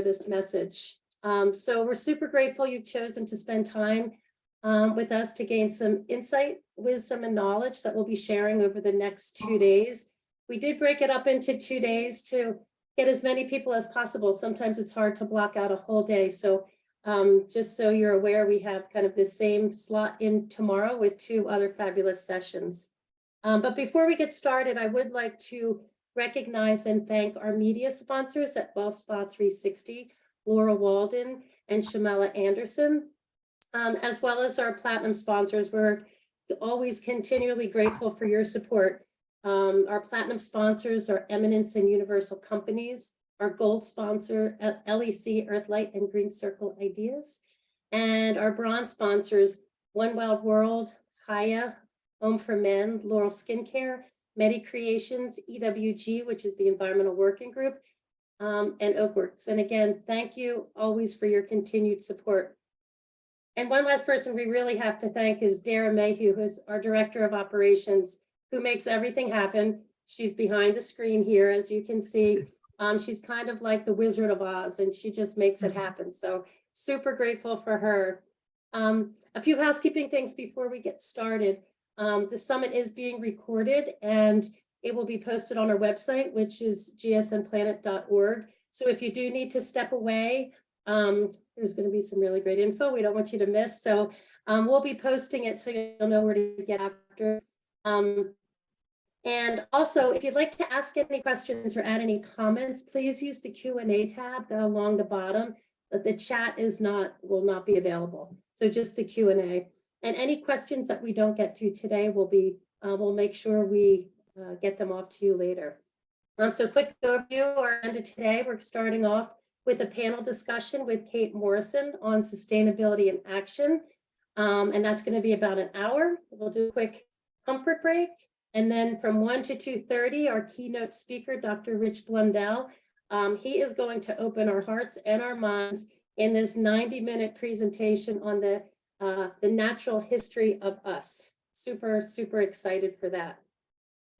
this message. So we're super grateful you've chosen to spend time with us to gain some insight, wisdom, and knowledge that we'll be sharing over the next 2 days. We did break it up into 2 days to get as many people as possible. Sometimes it's hard to block out a whole day. So just so you're aware, we have kind of the same slot in tomorrow with 2 other fabulous sessions. But before we get started, I would like to recognize and thank our media sponsors at WellSpa 360, Laura Walden and Shamela Anderson, as well as our platinum sponsors. We're always continually grateful for your support. Our platinum sponsors are Eminence and Universal Companies, our gold sponsor, LEC, Earthlight and Green Circle Ideas, and our bronze sponsors, One Wild World, Haya, Home for Men, Laurel Skincare, Medi Creations, EWG, which is the Environmental Working Group, and Oakworks. And again, thank you always for your continued support. And one last person we really have to thank is Dara Mayhew, who's our Director of Operations, who makes everything happen. She's behind the screen here, as you can see. She's kind of like the Wizard of Oz, and she just makes it happen. So super grateful for her. A few housekeeping things before we get started. The summit is being recorded and it will be posted on our website, which is gsnplanet.org. So if you do need to step away, there's going to be some really great info we don't want you to miss. So we'll be posting it so you'll know where to get after. And also, if you'd like to ask any questions or add any comments, please use the Q&A tab along the bottom. But the chat will not be available. So just the Q&A. And any questions that we don't get to today we'll make sure we get them off to you later. So quick overview, our agenda today, we're starting off with a panel discussion with Kate Morrison on sustainability in action. And that's going to be about an hour. We'll do a quick comfort break. And then from 1 to 2:30, our keynote speaker, Dr. Rich Blundell, he is going to open our hearts and our minds in this 90-minute presentation on the natural history of us. Super, super excited for that.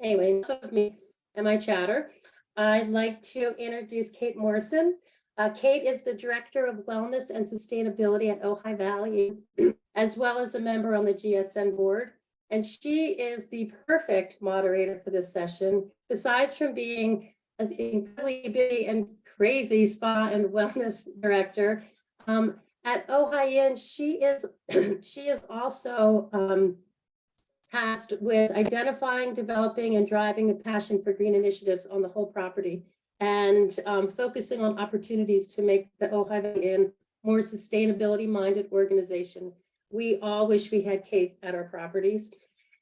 Anyway, enough of me and my chatter. I'd like to introduce Kate Morrison. Kate is the Director of Wellness and Sustainability at Ojai Valley, as well as a member on the GSN board. And she is the perfect moderator for this session. Besides from being an incredibly busy and crazy spa and wellness director, at Ojai, she is also tasked with identifying, developing, and driving a passion for green initiatives on the whole property, and focusing on opportunities to make the Ojai Valley more sustainability-minded organization. We all wish we had Kate at our properties.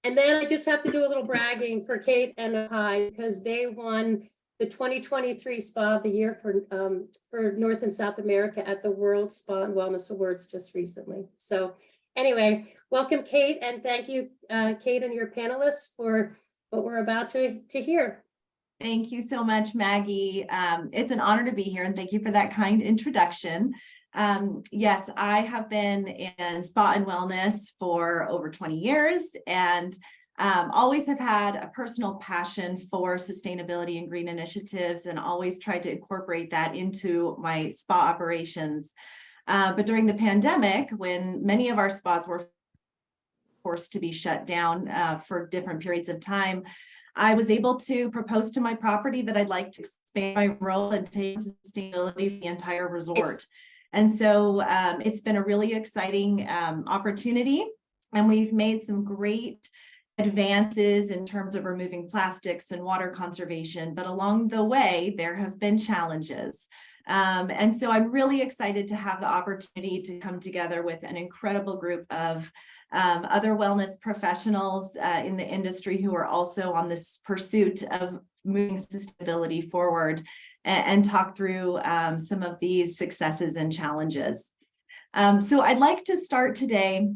And then I just have to do a little bragging for Kate and Ojai because they won the 2023 Spa of the Year for North and South America at the World Spa and Wellness Awards just recently. So anyway, welcome Kate, and thank you, Kate and your panelists for what we're about to hear. Thank you so much, Maggie. It's an honor to be here, and thank you for that kind introduction. Yes, I have been in spa and wellness for over 20 years and always have had a personal passion for sustainability and green initiatives and always tried to incorporate that into my spa operations. But during the pandemic, when many of our spas were forced to be shut down for different periods of time, I was able to propose to my property that I'd like to expand my role and take sustainability for the entire resort. And so it's been a really exciting opportunity, and we've made some great advances in terms of removing plastics and water conservation, but along the way, there have been challenges. And so I'm really excited to have the opportunity to come together with an incredible group of other wellness professionals in the industry who are also on this pursuit of moving sustainability forward and talk through some of these successes and challenges. So I'd like to start today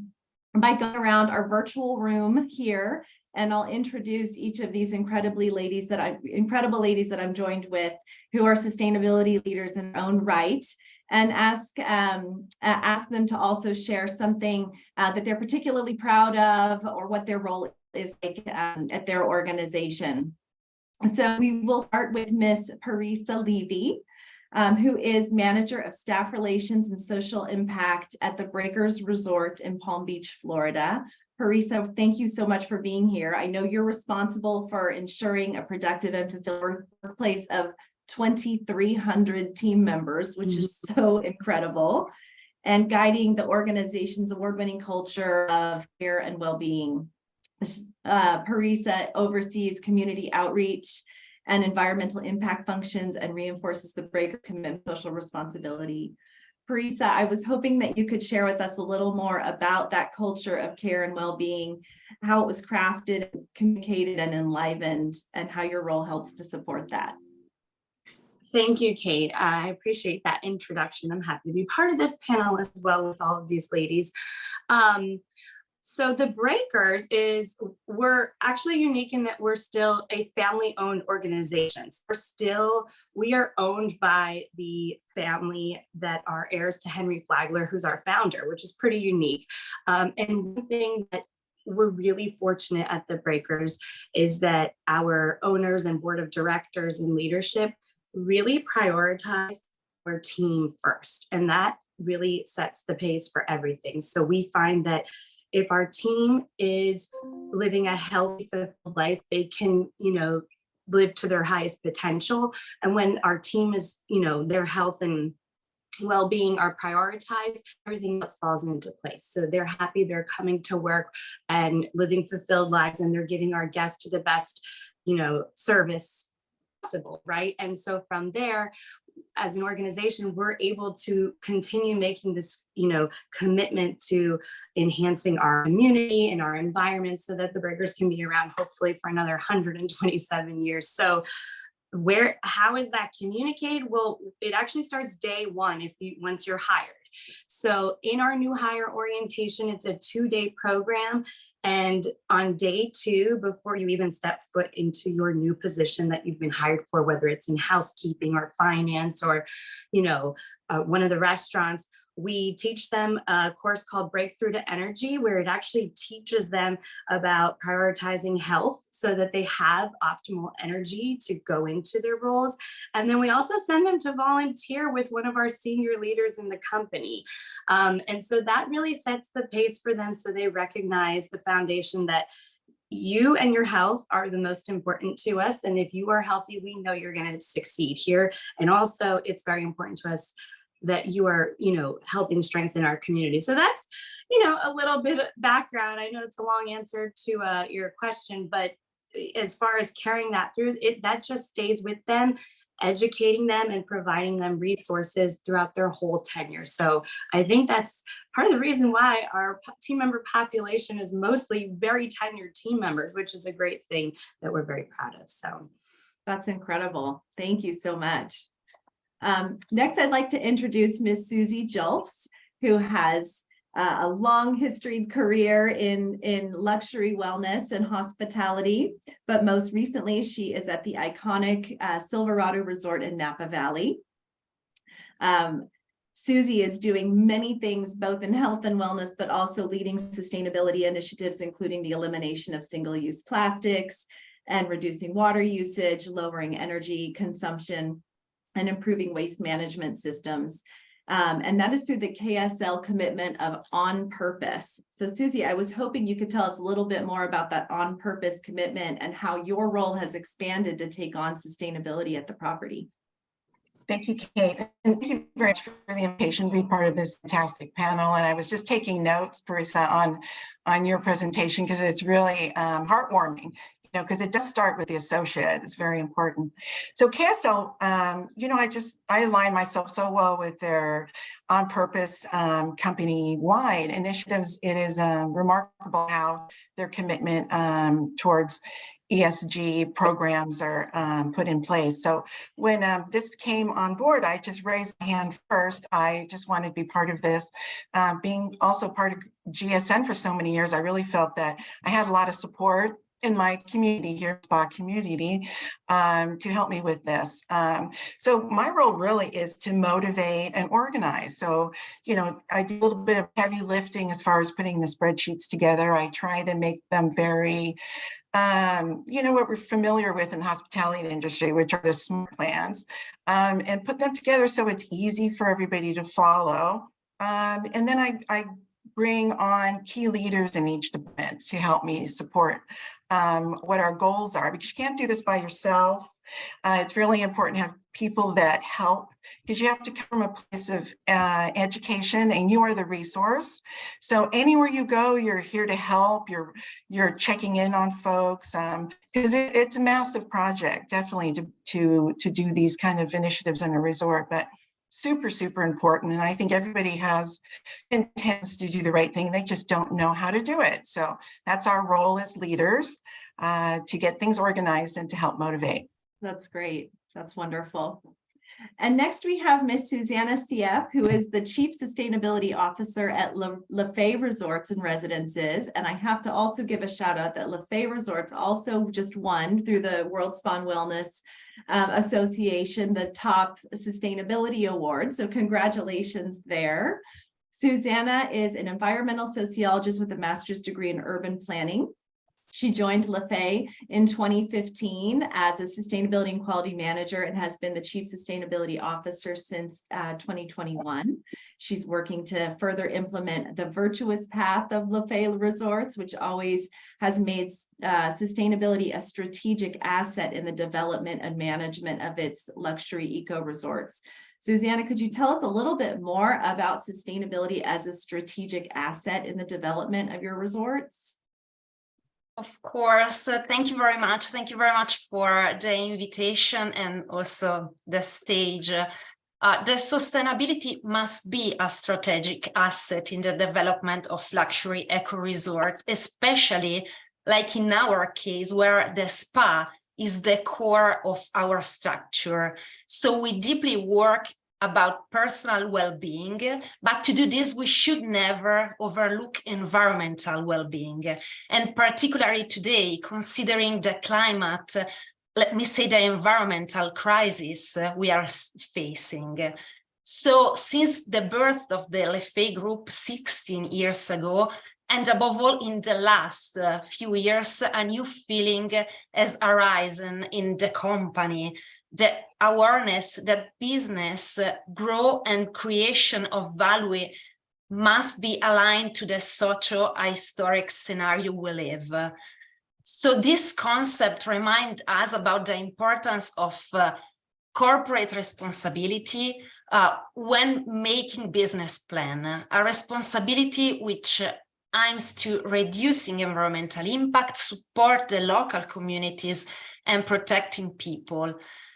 by going around our virtual room here, and I'll introduce each of these incredible ladies that I'm joined with, who are sustainability leaders in their own right, and ask them to also share something that they're particularly proud of or what their role is like at their organization. So we will start with Miss Parisa Leve. who is Manager of Staff Relations and Social Impact at the Breakers Resort in Palm Beach, Florida. Parisa, thank you so much for being here. I know you're responsible for ensuring a productive and fulfilling workplace of 2,300 team members, which is so incredible, and guiding the organization's award-winning culture of care and well-being. Parisa oversees community outreach and environmental impact functions and reinforces the Breaker commitment to social responsibility. Parisa, I was hoping that you could share with us a little more about that culture of care and well-being, how it was crafted, communicated, and enlivened, and how your role helps to support that. Thank you, Kate. I appreciate that introduction. I'm happy to be part of this panel as well with all of these ladies. So the Breakers we're actually unique in that we're still a family-owned organization. We are owned by the family that are heirs to Henry Flagler, who's our founder, which is pretty unique. And one thing that we're really fortunate at the Breakers is that our owners and board of directors and leadership really prioritize our team first. And that really sets the pace for everything. So we find that if our team is living a healthy, fulfilled life, they can, live to their highest potential. And when our team is, their health and well-being are prioritized, everything else falls into place. So they're happy, they're coming to work and living fulfilled lives, and they're giving our guests the best, service possible, right? And so from there, as an organization, we're able to continue making this, commitment to enhancing our community and our environment so that the Breakers can be around hopefully for another 127 years. So how is that communicated? Well, it actually starts day one once you're hired. So in our new hire orientation, it's a 2-day program. And on day 2, before you even step foot into your new position that you've been hired for, whether it's in housekeeping or finance or, one of the restaurants, we teach them a course called Breakthrough to Energy, where it actually teaches them about prioritizing health so that they have optimal energy to go into their roles. And then we also send them to volunteer with one of our senior leaders in the company. And so that really sets the pace for them, so they recognize the foundation that you and your health are the most important to us. And if you are healthy, we know you're going to succeed here. And also, it's very important to us that you are, helping strengthen our community. So that's, a little bit of background. I know it's a long answer to your question, but as far as carrying that through, that just stays with them, educating them and providing them resources throughout their whole tenure. So I think that's part of the reason why our team member population is mostly very tenured team members, which is a great thing that we're very proud of. So that's incredible. Thank you so much. Next, I'd like to introduce Ms. Suzy Johlfs, who has a long historied career in luxury wellness and hospitality, but most recently she is at the iconic Silverado Resort in Napa Valley. Suzy is doing many things both in health and wellness, but also leading sustainability initiatives, including the elimination of single-use plastics and reducing water usage, lowering energy consumption, and improving waste management systems. And that is through the KSL commitment of On Purpose. So Suzy, I was hoping you could tell us a little bit more about that On Purpose commitment and how your role has expanded to take on sustainability at the property. Thank you, Kate. And thank you very much for the invitation to be part of this fantastic panel. And I was just taking notes, Parisa, on your presentation, because it's really heartwarming. Because it does start with the associate. It's very important. So KSL, I align myself so well with their On Purpose company-wide initiatives. It is remarkable how their commitment towards ESG programs are put in place. So when this came on board, I just raised my hand first. I just wanted to be part of this. Being also part of GSN for so many years, I really felt that I had a lot of support in my community here, spa community, to help me with this. So my role really is to motivate and organize. So, I do a little bit of heavy lifting as far as putting the spreadsheets together. I try to make them very what we're familiar with in the hospitality industry, which are the SMART plans, and put them together so it's easy for everybody to follow. And then I bring on key leaders in each department to help me support what our goals are, because you can't do this by yourself. It's really important to have people that help, because you have to come from a place of education, and you are the resource. So anywhere you go, you're here to help. You're checking in on folks, because it's a massive project, definitely to do these kind of initiatives in a resort, but super, super important. And I think everybody intends to do the right thing. They just don't know how to do it. So that's our role as leaders, to get things organized and to help motivate. That's great. That's wonderful. And next we have Miss Susanna Sieff, who is the Chief Sustainability Officer at Lefay Resorts and Residences. And I have to also give a shout out that Lefay Resorts also just won through the World Spa and Wellness Association, the top sustainability award. So congratulations there. Susanna is an environmental sociologist with a master's degree in urban planning. She joined Lefay in 2015 as a sustainability and quality manager and has been the chief sustainability officer since 2021. She's working to further implement the virtuous path of Lefay Resorts, which always has made sustainability a strategic asset in the development and management of its luxury eco resorts. Susanna, could you tell us a little bit more about sustainability as a strategic asset in the development of your resorts? Of course. Thank you very much. Thank you very much for the invitation and also the stage. The sustainability must be a strategic asset in the development of luxury eco resort, especially like in our case, where the spa is the core of our structure. So we deeply work about personal well-being, but to do this, we should never overlook environmental well-being. And particularly today, considering the climate, let me say the environmental crisis we are facing. So since the birth of the Lefay Group 16 years ago, and above all in the last few years, a new feeling has arisen in the company, the awareness that business growth and creation of value must be aligned to the socio-historic scenario we live. So this concept reminds us about the importance of corporate responsibility when making business plan, a responsibility which aims to reducing environmental impact, support the local communities, and protecting people.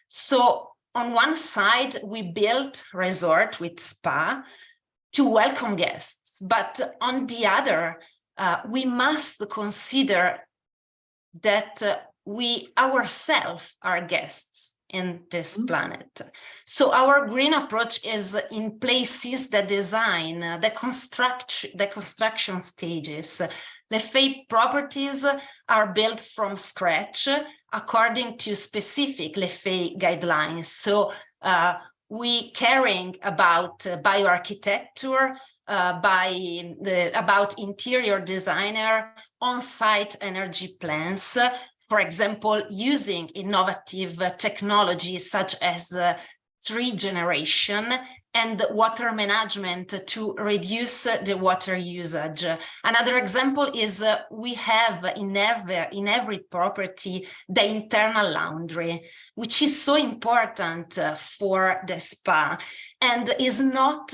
So on one side, we built resort with spa to welcome guests, but on the other, we must consider that we ourselves are guests in this planet. So our green approach is in place since the design, the construction stages. Lefay properties are built from scratch according to specific Lefay guidelines. So we caring about bioarchitecture, about interior designer, on-site energy plans, for example, using innovative technologies such as tree generation and water management to reduce the water usage. Another example is we have in every property the internal laundry, which is so important for the spa and is not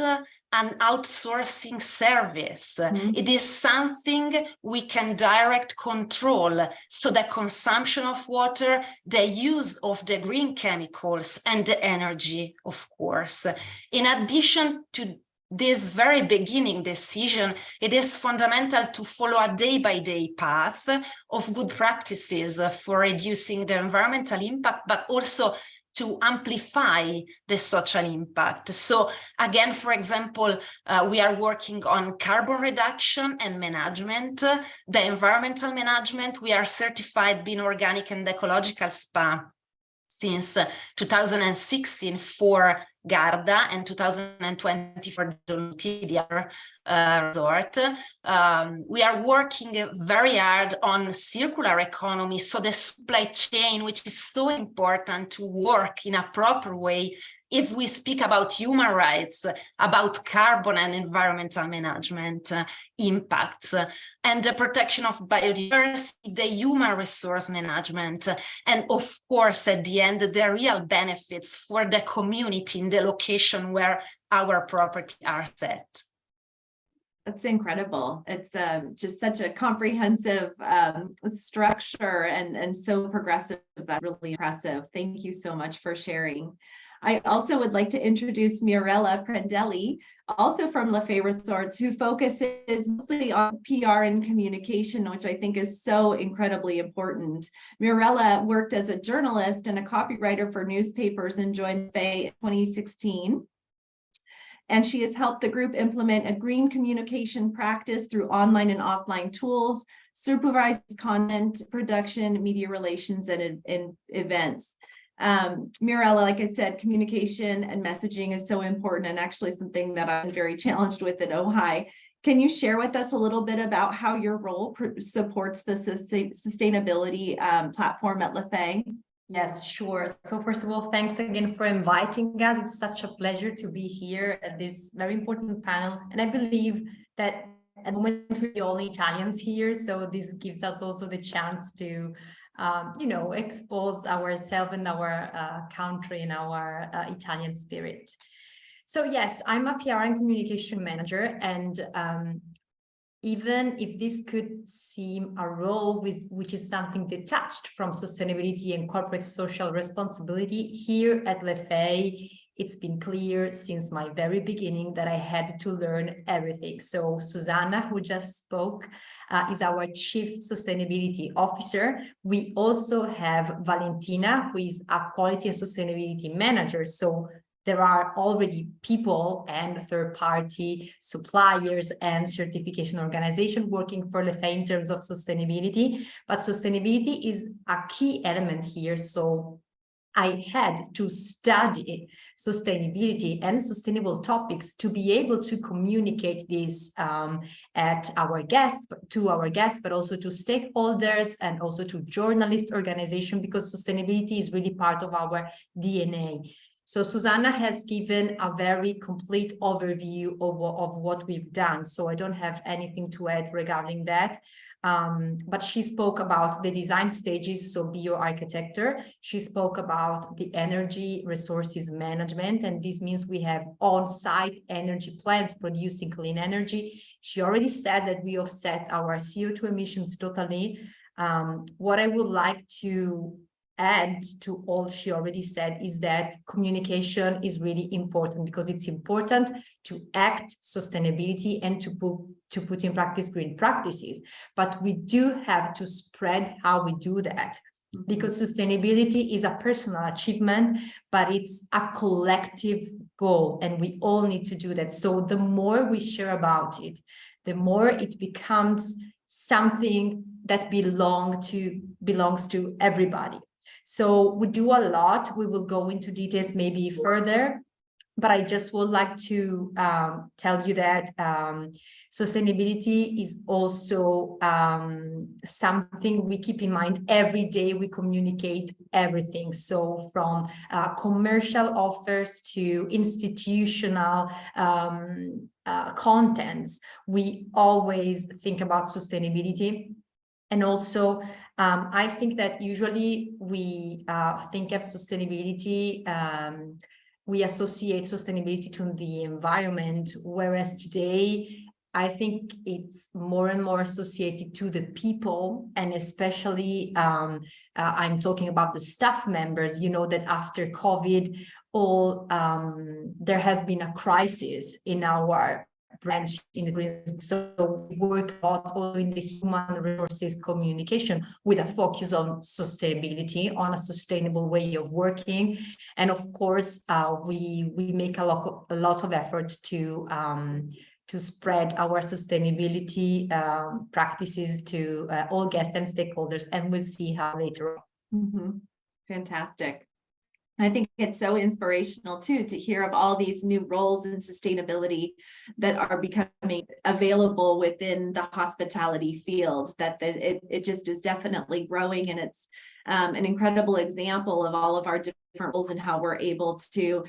an outsourcing service. It is something we can direct control. So the consumption of water, the use of the green chemicals and the energy, of course. In addition to this very beginning decision, it is fundamental to follow a day-by-day path of good practices for reducing the environmental impact, but also to amplify the social impact. So again, for example, we are working on carbon reduction and management, the environmental management. We are certified being organic and ecological spa since 2016 for Garda and 2020 for the other resort. We are working very hard on circular economy, so the supply chain, which is so important to work in a proper way if we speak about human rights, about carbon and environmental management impacts, and the protection of biodiversity, the human resource management, and of course, at the end, the real benefits for the community in the location where our properties are set. That's incredible. It's just such a comprehensive structure and so progressive. That's really impressive. Thank you so much for sharing. I also would like to introduce Mirella Prandelli, also from Lefay Resorts, who focuses mostly on PR and communication, which I think is so incredibly important. Mirella worked as a journalist and a copywriter for newspapers and joined Lefay in 2016. And she has helped the group implement a green communication practice through online and offline tools, supervises content production, media relations, and events. Mirella, like I said, communication and messaging is so important, and actually something that I'm very challenged with at Ojai. Can you share with us a little bit about how your role supports the sustainability platform at Lefay? Yes, sure. So first of all, thanks again for inviting us. It's such a pleasure to be here at this very important panel. And I believe that at the moment we're the only Italians here, so this gives us also the chance to expose ourselves and our country and our Italian spirit. So yes, I'm a PR and communication manager, and even if this could seem a role which is something detached from sustainability and corporate social responsibility, here at Lefay, it's been clear since my very beginning that I had to learn everything. So Susanna, who just spoke, is our Chief Sustainability Officer. We also have Valentina, who is a Quality and Sustainability Manager. So there are already people and third-party suppliers and certification organizations working for Lefay in terms of sustainability. But sustainability is a key element here. So I had to study sustainability and sustainable topics to be able to communicate this to our guests, but also to stakeholders and also to journalist organizations, because sustainability is really part of our DNA. So Susanna has given a very complete overview of what we've done. So I don't have anything to add regarding that. But she spoke about the design stages, so bioarchitecture. She spoke about the energy resources management, and this means we have on-site energy plants producing clean energy. She already said that we offset our CO2 emissions totally. What I would like to add to all she already said is that communication is really important, because it's important to act sustainability and to put in practice green practices. But we do have to spread how we do that, because sustainability is a personal achievement, but it's a collective goal, and we all need to do that. So the more we share about it, the more it becomes something that belongs to everybody. So we do a lot. We will go into details maybe further, but I just would like to tell you that sustainability is also something we keep in mind every day. We communicate everything. So from commercial offers to institutional contents, we always think about sustainability. And also, I think that usually we think of sustainability, we associate sustainability to the environment, whereas today, I think it's more and more associated to the people, and especially I'm talking about the staff members. You know that after COVID, there has been a crisis in our branch in the green. So we work a lot also in the human resources communication with a focus on sustainability, on a sustainable way of working. And of course, we make a lot of effort to spread our sustainability practices to all guests and stakeholders, and we'll see how later on. Fantastic. I think it's so inspirational too to hear of all these new roles in sustainability that are becoming available within the hospitality field, that it just is definitely growing, and it's an incredible example of all of our different roles and how we're able to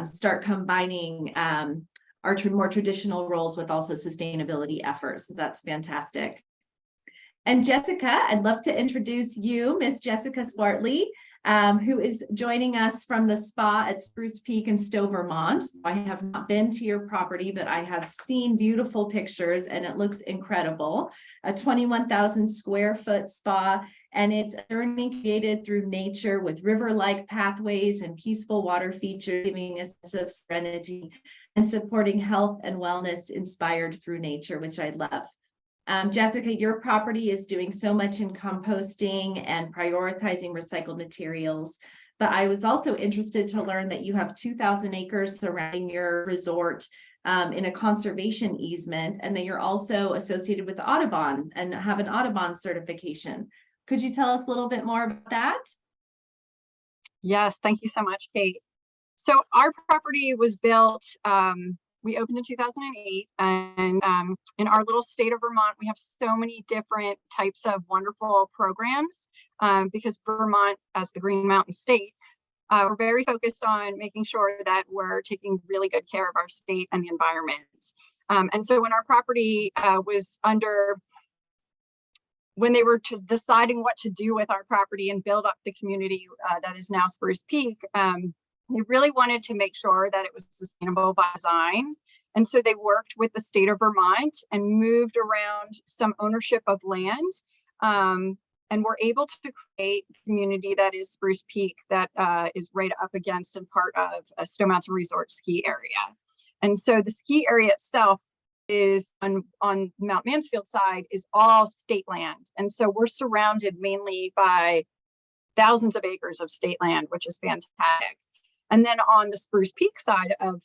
start combining our more traditional roles with also sustainability efforts. So that's fantastic. And Jessica, I'd love to introduce you, Miss Jessica Swartley, who is joining us from the spa at Spruce Peak in Stowe, Vermont. I have not been to your property, but I have seen beautiful pictures and it looks incredible. A 21,000 square foot spa, and it's a journey created through nature with river-like pathways and peaceful water features, giving a sense of serenity and supporting health and wellness inspired through nature, which I love. Jessica, your property is doing so much in composting and prioritizing recycled materials, but I was also interested to learn that you have 2,000 acres surrounding your resort in a conservation easement, and that you're also associated with the Audubon and have an Audubon certification. Could you tell us a little bit more about that? Yes, thank you so much, Kate. So our property was built, we opened in 2008, and in our little state of Vermont, we have so many different types of wonderful programs because Vermont, as the Green Mountain State, we're very focused on making sure that we're taking really good care of our state and the environment. And so when our property was under, when they were deciding what to do with our property and build up the community that is now Spruce Peak, they really wanted to make sure that it was sustainable by design. And so they worked with the state of Vermont and moved around some ownership of land, and were able to create a community that is Spruce Peak, that is right up against and part of a Snow Mountain Resort ski area. And so the ski area itself is on Mount Mansfield side is all state land. And so we're surrounded mainly by thousands of acres of state land, which is fantastic. And then on the Spruce Peak side of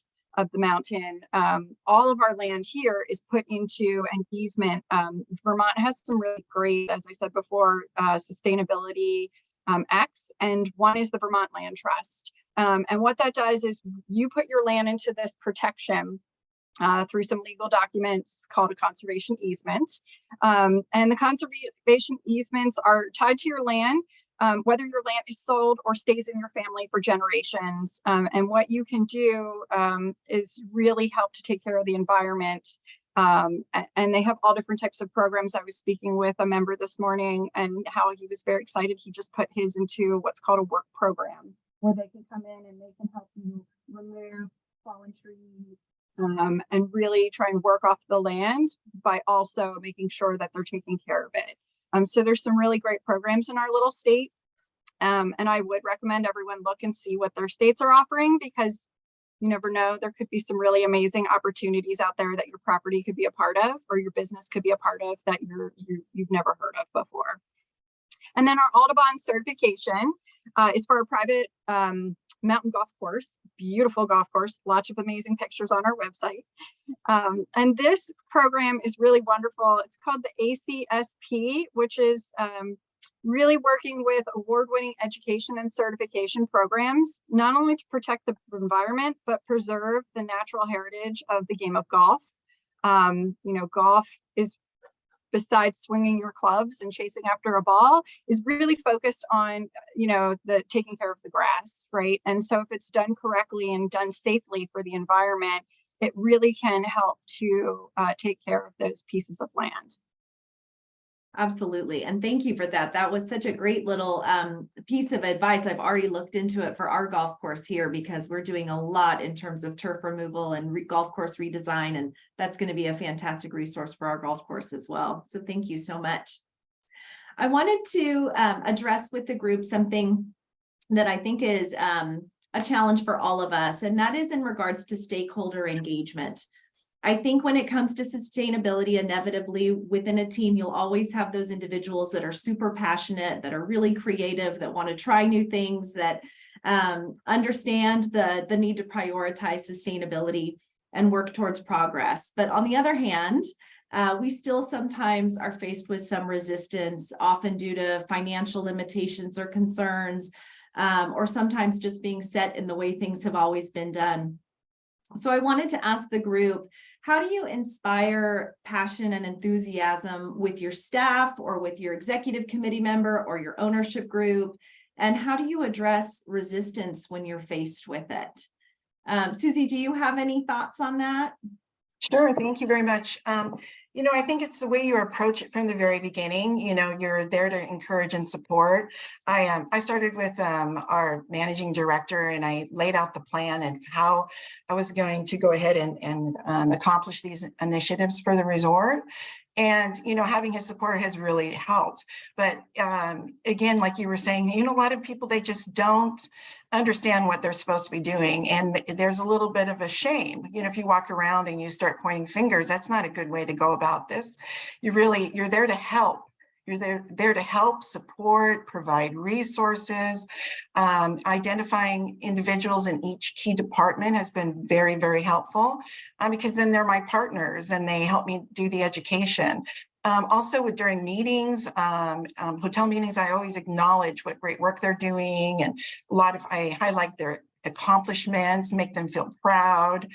the mountain, all of our land here is put into an easement. Vermont has some really great, as I said before, sustainability acts, and one is the Vermont Land Trust. And what that does is you put your land into this protection through some legal documents called a conservation easement. And the conservation easements are tied to your land, whether your land is sold or stays in your family for generations. And what you can do is really help to take care of the environment. And they have all different types of programs. I was speaking with a member this morning and how he was very excited. He just put his into what's called a work program, where they can come in and they can help you remove fallen trees, and really try and work off the land by also making sure that they're taking care of it. So there's some really great programs in our little state. And I would recommend everyone look and see what their states are offering, because you never know, there could be some really amazing opportunities out there that your property could be a part of, or your business could be a part of, that you've never heard of before. And then our Audubon certification is for a private mountain golf course, beautiful golf course, lots of amazing pictures on our website. And this program is really wonderful. It's called the ACSP, which is really working with award-winning education and certification programs, not only to protect the environment, but preserve the natural heritage of the game of golf. You know, golf is, besides swinging your clubs and chasing after a ball, is really focused on, you know, the taking care of the grass, right? And so if it's done correctly and done safely for the environment, it really can help to take care of those pieces of land. Absolutely. And thank you for that. That was such a great little piece of advice. I've already looked into it for our golf course here, because we're doing a lot in terms of turf removal and golf course redesign. And that's going to be a fantastic resource for our golf course as well. So thank you so much. I wanted to address with the group something that I think is a challenge for all of us, and that is in regards to stakeholder engagement. I think when it comes to sustainability, inevitably within a team, you'll always have those individuals that are super passionate, that are really creative, that want to try new things, that understand the need to prioritize sustainability and work towards progress. But on the other hand, we still sometimes are faced with some resistance, often due to financial limitations or concerns, or sometimes just being set in the way things have always been done. So I wanted to ask the group, how do you inspire passion and enthusiasm with your staff or with your executive committee member or your ownership group? And how do you address resistance when you're faced with it? Suzy, do you have any thoughts on that? Sure, thank you very much. I think it's the way you approach it from the very beginning. You're there to encourage and support. I started with our managing director, and I laid out the plan and how I was going to go ahead and accomplish these initiatives for the resort. And, having his support has really helped. But again, like you were saying, a lot of people, they just don't understand what they're supposed to be doing. And there's a little bit of a shame. If you walk around and you start pointing fingers, that's not a good way to go about this. You're there to help. You're there to help, support, provide resources. Identifying individuals in each key department has been very, very helpful because then they're my partners and they help me do the education. Also during meetings, hotel meetings, I always acknowledge what great work they're doing, and I highlight their accomplishments, make them feel proud.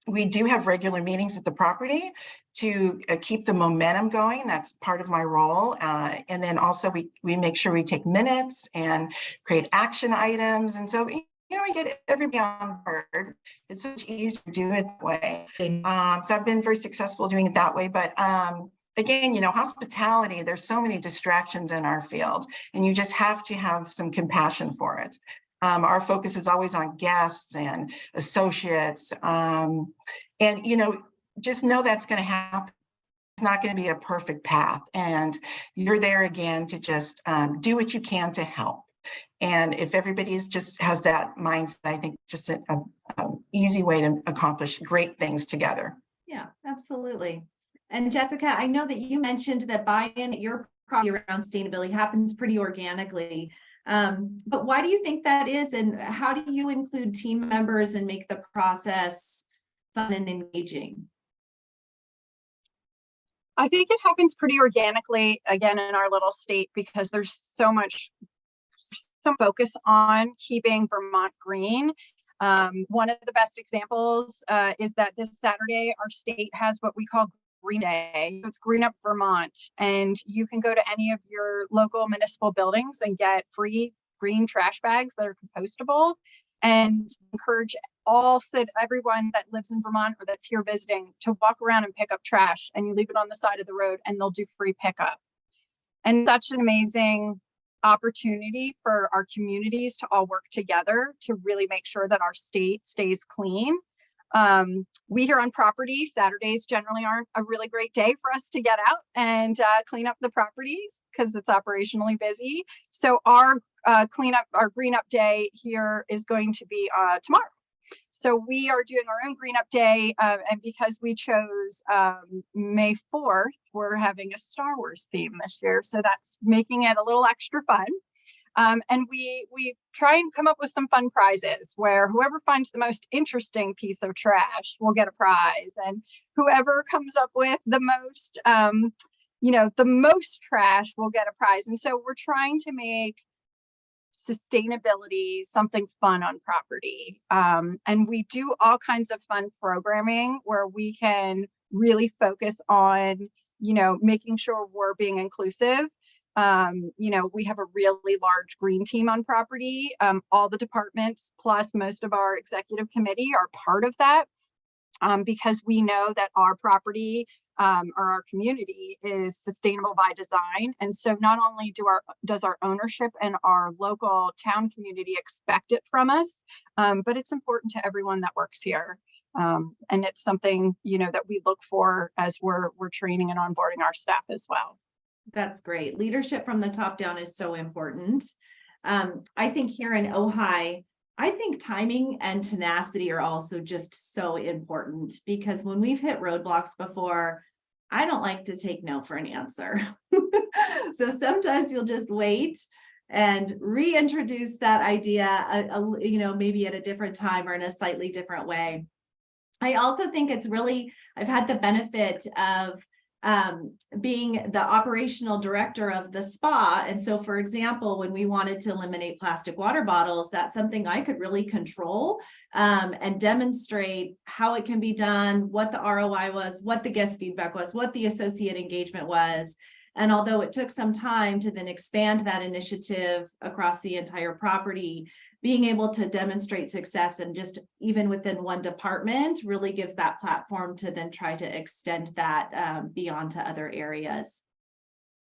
We do have regular meetings at the property to keep the momentum going. That's part of my role. And then also we make sure we take minutes and create action items. And so, I get everybody on board. It's so much easier to do it that way. So I've been very successful doing it that way. But again, hospitality, there's so many distractions in our field, and you just have to have some compassion for it. Our focus is always on guests and associates. And, just know that's going to happen. It's not going to be a perfect path. And you're there again to just do what you can to help. And if everybody's just has that mindset, I think just an easy way to accomplish great things together. Yeah, absolutely. And Jessica, I know that you mentioned that buy-in at your property around sustainability happens pretty organically. But why do you think that is? And how do you include team members and make the process fun and engaging? I think it happens pretty organically, again, in our little state, because there's so much focus on keeping Vermont green. One of the best examples is that this Saturday, our state has what we call Green Day. It's Green Up Vermont, and you can go to any of your local municipal buildings and get free green trash bags that are compostable, and encourage everyone that lives in Vermont or that's here visiting to walk around and pick up trash, and you leave it on the side of the road and they'll do free pickup. And such an amazing opportunity for our communities to all work together to really make sure that our state stays clean. We here on property, Saturdays generally aren't a really great day for us to get out and clean up the properties because it's operationally busy. So our green up day here is going to be tomorrow. So we are doing our own green up day, and because we chose May 4th, we're having a Star Wars theme this year. So that's making it a little extra fun. And we try and come up with some fun prizes where whoever finds the most interesting piece of trash will get a prize, and whoever comes up with the most, the most trash will get a prize. And so we're trying to make sustainability something fun on property. And we do all kinds of fun programming where we can really focus on, making sure we're being inclusive. We have a really large green team on property. All the departments plus most of our executive committee are part of that, because we know that our property or our community is sustainable by design. And so not only does our ownership and our local town community expect it from us, but it's important to everyone that works here. And it's something, that we look for as we're training and onboarding our staff as well. That's great. Leadership from the top down is so important. I think here in Ojai, I think timing and tenacity are also just so important, because when we've hit roadblocks before, I don't like to take no for an answer. So sometimes you'll just wait and reintroduce that idea, maybe at a different time or in a slightly different way. I also think it's really, I've had the benefit of being the operational director of the spa. And so, for example, when we wanted to eliminate plastic water bottles, that's something I could really control and demonstrate how it can be done, what the ROI was, what the guest feedback was, what the associate engagement was. And although it took some time to then expand that initiative across the entire property, being able to demonstrate success and just even within one department really gives that platform to then try to extend that beyond to other areas.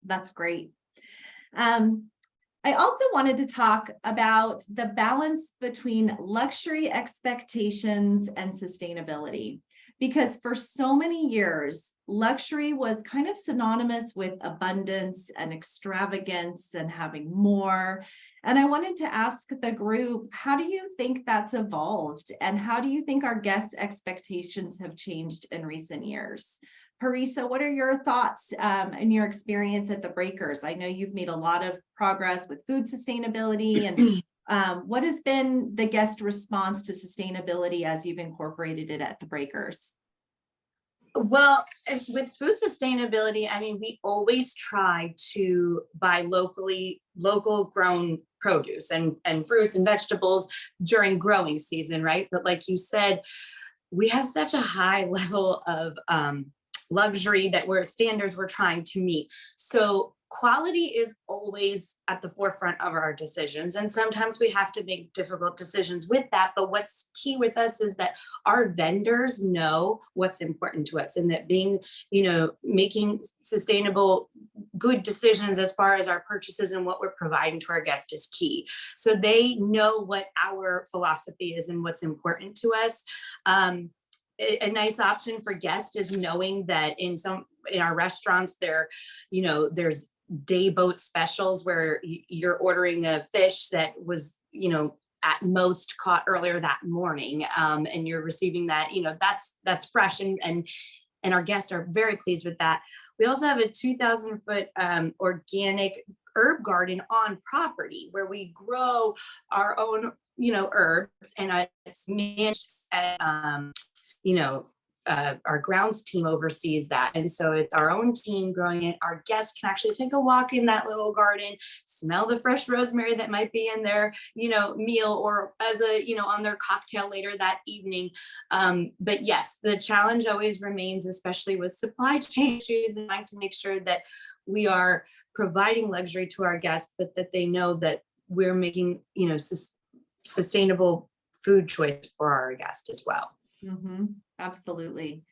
That's great. I also wanted to talk about the balance between luxury expectations and sustainability. Because for so many years, luxury was kind of synonymous with abundance and extravagance and having more. And I wanted to ask the group, how do you think that's evolved? And how do you think our guests' expectations have changed in recent years? Parisa, what are your thoughts and your experience at the Breakers? I know you've made a lot of progress with food sustainability and what has been the guest response to sustainability as you've incorporated it at the Breakers? Well, with food sustainability, I mean, we always try to buy local grown produce and fruits and vegetables during growing season, right? But like you said, we have such a high level of luxury that standards we're trying to meet. So quality is always at the forefront of our decisions. And sometimes we have to make difficult decisions with that. But what's key with us is that our vendors know what's important to us, and that being, making sustainable, good decisions as far as our purchases and what we're providing to our guests is key. So they know what our philosophy is and what's important to us. A nice option for guests is knowing that in our restaurants there's day boat specials where you're ordering a fish that was at most caught earlier that morning, and you're receiving that that's fresh, and our guests are very pleased with that. We also have a 2,000-foot organic herb garden on property where we grow our own herbs, and it's managed at our grounds team oversees that. And so it's our own team growing it. Our guests can actually take a walk in that little garden, smell the fresh rosemary that might be in their, meal, or as on their cocktail later that evening. But yes, the challenge always remains, especially with supply chain issues, and trying to make sure that we are providing luxury to our guests, but that they know that we're making, sustainable food choice for our guests as well. Mm-hmm. Absolutely.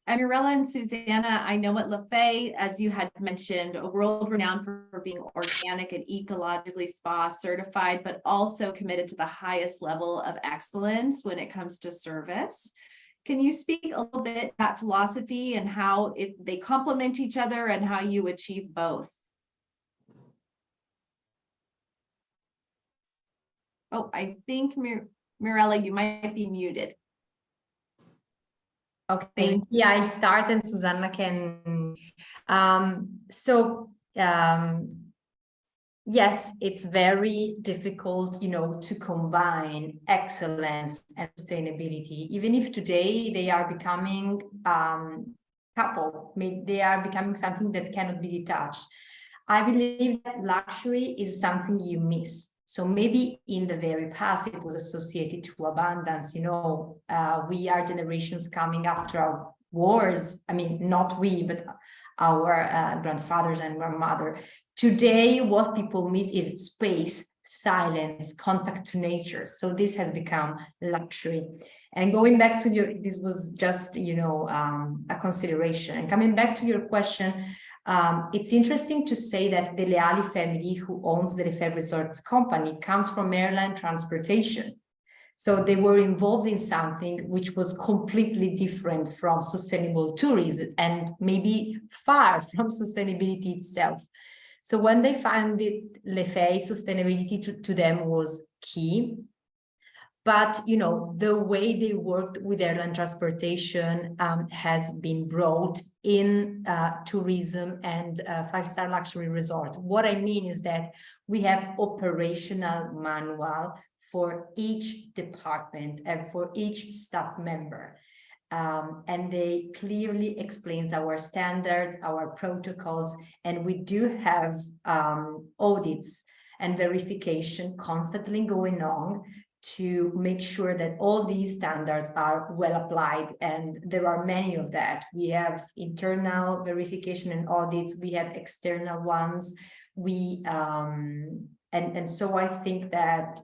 And Mirella and Susanna, I know at Lefay, as you had mentioned, a world renowned for being organic and ecologically spa certified, but also committed to the highest level of excellence when it comes to service. Can you speak a little bit about philosophy and how they complement each other and how you achieve both? Oh, I think Mirella, you might be muted. Okay, yeah, I'll start and Susanna can. Yes, it's very difficult, to combine excellence and sustainability, even if today they are becoming coupled, maybe they are becoming something that cannot be detached. I believe that luxury is something you miss. So maybe in the very past, it was associated to abundance. We are generations coming after our wars. I mean, not we, but our grandfathers and grandmother. Today, what people miss is space, silence, contact to nature. So this has become luxury. And going back to this was just, a consideration. And coming back to your question, it's interesting to say that the Leali family, who owns the Lefay Resorts company, comes from Maryland transportation. So they were involved in something which was completely different from sustainable tourism and maybe far from sustainability itself. So when they founded Lefay, sustainability to them was key. But, the way they worked with airline transportation has been brought in tourism and five-star luxury resort. What I mean is that we have operational manual for each department and for each staff member. and they clearly explains our standards, our protocols, and we do have audits and verification constantly going on to make sure that all these standards are well applied, and there are many of that. We have internal verification and audits, we have external ones, we and so I think that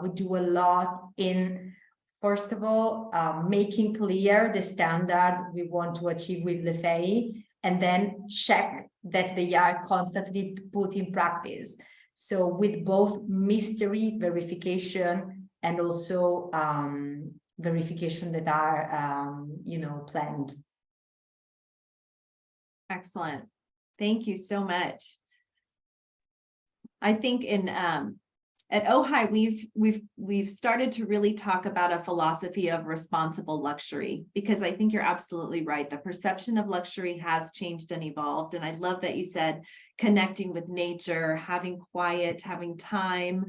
we do a lot in, first of all, making clear the standard we want to achieve with Lefay, and then check that they are constantly put in practice. So with both mystery verification and also verification that are, planned. Excellent. Thank you so much. I think in at Ojai, we've started to really talk about a philosophy of responsible luxury, because I think you're absolutely right. The perception of luxury has changed and evolved. And I love that you said connecting with nature, having quiet, having time.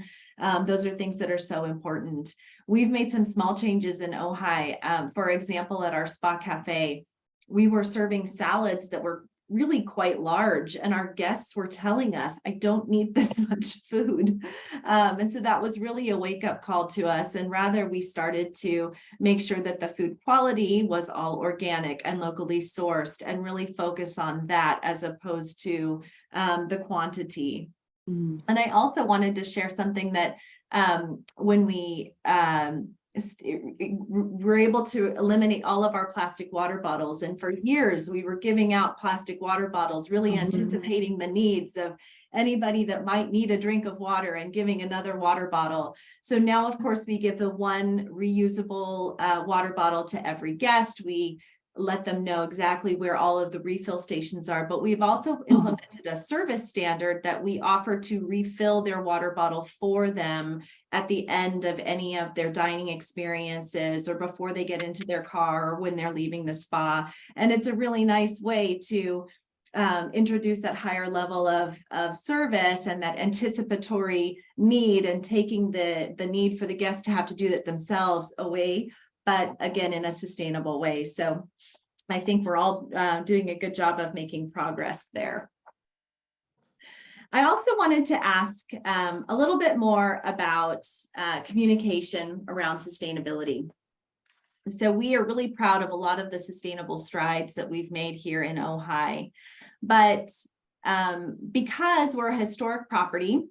Those are things that are so important. We've made some small changes in Ojai. For example, at our spa cafe, we were serving salads that were really quite large, and our guests were telling us, I don't need this much food. And so that was really a wake-up call to us. And rather, we started to make sure that the food quality was all organic and locally sourced, and really focus on that as opposed to the quantity. And I also wanted to share something that when we we're able to eliminate all of our plastic water bottles. And for years, we were giving out plastic water bottles, really anticipating the needs of anybody that might need a drink of water and giving another water bottle. So now, of course, we give the one reusable water bottle to every guest. We let them know exactly where all of the refill stations are, but we've also implemented a service standard that we offer to refill their water bottle for them at the end of any of their dining experiences, or before they get into their car, or when they're leaving the spa. And it's a really nice way to introduce that higher level of service and that anticipatory need, and taking the need for the guests to have to do it themselves away, but again, in a sustainable way. So I think we're all doing a good job of making progress there. I also wanted to ask a little bit more about communication around sustainability. So we are really proud of a lot of the sustainable strides that we've made here in Ojai, but because we're a historic property,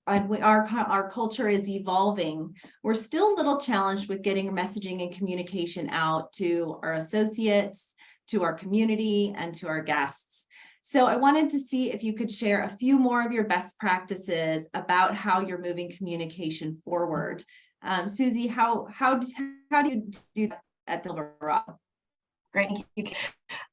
and our culture is evolving, we're still a little challenged with getting messaging and communication out to our associates, to our community, and to our guests. So I wanted to see if you could share a few more of your best practices about how you're moving communication forward. Suzy, how do you do that at the Silverado? Great.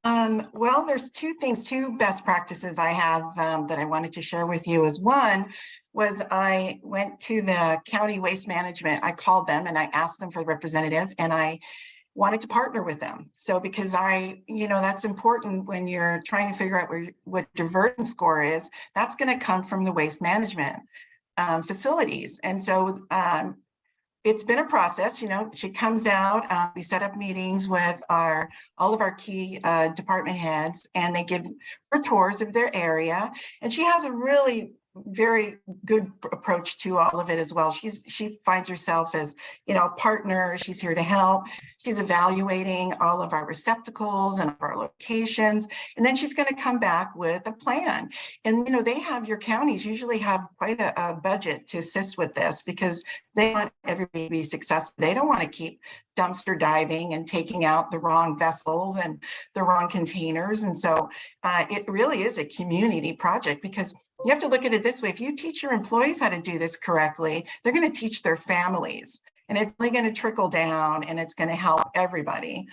Well, there's two best practices I have that I wanted to share with you. One was I went to the county waste management. I called them and I asked them for the representative, and I wanted to partner with them. So because that's important when you're trying to figure out what diversion score is, that's going to come from the waste management facilities. And so it's been a process. She comes out, we set up meetings with all of our key department heads, and they give her tours of their area. And she has a really very good approach to all of it as well. She finds herself as, partner. She's here to help. She's evaluating all of our receptacles and our locations, and then she's going to come back with a plan. And your counties usually have quite a budget to assist with this, because they want everybody to be successful. They don't want to keep dumpster diving and taking out the wrong vessels and the wrong containers. And so it really is a community project, because you have to look at it this way. If you teach your employees how to do this correctly, they're going to teach their families, and it's only going to trickle down, and it's going to help everybody.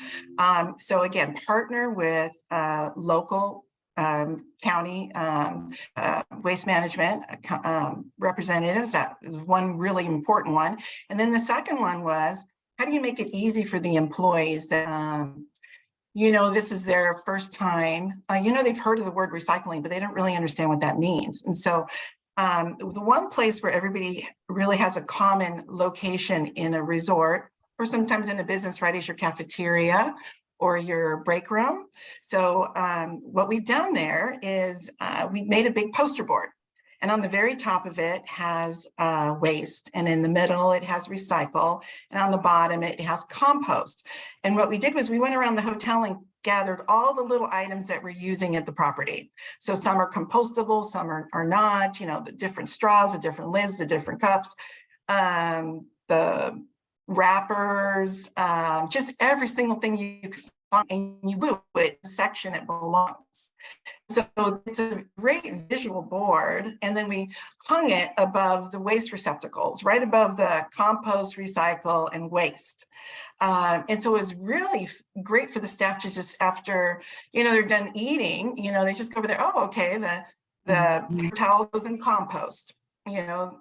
So again, partner with local county waste management representatives. That is one really important one. And then the second one was, how do you make it easy for the employees that this is their first time. They've heard of the word recycling, but they don't really understand what that means. And so the one place where everybody really has a common location in a resort or sometimes in a business, right, is your cafeteria or your break room. So what we've done there is we made a big poster board. And on the very top of it has waste, and in the middle it has recycle, and on the bottom it has compost. And what we did was we went around the hotel and gathered all the little items that we're using at the property. So some are compostable, some are not, you know, the different straws, the different lids, the different cups, the wrappers, just every single thing you could find, and you glue it in the section it belongs. So it's a great visual board, and then we hung it above the waste receptacles, right above the compost, recycle, and waste. And so it was really great for the staff to just, after, you know, they're done eating, you know, they just go over there, oh, okay, the towel goes in compost, you know,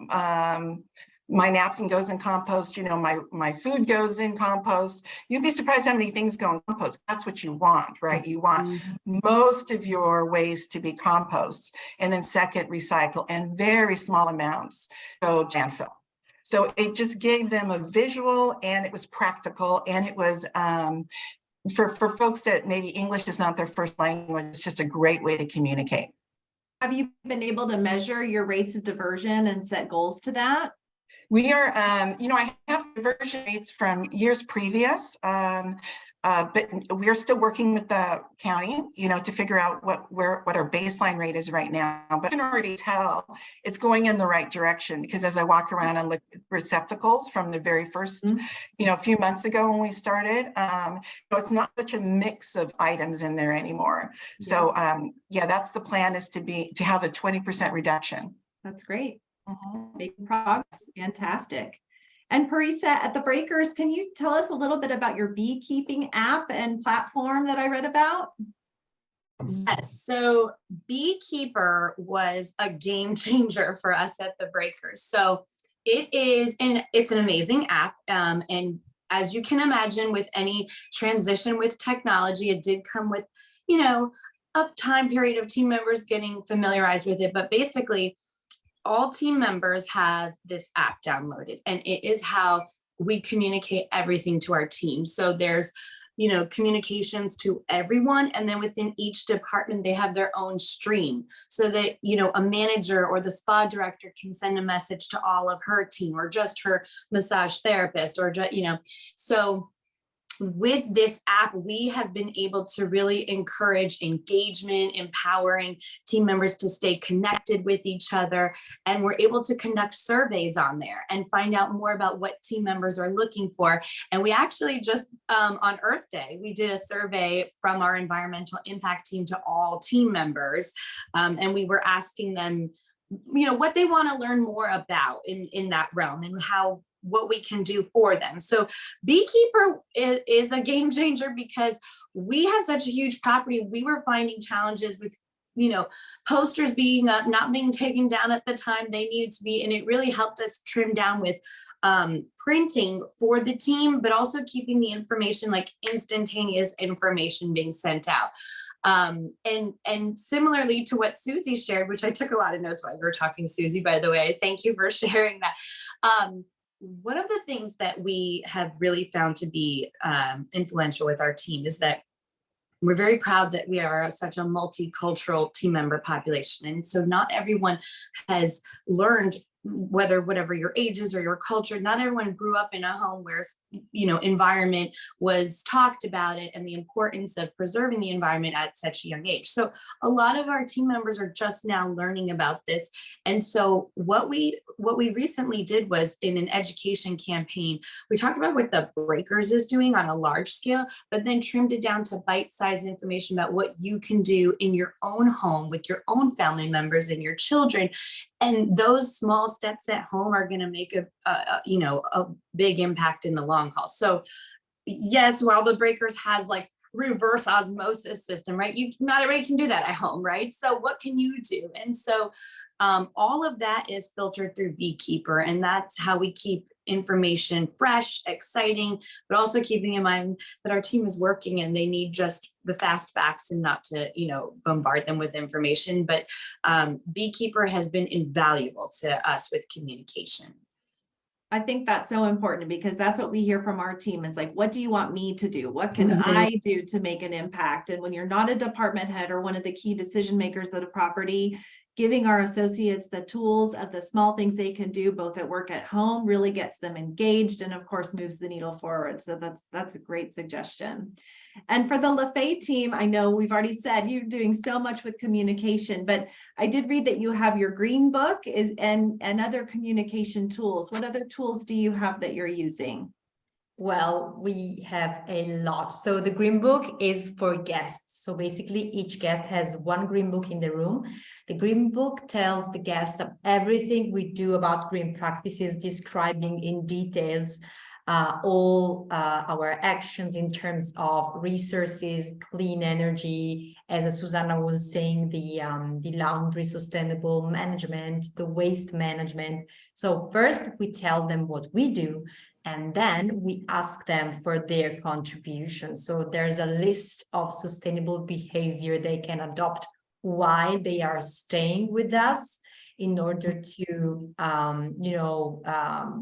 my napkin goes in compost, you know, my food goes in compost. You'd be surprised how many things go in compost. That's what you want, right? You want most of your waste to be compost, and then second, recycle, and very small amounts go to landfill. So it just gave them a visual, and it was practical, and it was for folks that maybe English is not their first language, it's just a great way to communicate. Have you been able to measure your rates of diversion and set goals to that? We are, you know, I have diversion rates from years previous, but we're still working with the county, you know, to figure out what our baseline rate is right now. But I can already tell it's going in the right direction, because as I walk around and look at receptacles from the very first, you know, a few months ago when we started, so it's not such a mix of items in there anymore. So yeah, that's the plan, is to have a 20% reduction. That's great. Making progress. Fantastic. And Parisa, at the Breakers, can you tell us a little bit about your beekeeping app and platform that I read about? Yes, so Beekeeper was a game changer for us at the Breakers. So it's an amazing app. And as you can imagine, with any transition with technology, it did come with, you know, a time period of team members getting familiarized with it. But basically, all team members have this app downloaded, and it is how we communicate everything to our team. So there's, you know, communications to everyone, and then within each department, they have their own stream, so that, you know, a manager or the spa director can send a message to all of her team, or just her massage therapist, or just, you know, so with this app, we have been able to really encourage engagement, empowering team members to stay connected with each other. And we're able to conduct surveys on there and find out more about what team members are looking for. And we actually just on Earth Day, we did a survey from our environmental impact team to all team members. And we were asking them, you know, what they want to learn more about in that realm, and what we can do for them. So Beekeeper is a game changer, because we have such a huge property. We were finding challenges with, you know, posters being up, not being taken down at the time they needed to be. And it really helped us trim down with printing for the team, but also keeping the information, like instantaneous information being sent out. And similarly to what Suzy shared, which I took a lot of notes while you were talking, Suzy, by the way, thank you for sharing that. One of the things that we have really found to be influential with our team is that we're very proud that we are such a multicultural team member population. And so not everyone has learned, whatever your age is or your culture, not everyone grew up in a home where, you know, environment was talked about it, and the importance of preserving the environment at such a young age. So a lot of our team members are just now learning about this. And so what we recently did was, in an education campaign, we talked about what the Breakers is doing on a large scale, but then trimmed it down to bite-sized information about what you can do in your own home with your own family members and your children. And those small steps at home are going to make a big impact in the long haul. So yes, while the Breakers has like reverse osmosis system, right? Not everybody can do that at home, right? So what can you do? And so all of that is filtered through Beekeeper, and that's how we keep information fresh, exciting, but also keeping in mind that our team is working and they need just the fast facts and not to, you know, bombard them with information. But Beekeeper has been invaluable to us with communication. I think that's so important because that's what we hear from our team. It's like, what do you want me to do? What can I do to make an impact? And when you're not a department head or one of the key decision makers of the property, giving our associates the tools of the small things they can do both at work, at home, really gets them engaged and of course moves the needle forward. So that's a great suggestion. And for the Lefay team, I know we've already said you're doing so much with communication, but I did read that you have your green book and other communication tools. What other tools do you have that you're using? Well, we have a lot. So the green book is for guests. So basically each guest has one green book in the room. The green book tells the guests of everything we do about green practices, describing in details all our actions in terms of resources, clean energy, as Susanna was saying, the laundry sustainable management, the waste management. So first we tell them what we do, and then we ask them for their contribution. So there's a list of sustainable behavior they can adopt while they are staying with us, in order to,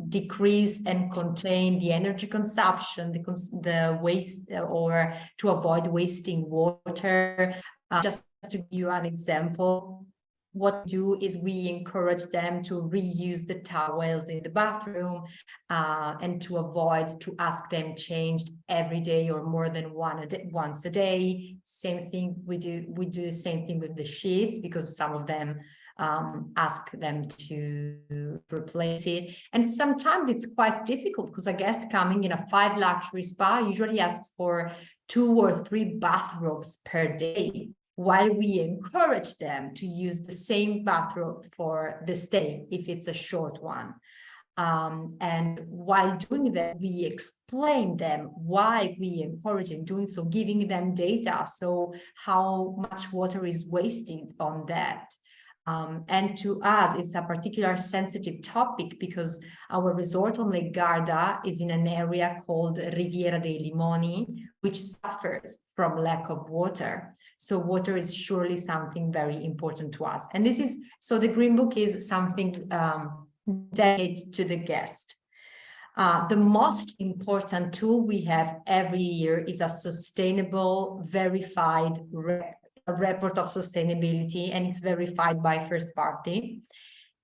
decrease and contain the energy consumption, the waste, or to avoid wasting water. Just to give you an example, what we do is we encourage them to reuse the towels in the bathroom and to avoid to ask them changed every day or more than once a day. Same thing we do the same thing with the sheets, because some of them ask them to replace it. And sometimes it's quite difficult because a guest coming in a 5 luxury spa usually asks for 2 or 3 bathrobes per day, while we encourage them to use the same bathrobe for the stay if it's a short one. And while doing that, we explain them why we encourage them doing so, giving them data, so how much water is wasted on that. And to us, it's a particular sensitive topic because our resort on Lake Garda is in an area called Riviera dei Limoni, which suffers from lack of water. So water is surely something very important to us. And this is, so the Green Book is something dedicated to the guest. The most important tool we have every year is a sustainable, verified report of sustainability, and it's verified by first party,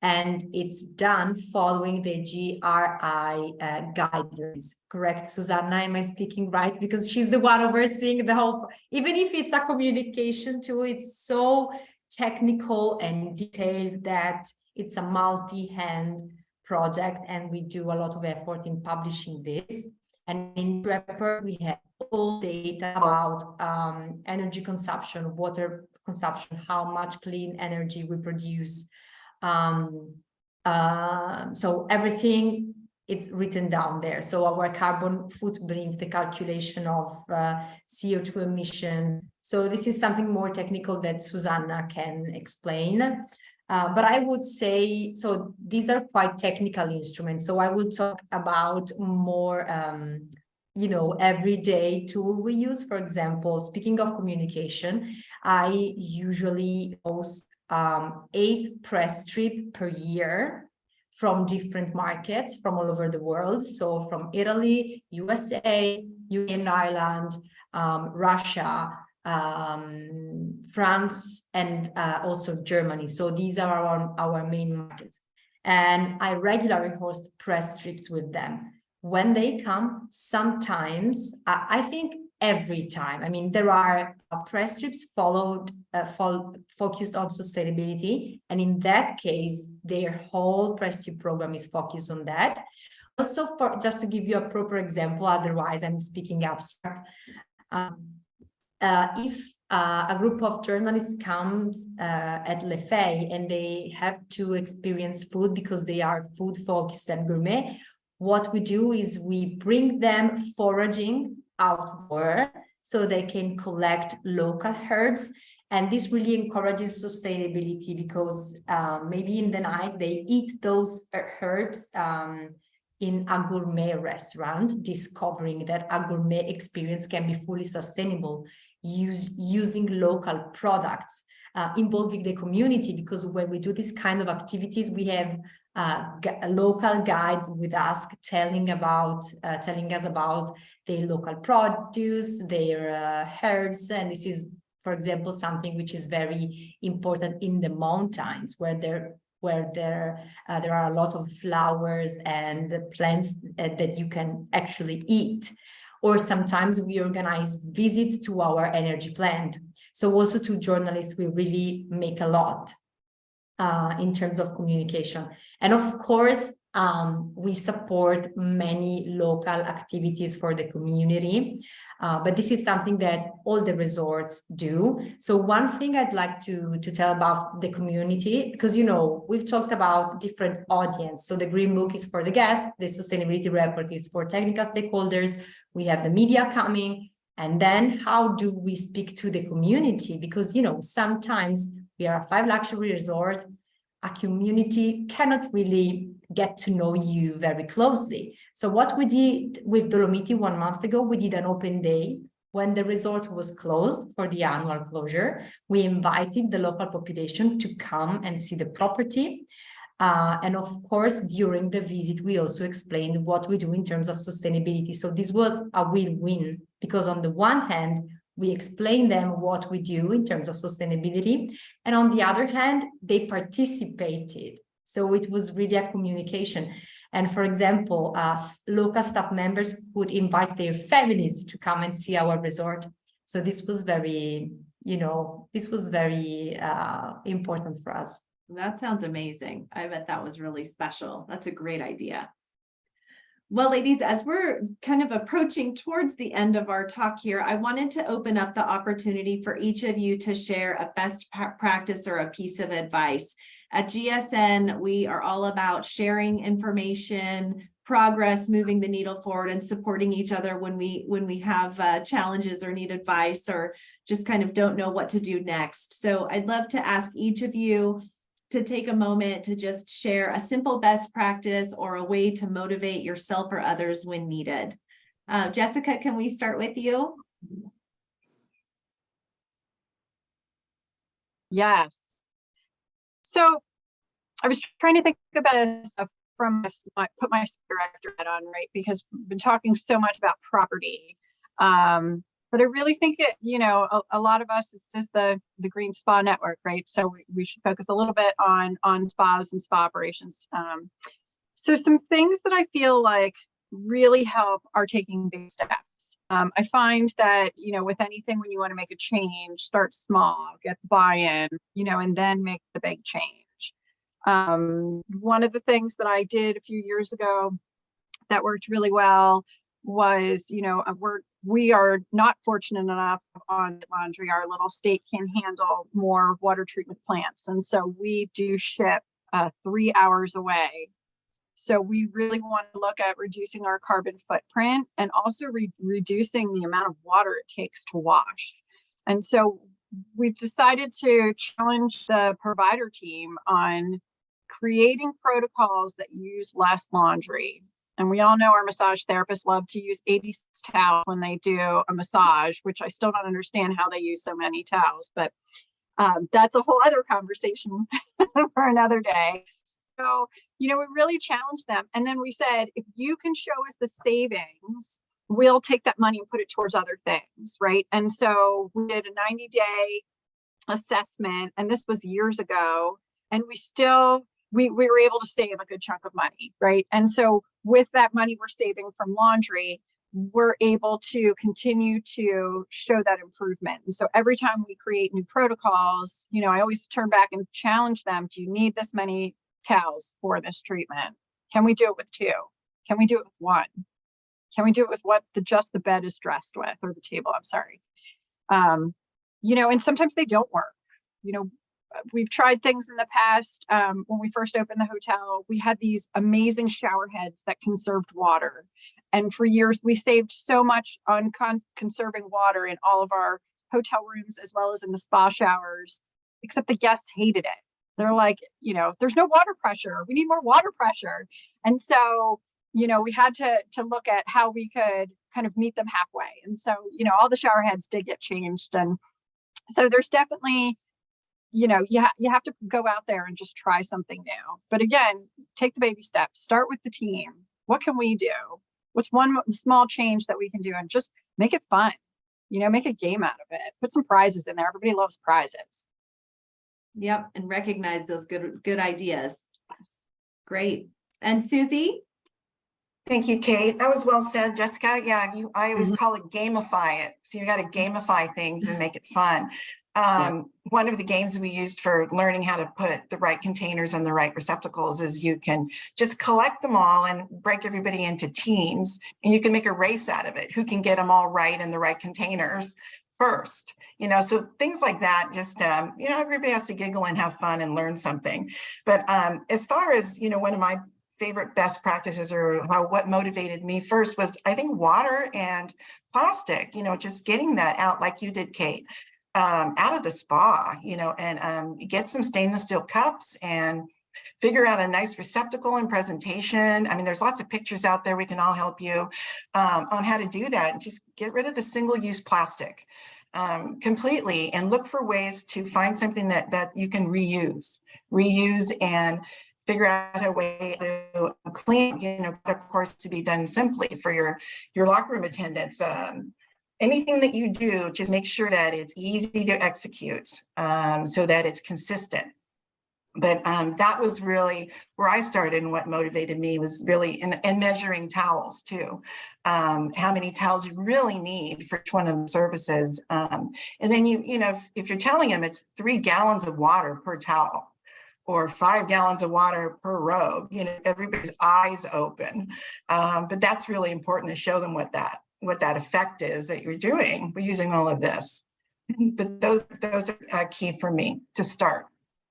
and it's done following the GRI guidelines. Correct, Susanna? Am I speaking right? Because she's the one overseeing the whole, even if it's a communication tool, it's so technical and detailed that it's a multi-hand project, and we do a lot of effort in publishing this. And in the report, we have all data about energy consumption, water consumption, how much clean energy we produce. So everything, it's written down there. So our carbon footprint, the calculation of CO2 emission. So this is something more technical that Susanna can explain. But I would say, so these are quite technical instruments. So I would talk about more, everyday tool we use. For example, speaking of communication, I usually post 8 press trips per year from different markets from all over the world. So from Italy, USA, UK and Ireland, Russia, France, and also Germany. So these are our main markets. And I regularly host press trips with them. When they come, sometimes, I think every time, I mean, there are press trips focused on sustainability. And in that case, their whole press trip program is focused on that. Also, just to give you a proper example, otherwise I'm speaking abstract. If a group of journalists comes at Lefay and they have to experience food because they are food focused and gourmet, what we do is we bring them foraging outdoor so they can collect local herbs. And this really encourages sustainability because maybe in the night they eat those herbs in a gourmet restaurant, discovering that a gourmet experience can be fully sustainable, using local products, involving the community, because when we do this kind of activities, we have local guides with us, telling us about their local produce, their herbs, and this is, for example, something which is very important in the mountains, where there are a lot of flowers and plants that you can actually eat. Or sometimes we organize visits to our energy plant. So also to journalists, we really make a lot in terms of communication. And of course, we support many local activities for the community, but this is something that all the resorts do. So one thing I'd like to tell about the community, because, you know, we've talked about different audience. So the Green Book is for the guests, the sustainability report is for technical stakeholders, we have the media coming, and then how do we speak to the community? Because, you know, sometimes we are a 5 luxury resort, a community cannot really get to know you very closely. So what we did with Dolomiti 1 month ago, we did an open day when the resort was closed for the annual closure. We invited the local population to come and see the property. And of course, during the visit, we also explained what we do in terms of sustainability. So this was a win-win, because on the one hand, we explain them what we do in terms of sustainability. And on the other hand, they participated. So it was really a communication. And for example, local staff members could invite their families to come and see our resort. So this was very, you know, this was very important for us. That sounds amazing. I bet that was really special. That's a great idea. Well, ladies, as we're kind of approaching towards the end of our talk here, I wanted to open up the opportunity for each of you to share a best practice or a piece of advice. At GSN, we are all about sharing information, progress, moving the needle forward, and supporting each other when we have challenges or need advice or just kind of don't know what to do next. So I'd love to ask each of you to take a moment to just share a simple best practice or a way to motivate yourself or others when needed. Jessica, can we start with you? Yes. So I was trying to think about this from put my director hat on, right? Because we've been talking so much about property. But I really think that, you know, a lot of us, this is the Green Spa Network, right? So we should focus a little bit on spas and spa operations. So some things that I feel like really help are taking big steps. I find that, you know, with anything, when you want to make a change, start small, get the buy-in, you know, and then make the big change. One of the things that I did a few years ago that worked really well was, you know, we are not fortunate enough on laundry. Our little state can handle more water treatment plants. And so we do ship 3 hours away. So we really want to look at reducing our carbon footprint and also reducing the amount of water it takes to wash. And so we've decided to challenge the provider team on creating protocols that use less laundry. And we all know our massage therapists love to use 80 towels when they do a massage, which I still don't understand how they use so many towels, but that's a whole other conversation for another day. So, you know, we really challenged them. And then we said, if you can show us the savings, we'll take that money and put it towards other things, right? And so we did a 90-day assessment, and this was years ago, and we were able to save a good chunk of money, right? And so with that money we're saving from laundry, we're able to continue to show that improvement. And so every time we create new protocols, you know, I always turn back and challenge them. Do you need this many towels for this treatment? Can we do it with 2? Can we do it with 1? Can we do it with what just the bed is dressed with, or the table, I'm sorry. You know, and sometimes they don't work. You know, we've tried things in the past. When we first opened the hotel, we had these amazing shower heads that conserved water. And for years, we saved so much on conserving water in all of our hotel rooms, as well as in the spa showers, except the guests hated it. They're like, you know, there's no water pressure. We need more water pressure. And so, you know, we had to look at how we could kind of meet them halfway. And so, you know, all the shower heads did get changed. And so there's definitely you have to go out there and just try something new. But again, take the baby steps, start with the team. What can we do? What's one small change that we can do, and just make it fun, make a game out of it, put some prizes in there. Everybody loves prizes. Yep. And recognize those good ideas. Great. And Suzy? Thank you, Kate. That was well said, Jessica. Yeah, I always call it gamify it. So you got to gamify things and make it fun. One of the games we used for learning how to put the right containers in the right receptacles is you can just collect them all and break everybody into teams, and you can make a race out of it. Who can get them all right in the right containers first? So things like that, just, everybody has to giggle and have fun and learn something. But as far as, one of my favorite best practices, or what motivated me first, was I think water and plastic, just getting that out like you did, Kate. Out of the spa, and get some stainless steel cups and figure out a nice receptacle and presentation. I mean, there's lots of pictures out there. We can all help you on how to do that. And just get rid of the single-use plastic completely, and look for ways to find something that you can reuse and figure out a way to clean, of course, to be done simply for your locker room attendants. Anything that you do, just make sure that it's easy to execute so that it's consistent. But that was really where I started, and what motivated me was really in measuring towels too. How many towels you really need for each one of the services. And then if you're telling them it's 3 gallons of water per towel, or 5 gallons of water per robe, everybody's eyes open. But that's really important to show them what that effect is that you're doing. We're using all of this, but those are key for me to start.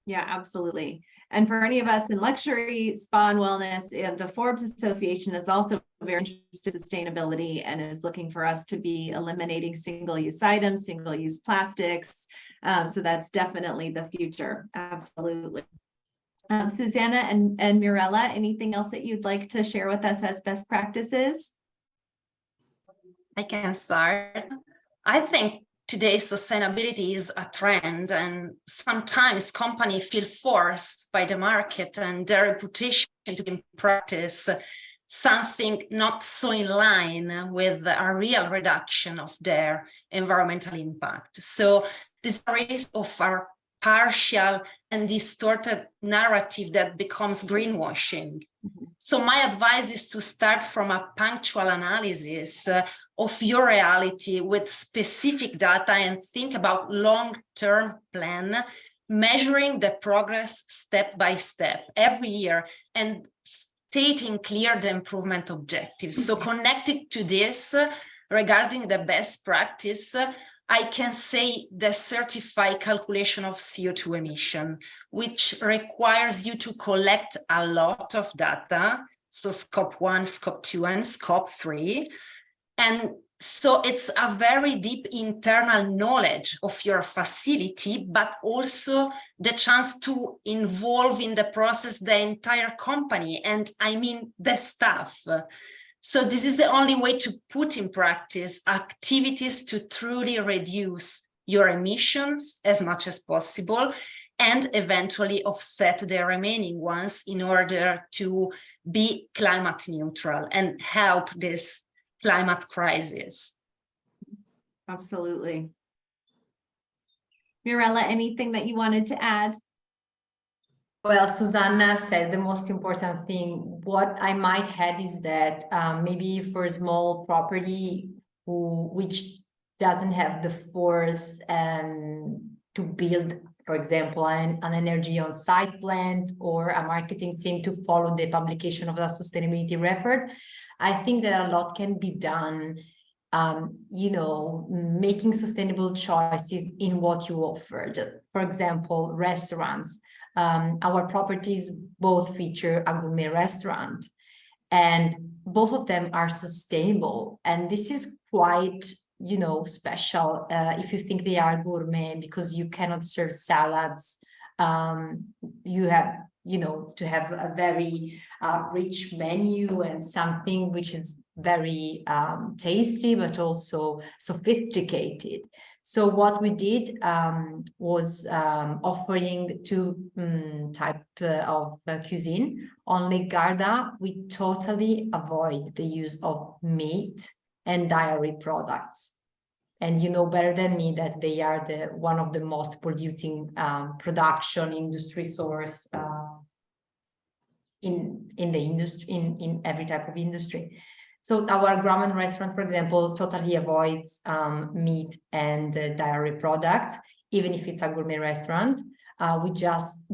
Yeah, absolutely. And for any of us in luxury spa and wellness, the Forbes Association is also very interested in sustainability and is looking for us to be eliminating single-use items, single-use plastics. So that's definitely the future. Absolutely. Susanna and Mirella, anything else that you'd like to share with us as best practices? I can start. I think today's sustainability is a trend, and sometimes companies feel forced by the market and their reputation to practice something not so in line with a real reduction of their environmental impact. So this risk of our partial and distorted narrative that becomes greenwashing. So my advice is to start from a punctual analysis of your reality with specific data, and think about long-term plan, measuring the progress step by step every year, and stating clear the improvement objectives. So connected to this, regarding the best practice, I can say the certified calculation of CO2 emission, which requires you to collect a lot of data. So scope 1, scope 2, and scope 3. And so it's a very deep internal knowledge of your facility, but also the chance to involve in the process the entire company, and I mean the staff. So this is the only way to put in practice activities to truly reduce your emissions as much as possible, and eventually offset the remaining ones in order to be climate neutral and help this climate crisis. Absolutely. Mirella, anything that you wanted to add? Well, Susanna said the most important thing. What I might add is that maybe for a small property which doesn't have the force and to build, for example, an energy on-site plant or a marketing team to follow the publication of the sustainability report, I think that a lot can be done, making sustainable choices in what you offer. For example, restaurants. Our properties both feature a gourmet restaurant, and both of them are sustainable. And this is quite, special if you think they are gourmet, because you cannot serve salads. You have, to have a very rich menu and something which is very tasty, but also sophisticated. So what we did was offering two type of cuisine. On Lake Garda, we totally avoid the use of meat and dairy products. And you know better than me that they are one of the most polluting production industry source in the industry, in every type of industry. So our Grumman restaurant, for example, totally avoids meat and dairy products, even if it's a gourmet restaurant.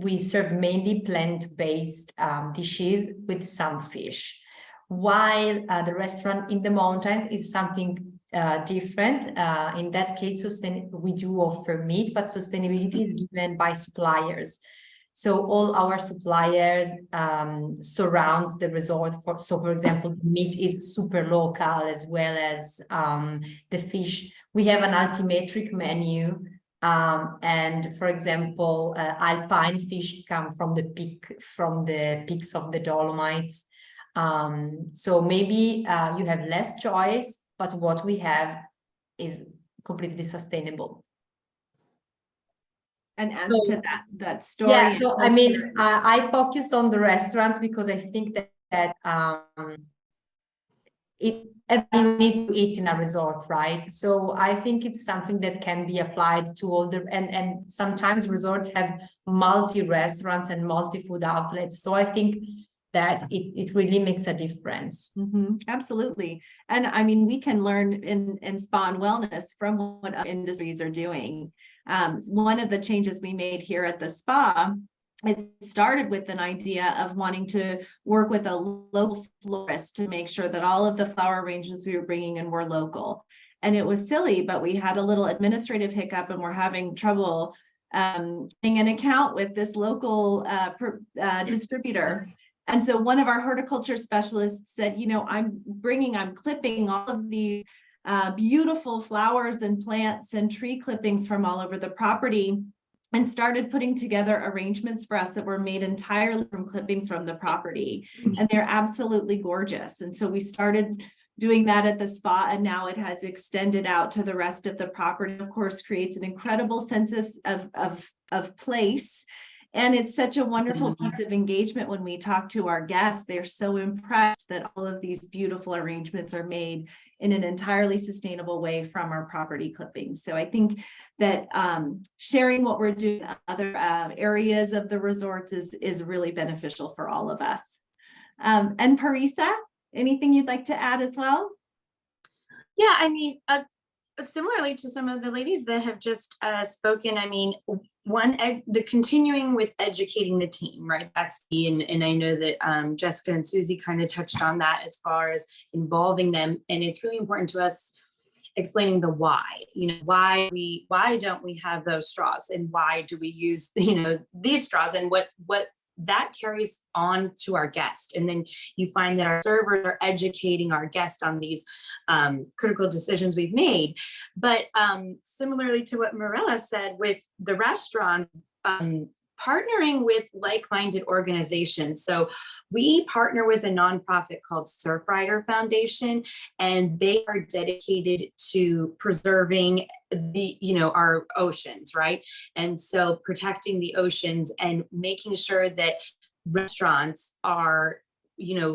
We serve mainly plant-based dishes with some fish, while the restaurant in the mountains is something different. In that case, we do offer meat, but sustainability is given by suppliers. So all our suppliers surround the resort. So for example, the meat is super local, as well as the fish. We have an altimetric menu. And for example, alpine fish come from the peaks of the Dolomites. So maybe you have less choice, but what we have is completely sustainable. And as to that story, yeah, so I mean, I focused on the restaurants because I think that everyone needs to eat in a resort, right? So I think it's something that can be applied to all and sometimes resorts have multi-restaurants and multi-food outlets. So I think that it really makes a difference. Absolutely. And I mean, we can learn in spa and wellness from what other industries are doing. One of the changes we made here at the spa, it started with an idea of wanting to work with a local florist to make sure that all of the flower arrangements we were bringing in were local. And it was silly, but we had a little administrative hiccup and we're having trouble getting an account with this local distributor. And so one of our horticulture specialists said, you know, I'm clipping all of these beautiful flowers and plants and tree clippings from all over the property, and started putting together arrangements for us that were made entirely from clippings from the property. And they're absolutely gorgeous. And so we started doing that at the spa, and now it has extended out to the rest of the property. Of course, creates an incredible sense of place. And it's such a wonderful piece of engagement when we talk to our guests. They're so impressed that all of these beautiful arrangements are made in an entirely sustainable way from our property clippings. So I think that sharing what we're doing in other areas of the resorts is really beneficial for all of us. And Parisa, anything you'd like to add as well? Yeah, I mean, similarly to some of the ladies that have just spoken, I mean, the continuing with educating the team, right? That's key. And I know that Jessica and Suzy kind of touched on that as far as involving them. And it's really important to us explaining the why, you know, why don't we have those straws, and why do we use, you know, these straws, and what that carries on to our guest. And then you find that our servers are educating our guest on these critical decisions we've made. But similarly to what Mirella said with the restaurant, partnering with like-minded organizations. So we partner with a nonprofit called Surfrider Foundation, and they are dedicated to preserving our oceans, right? And so protecting the oceans and making sure that restaurants are,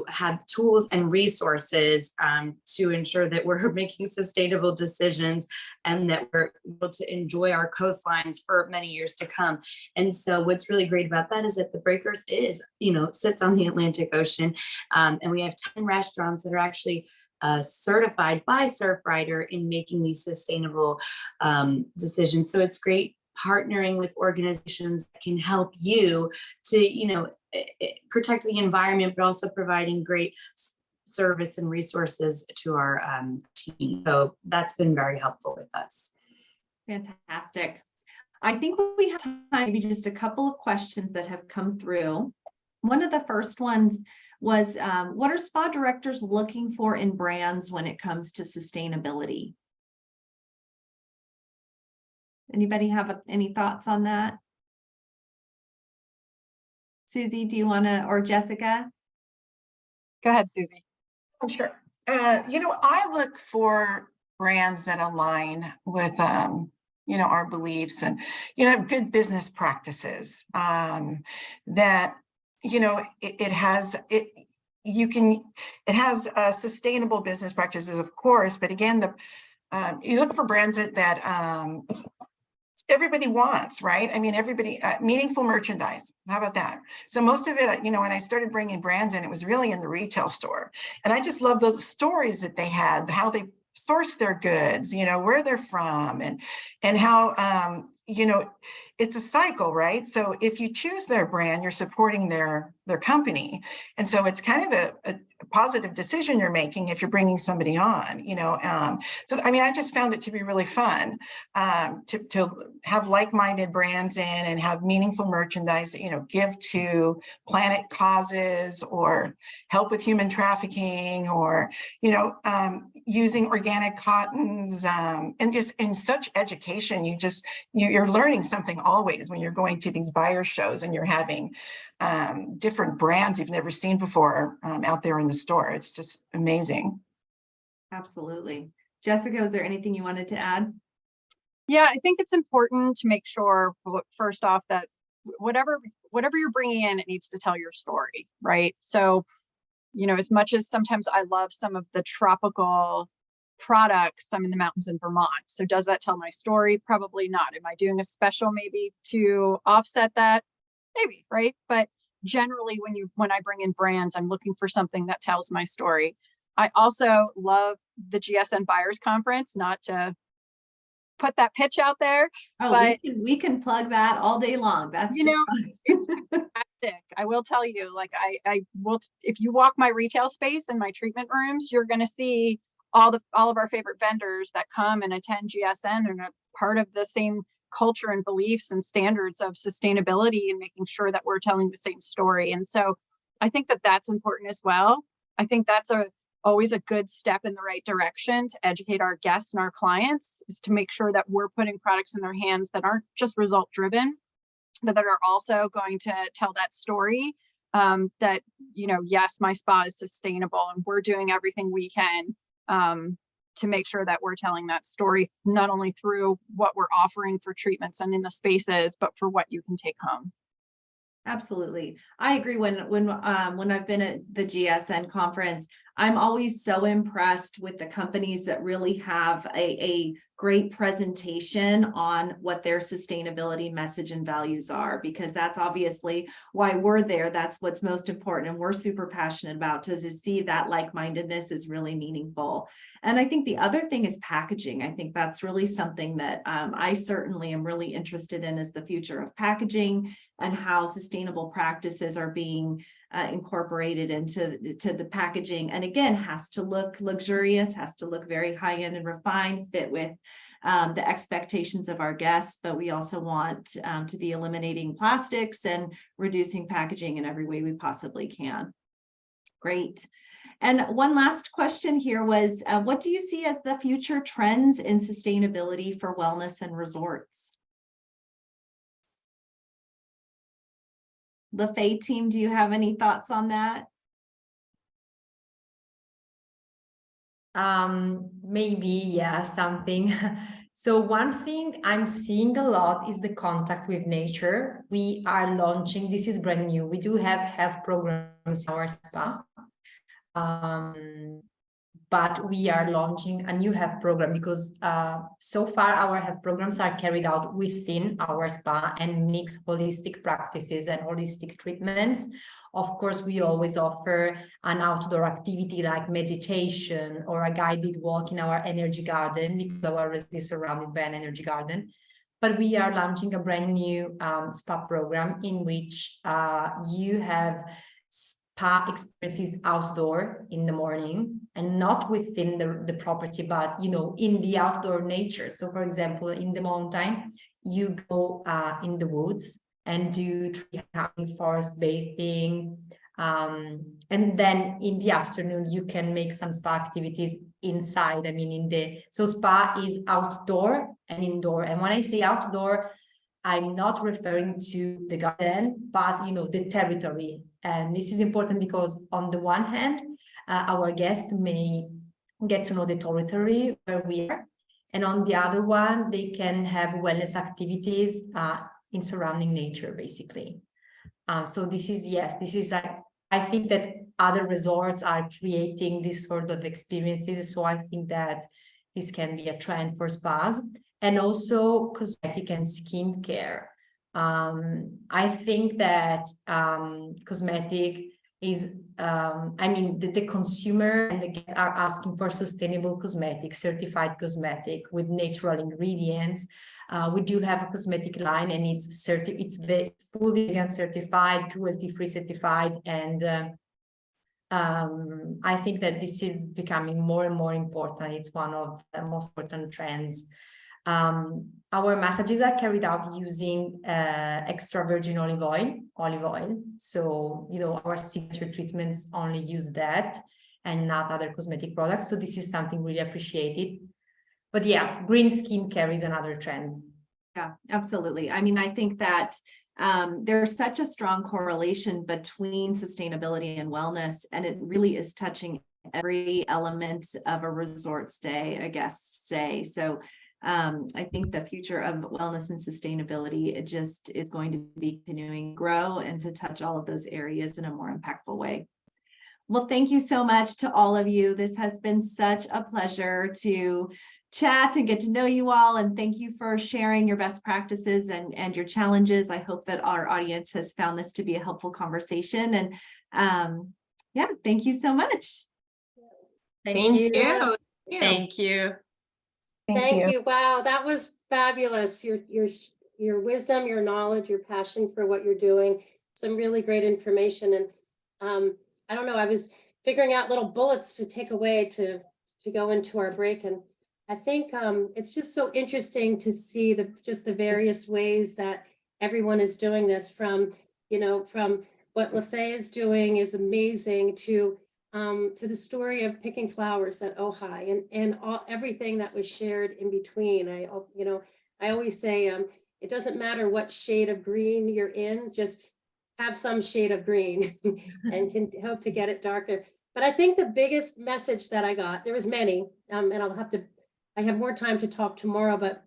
have tools and resources to ensure that we're making sustainable decisions and that we're able to enjoy our coastlines for many years to come. And so what's really great about that is that the Breakers sits on the Atlantic Ocean, and we have 10 restaurants that are actually certified by Surfrider in making these sustainable decisions. So it's great partnering with organizations that can help you to, protect the environment, but also providing great service and resources to our team. So that's been very helpful with us. Fantastic. I think we have time, maybe just a couple of questions that have come through. One of the first ones was, what are spa directors looking for in brands when it comes to sustainability? Anybody have any thoughts on that? Suzy, do you want to, or Jessica? Go ahead, Suzy. Oh, sure. I look for brands that align with our beliefs, and have good business practices, that it has sustainable business practices, of course, but again, you look for brands that everybody wants, right? I mean, everybody, meaningful merchandise. How about that? So most of it, when I started bringing brands in, it was really in the retail store. And I just love the stories that they had, how they source their goods, where they're from, and how, it's a cycle, right? So if you choose their brand, you're supporting their company. And so it's kind of a positive decision you're making if you're bringing somebody on, so, I mean, I just found it to be really fun to have like-minded brands in and have meaningful merchandise that, give to planet causes or help with human trafficking or, using organic cottons, and just in such education, you're learning something always when you're going to these buyer shows and you're having different brands you've never seen before out there in the store. It's just amazing. Absolutely. Jessica, was there anything you wanted to add? Yeah, I think it's important to make sure, first off, that whatever you're bringing in, it needs to tell your story, right? So, as much as sometimes I love some of the tropical products, I'm in the mountains in Vermont. So does that tell my story? Probably not. Am I doing a special maybe to offset that? Maybe, right? But generally when I bring in brands, I'm looking for something that tells my story. I also love the GSN Buyers Conference, not to put that pitch out there. Oh, but we can plug that all day long. That's it's fantastic. I will tell you, like I will, if you walk my retail space and my treatment rooms, you're going to see all of our favorite vendors that come and attend GSN and are part of the same culture and beliefs and standards of sustainability and making sure that we're telling the same story. And so I think that that's important as well. I think that's always a good step in the right direction to educate our guests and our clients, is to make sure that we're putting products in their hands that aren't just result driven, but that are also going to tell that story, that, yes, my spa is sustainable and we're doing everything we can to make sure that we're telling that story, not only through what we're offering for treatments and in the spaces, but for what you can take home. Absolutely. I agree. When I've been at the GSN conference, I'm always so impressed with the companies that really have a great presentation on what their sustainability message and values are, because that's obviously why we're there. That's what's most important. And we're super passionate about to see that like-mindedness is really meaningful. And I think the other thing is packaging. I think that's really something that I certainly am really interested in, is the future of packaging and how sustainable practices are being incorporated into the packaging. And again, has to look luxurious, has to look very high end and refined, fit with the expectations of our guests. But we also want to be eliminating plastics and reducing packaging in every way we possibly can. Great. And one last question here was, what do you see as the future trends in sustainability for wellness and resorts? Lefay team, do you have any thoughts on that? Maybe, yeah, something. So one thing I'm seeing a lot is the contact with nature. We are launching, this is brand new. We do have health programs in our spa. But we are launching a new health program because so far our health programs are carried out within our spa and mix holistic practices and holistic treatments. Of course, we always offer an outdoor activity like meditation or a guided walk in our energy garden, because our resort is surrounded by an energy garden. But we are launching a brand new spa program in which you have spa experiences outdoor in the morning, and not within the property, but in the outdoor nature. So for example, in the mountain, you go in the woods and do tree hiking, forest bathing, and then in the afternoon you can make some spa activities inside. I mean, so spa is outdoor and indoor. And when I say outdoor, I'm not referring to the garden, but the territory. And this is important because on the one hand, our guests may get to know the territory where we are, And on the other one, they can have wellness activities in surrounding nature, basically. So this is, yes, this is, I think that other resorts are creating this sort of experiences. So I think that this can be a trend for spas, and also cosmetic and skincare. I think that cosmetic is, I mean, the consumer and the guests are asking for sustainable cosmetic, certified cosmetic with natural ingredients. We do have a cosmetic line, and it's fully vegan certified, cruelty-free certified, and I think that this is becoming more and more important. It's one of the most important trends. Our massages are carried out using extra virgin olive oil. So, you know, our signature treatments only use that and not other cosmetic products. So this is something really appreciated. But yeah, green skincare is another trend. Yeah, absolutely. I mean, I think that there's such a strong correlation between sustainability and wellness, and it really is touching every element of a resort stay, a guest stay. So I think the future of wellness and sustainability, it just is going to be continuing to grow and to touch all of those areas in a more impactful way. Well, thank you so much to all of you. This has been such a pleasure to chat and get to know you all. And thank you for sharing your best practices and your challenges. I hope that our audience has found this to be a helpful conversation. And yeah, thank you so much. Thank you. Thank you. Thank you. Wow, that was fabulous. Your wisdom, your knowledge, your passion for what you're doing. Some really great information. And I don't know, I was figuring out little bullets to take away to go into our break. And I think it's just so interesting to see the various ways that everyone is doing this, from what Lefay is doing is amazing to the story of picking flowers at Ojai and everything that was shared in between. I always say it doesn't matter what shade of green you're in, just have some shade of green and can hope to get it darker. But I think the biggest message that I got, there was many, and I have more time to talk tomorrow, but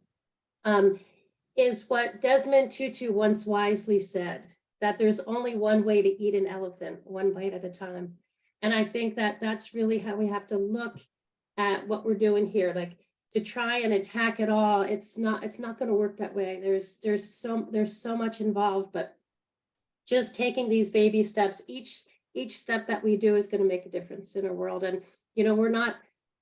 is what Desmond Tutu once wisely said, that there's only one way to eat an elephant, one bite at a time. And I think that that's really how we have to look at what we're doing here. Like, to try and attack it all, it's not going to work that way. There's so much involved, but just taking these baby steps, each step that we do is going to make a difference in our world. And we're not,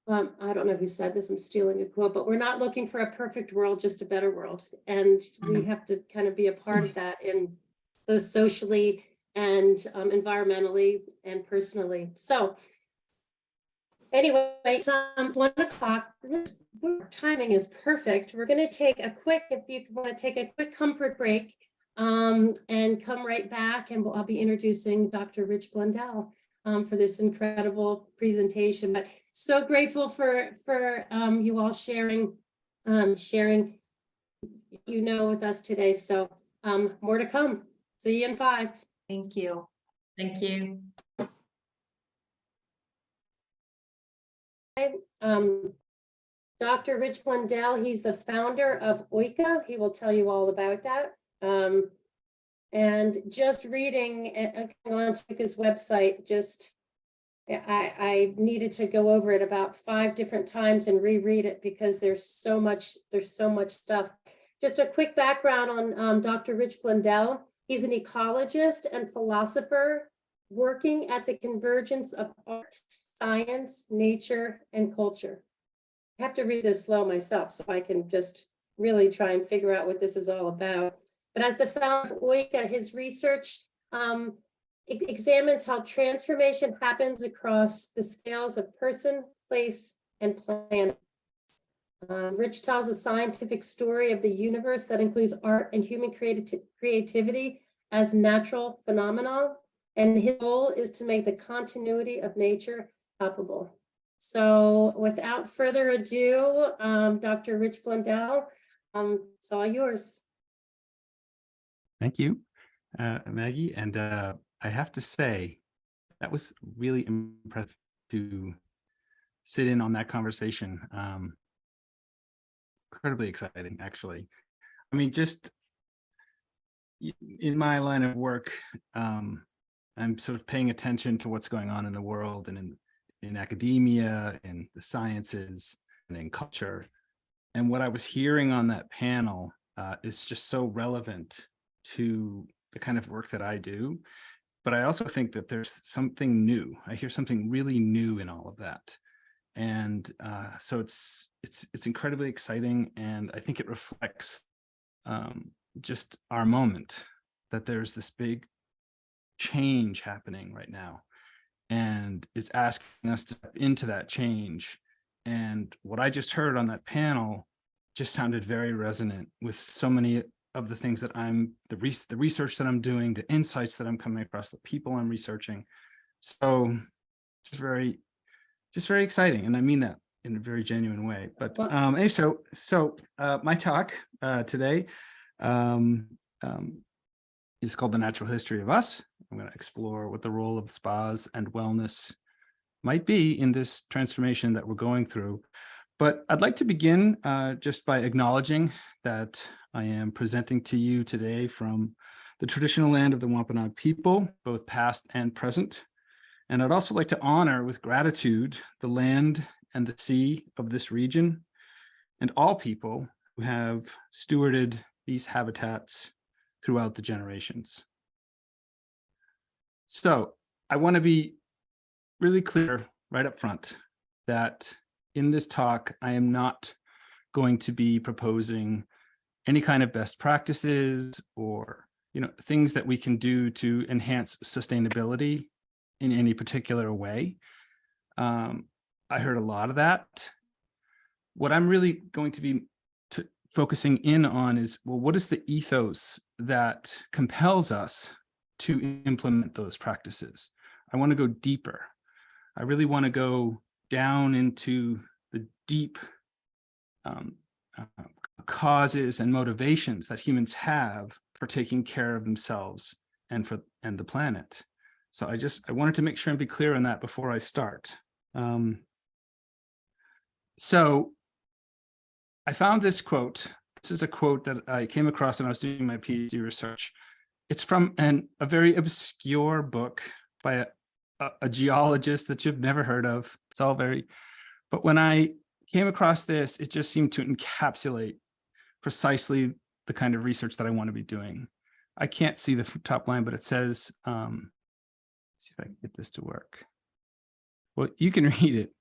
I don't know who said this, I'm stealing a quote, but we're not looking for a perfect world, just a better world. And we have to kind of be a part of that, in both socially and environmentally and personally. So anyway, it's 1 o'clock. This timing is perfect. We're going to take a quick, if you want to take a quick comfort break, and come right back, and I'll be introducing Dr. Rich Blundell for this incredible presentation. But so grateful for you all sharing with us today. So more to come. See you in 5. Thank you. Thank you. Dr. Rich Blundell, he's the founder of Oika. He will tell you all about that. And just reading on Oika's website, I needed to go over it about 5 different times and reread it, because there's so much stuff. Just a quick background on Dr. Rich Blundell. He's an ecologist and philosopher working at the convergence of art, science, nature, and culture. I have to read this slow myself so I can just really try and figure out what this is all about. But as the founder of Oika, his research examines how transformation happens across the scales of person, place, and planet. Rich tells a scientific story of the universe that includes art and human creativity as natural phenomena, and his goal is to make the continuity of nature palpable. So without further ado, Dr. Rich Blundell, it's all yours. Thank you, Maggie. And I have to say, that was really impressive to sit in on that conversation. incredibly exciting, actually. I mean, just in my line of work, I'm sort of paying attention to what's going on in the world and in academia, in the sciences, and in culture. And what I was hearing on that panel is just so relevant to the kind of work that I do. But I also think that there's something new. I hear something really new in all of that. And so it's incredibly exciting. And I think it reflects just our moment, that there's this big change happening right now. And it's asking us to step into that change. And what I just heard on that panel just sounded very resonant with so many of the things that the research that I'm doing, the insights that I'm coming across, the people I'm researching. So just very exciting. And I mean that in a very genuine way. But anyway, so my talk today is called The Natural History of Us. I'm going to explore what the role of spas and wellness might be in this transformation that we're going through. But I'd like to begin just by acknowledging that I am presenting to you today from the traditional land of the Wampanoag people, both past and present. And I'd also like to honor with gratitude the land and the sea of this region and all people who have stewarded these habitats throughout the generations. So I want to be really clear right up front that in this talk, I am not going to be proposing any kind of best practices or things that we can do to enhance sustainability in any particular way. I heard a lot of that. What I'm really going to be focusing in on is, well, what is the ethos that compels us to implement those practices? I want to go deeper. I really want to go down into the deep causes and motivations that humans have for taking care of themselves and the planet. So I wanted to make sure and be clear on that before I start. So I found this quote. This is a quote that I came across when I was doing my PhD research. It's from a very obscure book by a geologist that you've never heard of. It's all but when I came across this, it just seemed to encapsulate precisely the kind of research that I want to be doing. I can't see the top line, but it says, let's see if I can get this to work. Well, you can read it.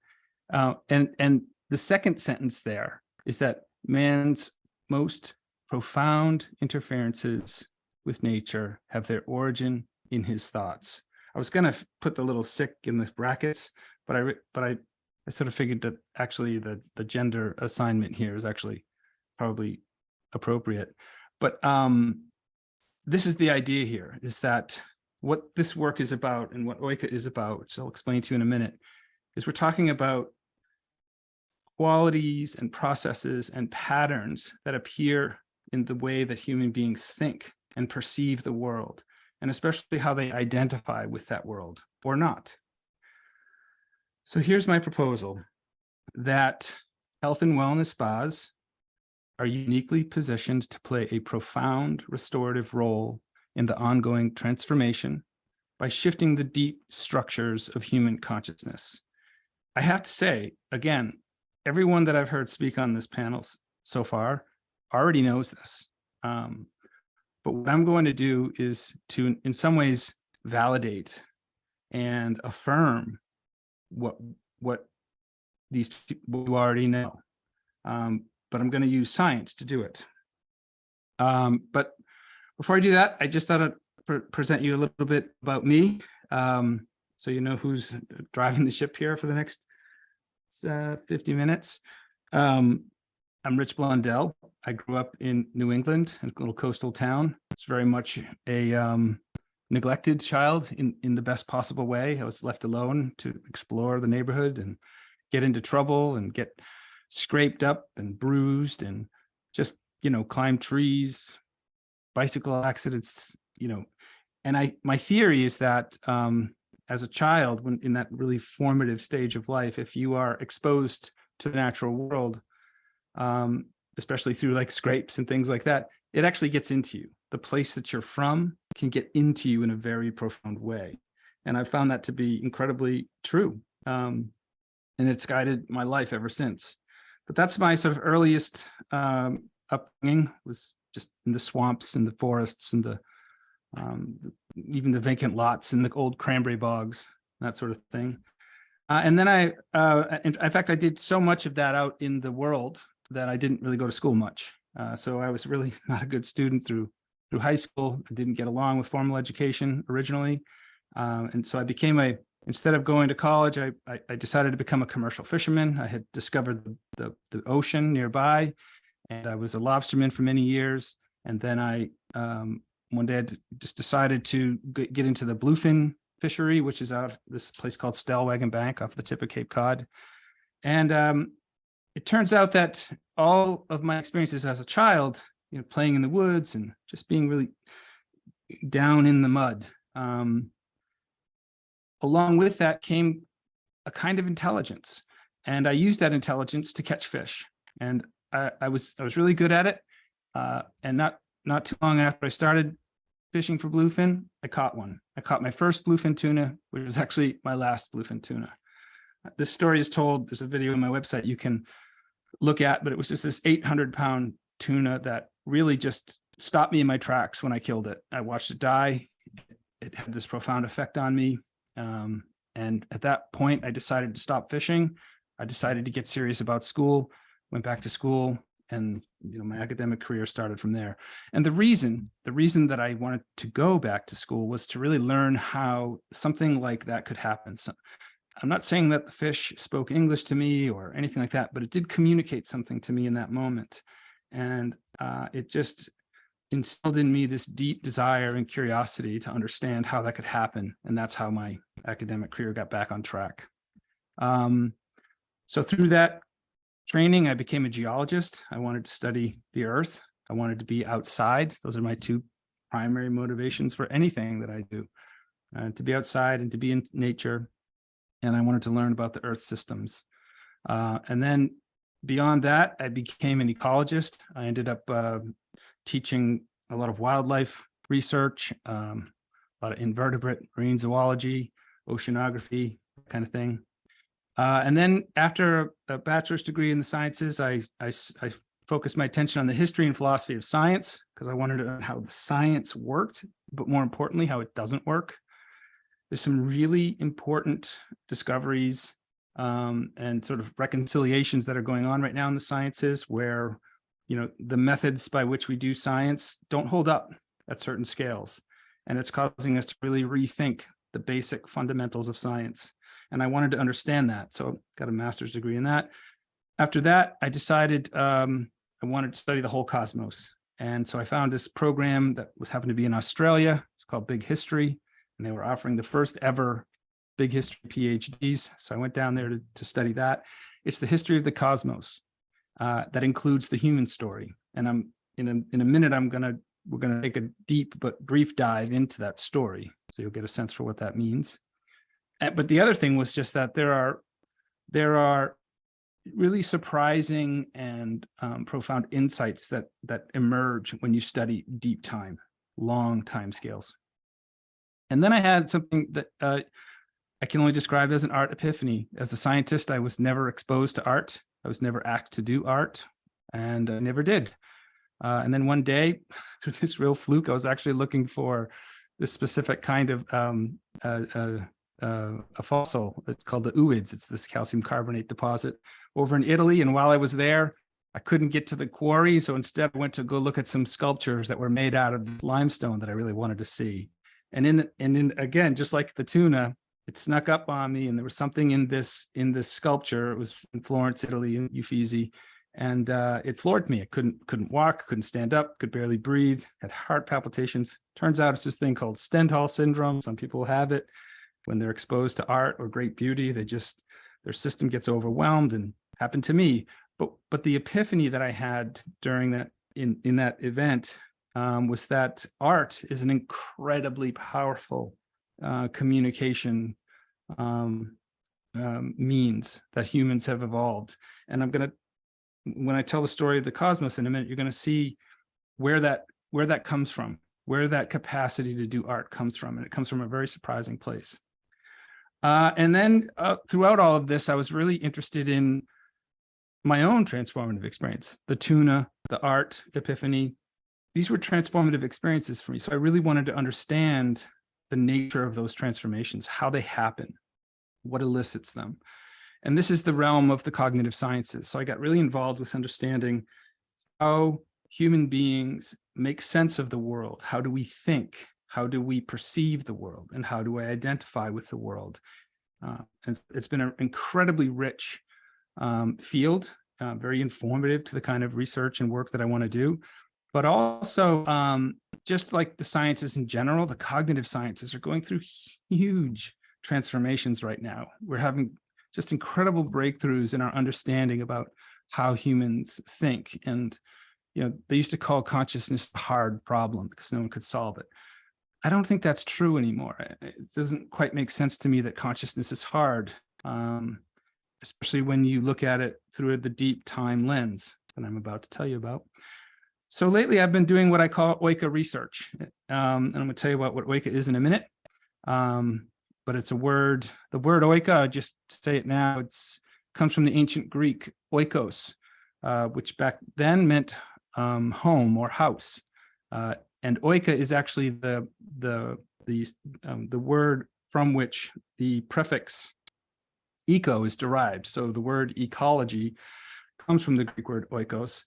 And the second sentence there is that man's most profound interferences with nature have their origin in his thoughts. I was going to put the little sick in the brackets, but I sort of figured that actually the gender assignment here is actually probably appropriate. But this is the idea here, is that what this work is about and what Oika is about, which I'll explain to you in a minute, is we're talking about qualities and processes and patterns that appear in the way that human beings think and perceive the world, and especially how they identify with that world or not. So here's my proposal, that health and wellness spas are uniquely positioned to play a profound restorative role in the ongoing transformation by shifting the deep structures of human consciousness. I have to say, again, everyone that I've heard speak on this panel so far already knows this. But what I'm going to do is to, in some ways, validate and affirm what these people already know. But I'm going to use science to do it. But before I do that, I just thought I'd present you a little bit about me, so you know who's driving the ship here for the next 50 minutes. I'm Rich Blundell. I grew up in New England, a little coastal town. It's very much a neglected child in the best possible way. I was left alone to explore the neighborhood and get into trouble and get scraped up and bruised and just, climb trees, bicycle accidents, and my theory is that as a child, when in that really formative stage of life, if you are exposed to the natural world, especially through like scrapes and things like that, it actually gets into you. The place that you're from can get into you in a very profound way. And I found that to be incredibly true. And it's guided my life ever since. But that's my sort of earliest upbringing, was just in the swamps and the forests and even the vacant lots and the old cranberry bogs, that sort of thing. And then in fact, I did so much of that out in the world that I didn't really go to school much. So I was really not a good student through high school. I didn't get along with formal education originally. And so I became instead of going to college, I decided to become a commercial fisherman. I had discovered the ocean nearby, and I was a lobsterman for many years. And then one day I just decided to get into the bluefin fishery, which is out of this place called Stellwagen Bank off the tip of Cape Cod. And it turns out that all of my experiences as a child, playing in the woods and just being really down in the mud, along with that came a kind of intelligence. And I used that intelligence to catch fish. And I was really good at it. And not too long after I started fishing for bluefin, I caught one. I caught my first bluefin tuna, which was actually my last bluefin tuna. This story is told, there's a video on my website you can look at, but it was just this 800-pound tuna that really just stopped me in my tracks when I killed it. I watched it die. It had this profound effect on me. And at that point, I decided to stop fishing. I decided to get serious about school, went back to school, and my academic career started from there. And the reason that I wanted to go back to school was to really learn how something like that could happen. So I'm not saying that the fish spoke English to me or anything like that, but it did communicate something to me in that moment. And it just instilled in me this deep desire and curiosity to understand how that could happen. And that's how my academic career got back on track. So through that training, I became a geologist. I wanted to study the earth. I wanted to be outside. Those are my two primary motivations for anything that I do, to be outside and to be in nature. And I wanted to learn about the earth systems. And then beyond that, I became an ecologist. I ended up teaching a lot of wildlife research, a lot of invertebrate marine zoology, oceanography, kind of thing. And then after a bachelor's degree in the sciences, I focused my attention on the history and philosophy of science, because I wanted to know how the science worked, but more importantly, how it doesn't work. There's some really important discoveries and sort of reconciliations that are going on right now in the sciences where, the methods by which we do science don't hold up at certain scales. And it's causing us to really rethink the basic fundamentals of science. And I wanted to understand that. So I got a master's degree in that. After that, I decided I wanted to study the whole cosmos. And so I found this program that happened to be in Australia. It's called Big History. And they were offering the first ever Big History PhDs. So I went down there to study that. It's the history of the cosmos that includes the human story. And I'm in a minute, we're gonna take a deep but brief dive into that story. So you'll get a sense for what that means. But the other thing was just that there are really surprising and profound insights that emerge when you study deep time, long time scales. And then I had something that I can only describe as an art epiphany. As a scientist, I was never exposed to art. I was never asked to do art, and I never did. And then one day, through this real fluke, I was actually looking for this specific kind of a fossil. It's called the ooids. It's this calcium carbonate deposit over in Italy. And while I was there, I couldn't get to the quarry. So instead, I went to go look at some sculptures that were made out of limestone that I really wanted to see. And again, just like the tuna, it snuck up on me, and there was something in this sculpture. It was in Florence, Italy, in Uffizi, and it floored me. I couldn't walk, couldn't stand up, could barely breathe, had heart palpitations. Turns out it's this thing called Stendhal syndrome. Some people have it when they're exposed to art or great beauty. Their system gets overwhelmed, and happened to me. But the epiphany that I had during that in that event was that art is an incredibly powerful communication means that humans have evolved. And I'm going to when I tell the story of the cosmos in a minute, you're going to see where that comes from, where that capacity to do art comes from. And it comes from a very surprising place. And then throughout all of this, I was really interested in my own transformative experience, the tuna, the art, epiphany. These were transformative experiences for me. So I really wanted to understand the nature of those transformations, how they happen, what elicits them. And this is the realm of the cognitive sciences. So I got really involved with understanding how human beings make sense of the world. How do we think? How do we perceive the world? And how do I identify with the world? And it's been an incredibly rich field, very informative to the kind of research and work that I want to do. But also, just like the sciences in general, the cognitive sciences are going through huge transformations right now. We're having just incredible breakthroughs in our understanding about how humans think. And, they used to call consciousness a hard problem because no one could solve it. I don't think that's true anymore. It doesn't quite make sense to me that consciousness is hard, especially when you look at it through the deep time lens that I'm about to tell you about. So lately, I've been doing what I call Oika research. And I'm going to tell you about what Oika is in a minute. But it's a word, the word Oika, just to say it now, comes from the ancient Greek oikos, which back then meant home or house. And Oika is actually the word from which the prefix eco is derived. So the word ecology comes from the Greek word oikos,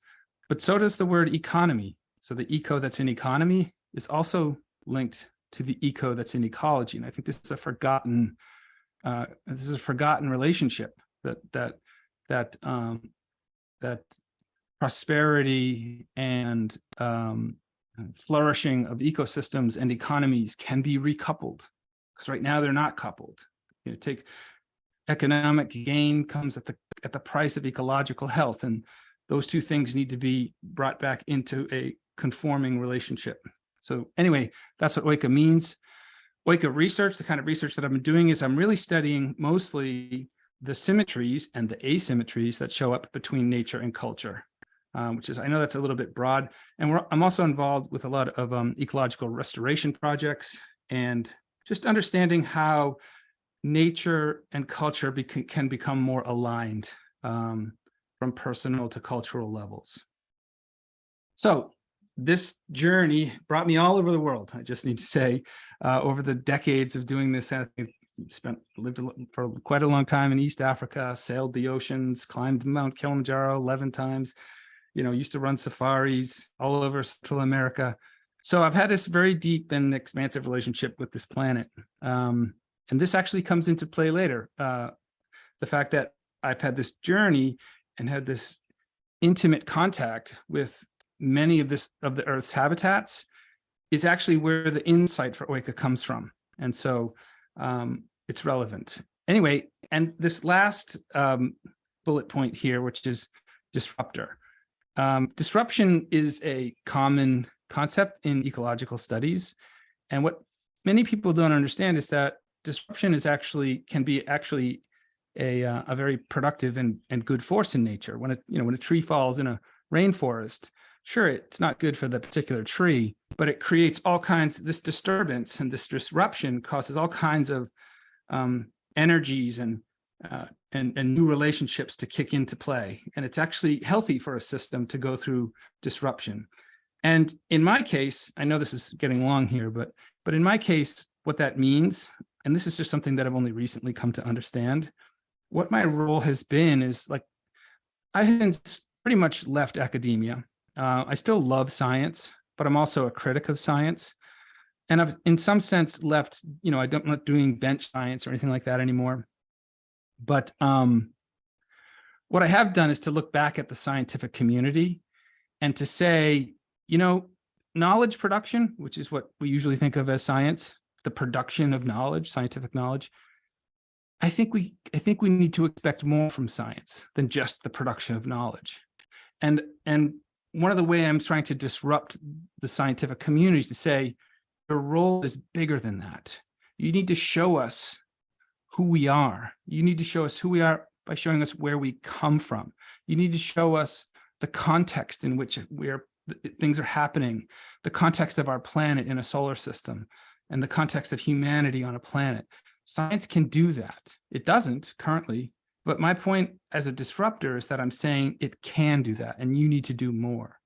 but so does the word economy. So the eco that's in economy is also linked to the eco that's in ecology. And I think this is a forgotten relationship that prosperity and flourishing of ecosystems and economies can be recoupled, because right now they're not coupled. Take economic gain comes at the price of ecological health, and those two things need to be brought back into a conforming relationship. So anyway, that's what Oika means. Oika research, the kind of research that I've been doing, is I'm really studying mostly the symmetries and the asymmetries that show up between nature and culture. Which is, I know that's a little bit broad. And I'm also involved with a lot of ecological restoration projects and just understanding how nature and culture can become more aligned from personal to cultural levels. So this journey brought me all over the world. I just need to say, over the decades of doing this, I lived for quite a long time in East Africa, sailed the oceans, climbed Mount Kilimanjaro 11 times. Used to run safaris all over Central America. So I've had this very deep and expansive relationship with this planet. And this actually comes into play later. The fact that I've had this journey and had this intimate contact with many of the Earth's habitats is actually where the insight for Oika comes from. And so it's relevant. Anyway, and this last bullet point here, which is disruptor. Disruption is a common concept in ecological studies. And what many people don't understand is that disruption can be a very productive and good force in nature. When a tree falls in a rainforest, sure, it's not good for the particular tree, but it creates this disturbance, and this disruption causes all kinds of energies and new relationships to kick into play. And it's actually healthy for a system to go through disruption. And in my case, I know this is getting long here, but in my case, what that means, and this is just something that I've only recently come to understand, what my role has been is I have pretty much left academia. I still love science, but I'm also a critic of science. And I've, in some sense, left, I'm not doing bench science or anything like that anymore. But what I have done is to look back at the scientific community and to say, knowledge production, which is what we usually think of as science, the production of knowledge, scientific knowledge. I think we need to expect more from science than just the production of knowledge. And one of the ways I'm trying to disrupt the scientific community is to say, your role is bigger than that. You need to show us who we are. You need to show us who we are by showing us where we come from. You need to show us the context in which things are happening, the context of our planet in a solar system, and the context of humanity on a planet. Science can do that. It doesn't currently, but my point as a disruptor is that I'm saying it can do that, and you need to do more.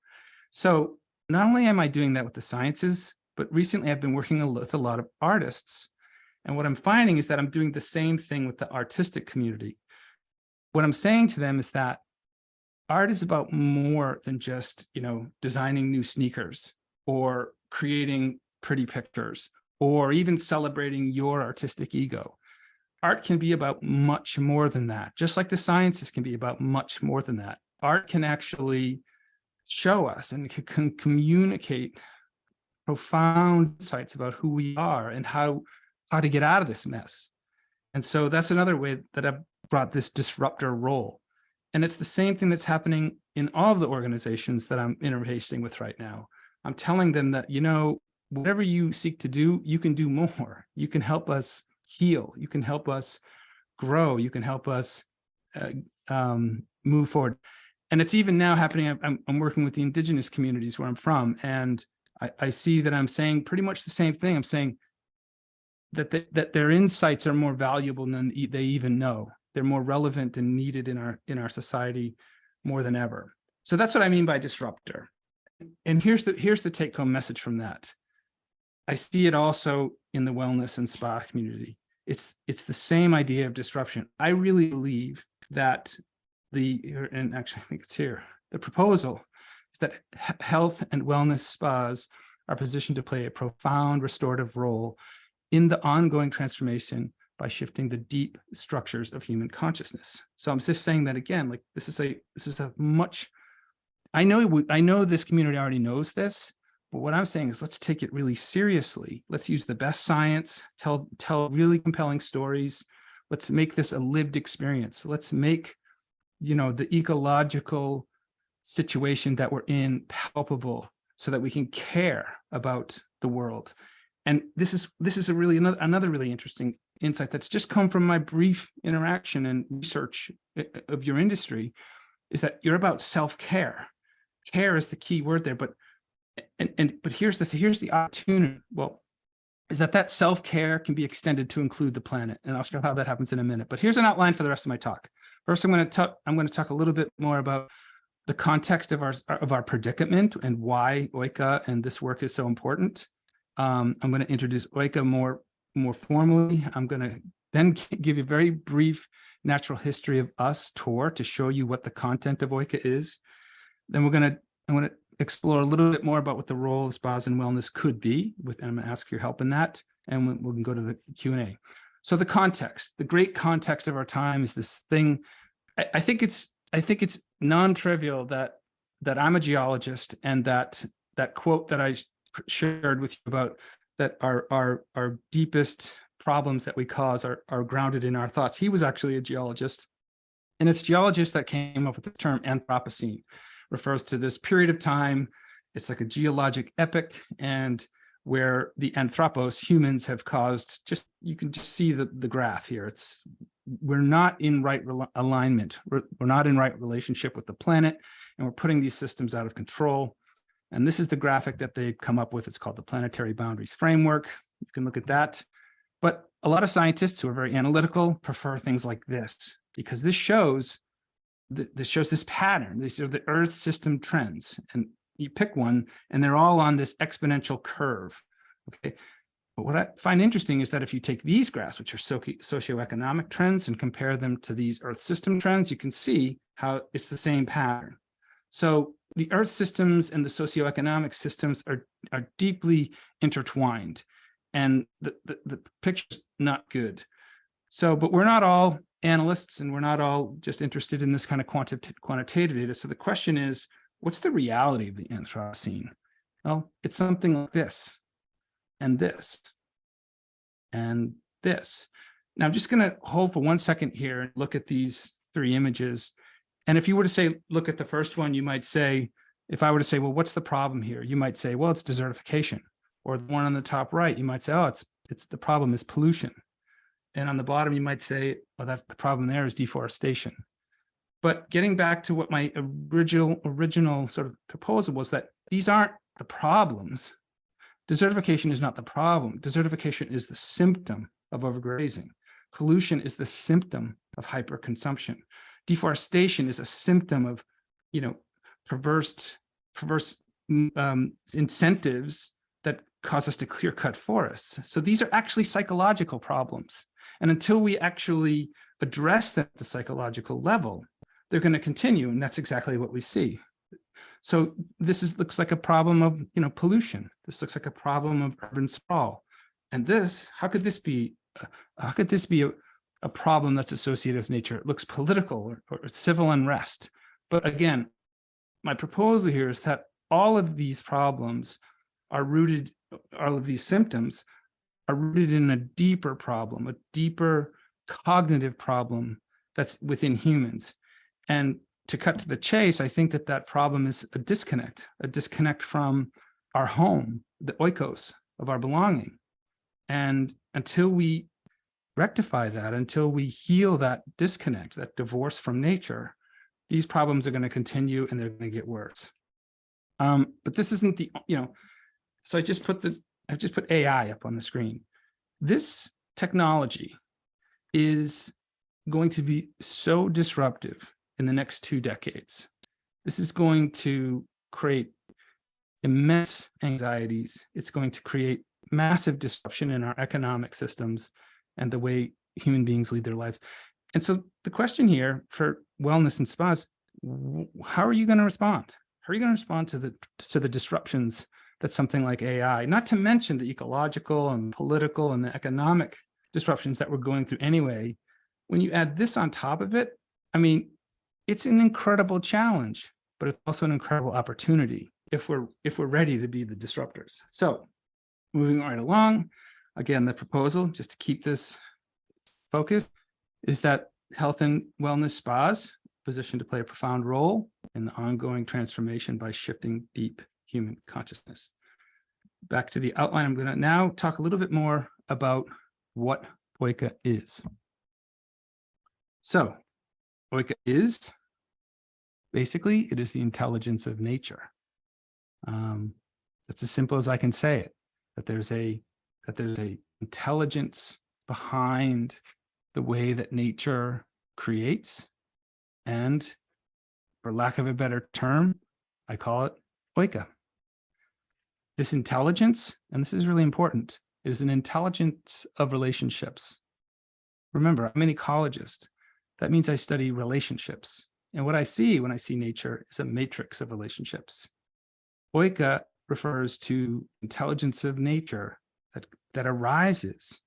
So not only am I doing that with the sciences, but recently I've been working with a lot of artists. And what I'm finding is that I'm doing the same thing with the artistic community. What I'm saying to them is that art is about more than just, designing new sneakers or creating pretty pictures or even celebrating your artistic ego. Art can be about much more than that, just like the sciences can be about much more than that. Art can actually show us and can communicate profound insights about who we are and how to get out of this mess. And so that's another way that I've brought this disruptor role. And it's the same thing that's happening in all of the organizations that I'm interfacing with right now. I'm telling them that, whatever you seek to do, you can do more. You can help us heal. You can help us grow. You can help us move forward. And it's even now happening. I'm working with the indigenous communities where I'm from, and I see that I'm saying pretty much the same thing. I'm saying that their insights are more valuable than they even know. They're more relevant and needed in our society more than ever. So that's what I mean by disruptor. And here's the take-home message from that. I see it also in the wellness and spa community. It's the same idea of disruption. I really believe that and actually I think it's here, the proposal is that health and wellness spas are positioned to play a profound restorative role in the ongoing transformation by shifting the deep structures of human consciousness. So I'm just saying that again, like this is a much, I know this community already knows this, but what I'm saying is let's take it really seriously. Let's use the best science, tell really compelling stories. Let's make this a lived experience. Let's make, the ecological situation that we're in palpable so that we can care about the world. And this is a really another really interesting insight that's just come from my brief interaction and research of your industry, is that you're about self-care. Care is the key word there, but here's the opportunity. Well, is that self-care can be extended to include the planet, and I'll show how that happens in a minute. But here's an outline for the rest of my talk. First, I'm going to talk a little bit more about the context of our predicament and why Oika and this work is so important. I'm going to introduce Oika more formally. I'm going to then give you a very brief natural history of us, Tor, to show you what the content of Oika is. Then I'm going to explore a little bit more about what the role of spas and wellness could be, and I'm going to ask your help in that, and we can go to the Q&A. So the context, the great context of our time is this thing. I think it's non-trivial that I'm a geologist, and that quote that I shared with you about that our deepest problems that we cause are grounded in our thoughts. He was actually a geologist, and it's geologists that came up with the term Anthropocene. Refers to this period of time. It's like a geologic epoch, and where the anthropos, humans, have caused, you can just see the graph here. We're not in right alignment. We're not in right relationship with the planet, and we're putting these systems out of control. And this is the graphic that they've come up with. It's called the Planetary Boundaries Framework. You can look at that. But a lot of scientists who are very analytical prefer things like this, because this shows this pattern. These are the Earth system trends, and you pick one, and they're all on this exponential curve. Okay, but what I find interesting is that if you take these graphs, which are socioeconomic trends, and compare them to these Earth system trends, you can see how it's the same pattern. So the Earth systems and the socioeconomic systems are deeply intertwined, and the picture's not good. So, but we're not all analysts, and we're not all just interested in this kind of quantitative data. So the question is, what's the reality of the Anthropocene? Well, it's something like this, and this, and this. Now I'm just going to hold for 1 second here and look at these three images. And if you were to say, look at the first one, you might say, if I were to say, well, what's the problem here? You might say, well, it's desertification. Or the one on the top right, you might say, oh, it's the problem is pollution. And on the bottom, you might say, well, that's the problem there is deforestation. But getting back to what my original sort of proposal was, that these aren't the problems. Desertification is not the problem. Desertification is the symptom of overgrazing. Pollution is the symptom of hyperconsumption. Deforestation is a symptom of, perverse incentives that cause us to clear cut forests. So these are actually psychological problems. And until we actually address them at the psychological level, they're going to continue. And that's exactly what we see. So this looks like a problem of, pollution. This looks like a problem of urban sprawl. And how could this be a problem that's associated with nature? It looks political or civil unrest. But again, my proposal here is that all of these problems are rooted, all of these symptoms are rooted in a deeper problem, a deeper cognitive problem that's within humans. And to cut to the chase, I think that problem is a disconnect from our home, the oikos of our belonging. And until we rectify that, until we heal that disconnect, that divorce from nature, these problems are going to continue and they're going to get worse. But this isn't the, so I just put AI up on the screen. This technology is going to be so disruptive in the next 2 decades. This is going to create immense anxieties. It's going to create massive disruption in our economic systems and the way human beings lead their lives. And so the question here for wellness and spas, how are you going to respond? How are you going to respond to the disruptions that something like AI, not to mention the ecological and political and the economic disruptions that we're going through anyway? When you add this on top of it, I mean, it's an incredible challenge, but it's also an incredible opportunity if we're ready to be the disruptors. So moving right along, again, the proposal, just to keep this focused, is that health and wellness spas positioned to play a profound role in the ongoing transformation by shifting deep human consciousness. Back to the outline, I'm going to now talk a little bit more about what Oika is. So Oika is, basically, it is the intelligence of nature. That's as simple as I can say it, that there's a intelligence behind the way that nature creates. And for lack of a better term, I call it Oika. This intelligence, and this is really important, is an intelligence of relationships. Remember, I'm an ecologist. That means I study relationships. And what I see when I see nature is a matrix of relationships. Oika refers to intelligence of nature that arises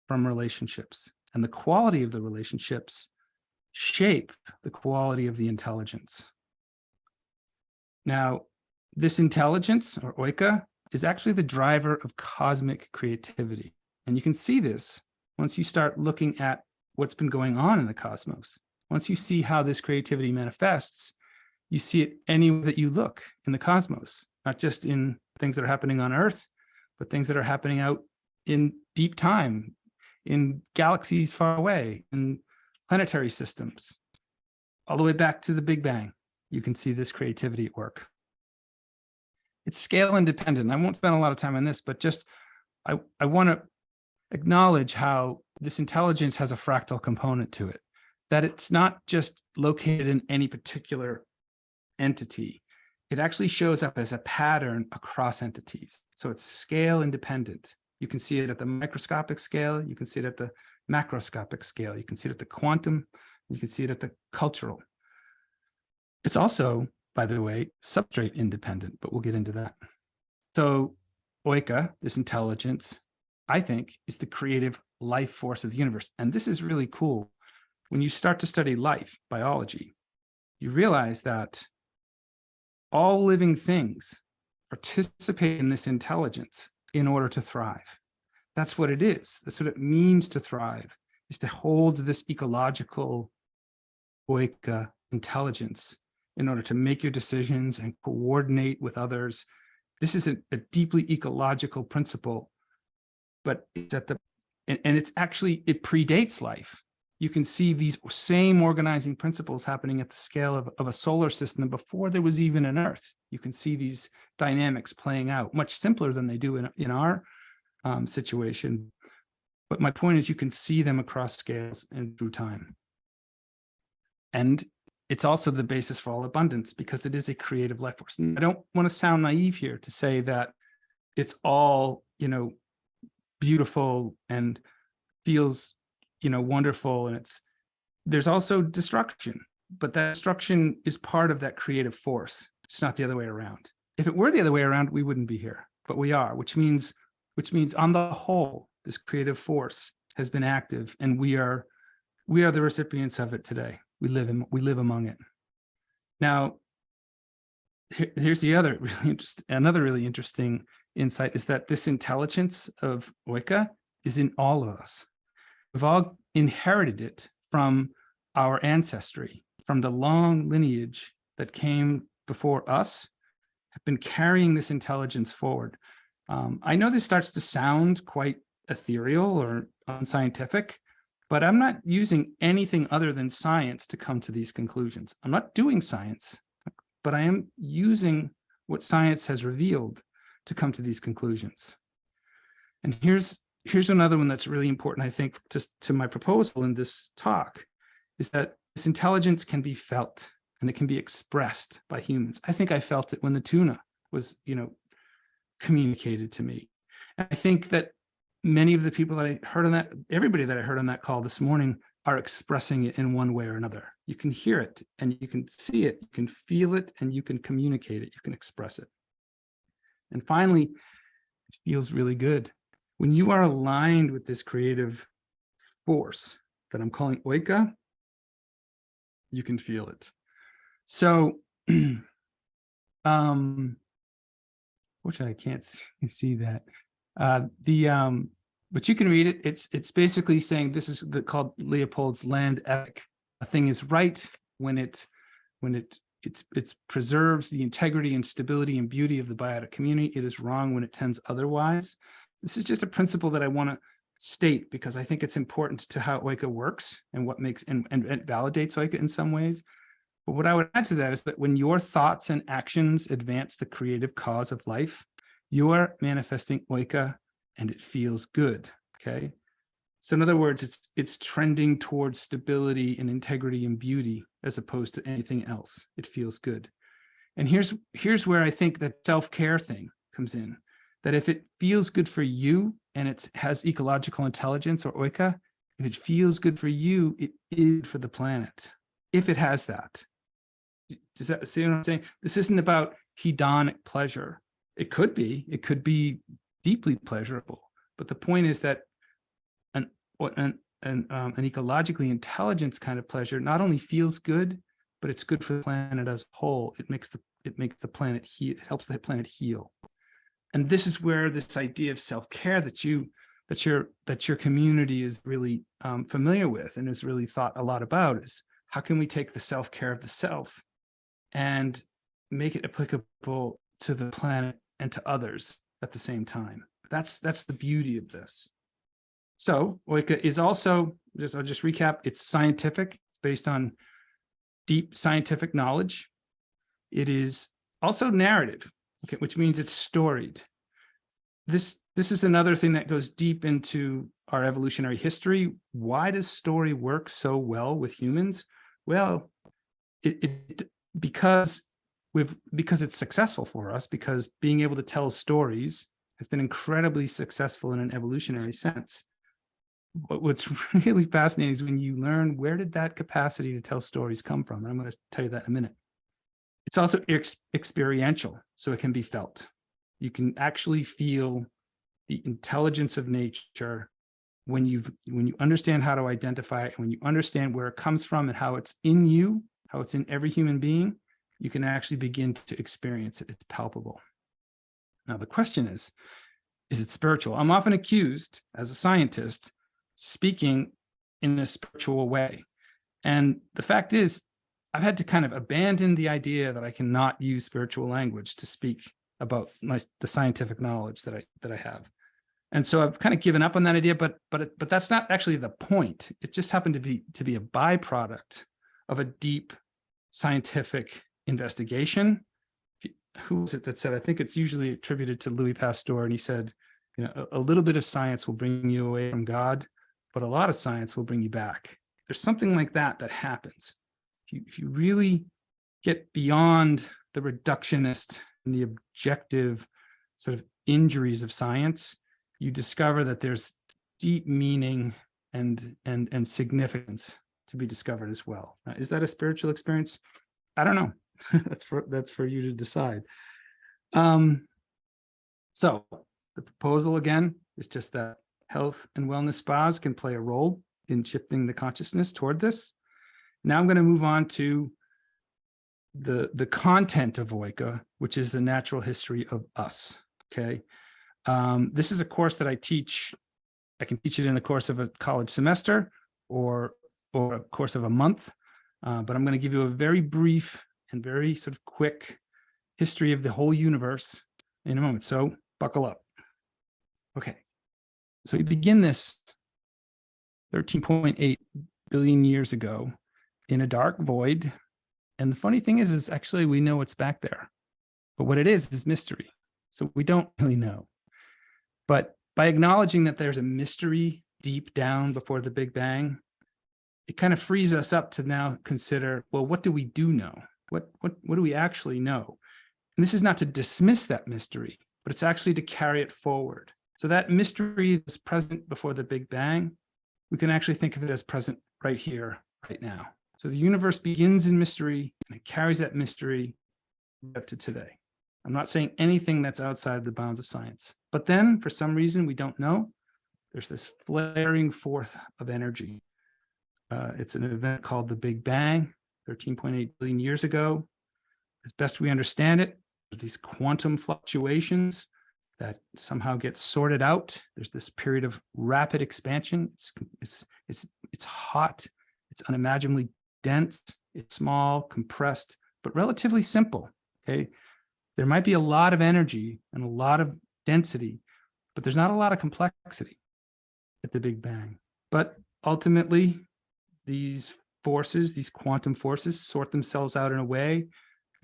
from relationships. And the quality of the relationships shape the quality of the intelligence. Now, this intelligence, or Oika, is actually the driver of cosmic creativity. And you can see this once you start looking at what's been going on in the cosmos. Once you see how this creativity manifests, you see it anywhere that you look in the cosmos, not just in things that are happening on Earth, but things that are happening out in deep time, in galaxies far away, in planetary systems, all the way back to the Big Bang. You can see this creativity at work. It's scale independent. I won't spend a lot of time on this, but just I want to acknowledge how this intelligence has a fractal component to it, that it's not just located in any particular entity. It actually shows up as a pattern across entities. So it's scale independent. You can see it at the microscopic scale. You can see it at the macroscopic scale. You can see it at the quantum. You can see it at the cultural. It's also, by the way, substrate independent, but we'll get into that. So Oika, this intelligence, I think, is the creative life force of the universe. And this is really cool. When you start to study life, biology, you realize that all living things participate in this intelligence in order to thrive. That's what it is. That's what it means to thrive, is to hold this ecological Oika intelligence in order to make your decisions and coordinate with others. This is a deeply ecological principle, but it's at the and it's actually, it predates life. You can see these same organizing principles happening at the scale of a solar system before there was even an Earth. You can see these dynamics playing out much simpler than they do in our situation. But my point is, you can see them across scales and through time. And it's also the basis for all abundance, because it is a creative life force. And I don't want to sound naive here to say that it's all, beautiful and feels, wonderful. And there's also destruction, but that destruction is part of that creative force. It's not the other way around. If it were the other way around, we wouldn't be here, but we are, which means on the whole, this creative force has been active, and we are the recipients of it today. We live among it. Now, here's the other really interesting insight, is that this intelligence of Oika is in all of us. We've all inherited it from our ancestry, from the long lineage that came before us, have been carrying this intelligence forward. I know this starts to sound quite ethereal or unscientific, but I'm not using anything other than science to come to these conclusions. I'm not doing science, but I am using what science has revealed to come to these conclusions. And here's another one that's really important, I think, just to my proposal in this talk, is that this intelligence can be felt and it can be expressed by humans. I think I felt it when the tuna was, communicated to me. And I think that many of the people that I heard on that, everybody that I heard on that call this morning, are expressing it in one way or another. You can hear it and you can see it, you can feel it, and you can communicate it, you can express it. And finally, it feels really good. When you are aligned with this creative force that I'm calling Oika, you can feel it. So, which I can't see that. But you can read it. It's basically saying this is called Leopold's land ethic. A thing is right when it preserves the integrity and stability and beauty of the biotic community. It is wrong when it tends otherwise. This is just a principle that I want to state because I think it's important to how Oika works and what makes and validates Oika in some ways. But what I would add to that is that when your thoughts and actions advance the creative cause of life, you are manifesting Oika and it feels good, okay? So in other words, it's trending towards stability and integrity and beauty as opposed to anything else. It feels good. And here's where I think that self-care thing comes in, that if it feels good for you and it has ecological intelligence or Oika, if it feels good for you, it is for the planet, if it has that. Does that see what I'm saying? This isn't about hedonic pleasure. It could be deeply pleasurable, but the point is that an ecologically intelligent kind of pleasure not only feels good, but it's good for the planet as a whole. It makes the planet heal. It helps the planet heal. And this is where this idea of self-care that your community is really familiar with and has really thought a lot about is how can we take the self-care of the self and make it applicable to the planet and to others at the same time. That's the beauty of this. So Oika is also, I'll just recap, it's scientific, it's based on deep scientific knowledge. It is also narrative, okay, which means it's storied. This is another thing that goes deep into our evolutionary history. Why does story work so well with humans? Well, because it's successful for us, because being able to tell stories has been incredibly successful in an evolutionary sense. But what's really fascinating is when you learn where did that capacity to tell stories come from? And I'm going to tell you that in a minute. It's also experiential, so it can be felt. You can actually feel the intelligence of nature when you understand how to identify it, and when you understand where it comes from and how it's in you, how it's in every human being, you can actually begin to experience it. It's palpable. Now, the question is it spiritual? I'm often accused as a scientist speaking in a spiritual way. And the fact is, I've had to kind of abandon the idea that I cannot use spiritual language to speak about the scientific knowledge that I have. And so I've kind of given up on that idea, but that's not actually the point. It just happened to be a byproduct of a deep scientific investigation. Who was it that said, I think it's usually attributed to Louis Pasteur, and he said, you know, a little bit of science will bring you away from God, but a lot of science will bring you back. There's something like that happens. If you really get beyond the reductionist and the objective sort of injuries of science, you discover that there's deep meaning and significance to be discovered as well. Now, is that a spiritual experience? I don't know. that's for you to decide. So the proposal again is just that health and wellness spas can play a role in shifting the consciousness toward this. Now I'm going to move on to the content of Oika, which is the natural history of us. Okay. This is a course that I teach. I can teach it in the course of a college semester or a course of a month, but I'm going to give you a very brief and very sort of quick history of the whole universe in a moment. So buckle up. Okay. So we begin this 13.8 billion years ago in a dark void. And the funny thing is actually we know what's back there, but what it is mystery. So we don't really know. But by acknowledging that there's a mystery deep down before the Big Bang, it kind of frees us up to now consider, well, what do we do know? What do we actually know? And this is not to dismiss that mystery, but it's actually to carry it forward. So that mystery is present before the Big Bang. We can actually think of it as present right here, right now. So the universe begins in mystery and it carries that mystery up to today. I'm not saying anything that's outside the bounds of science, but then for some reason we don't know, there's this flaring forth of energy. It's an event called the Big Bang, 13.8 billion years ago. As best we understand it, these quantum fluctuations that somehow get sorted out. There's this period of rapid expansion. It's hot. It's unimaginably dense. It's small, compressed, but relatively simple. Okay, there might be a lot of energy and a lot of density, but there's not a lot of complexity at the Big Bang. But ultimately, these forces, these quantum forces, sort themselves out in a way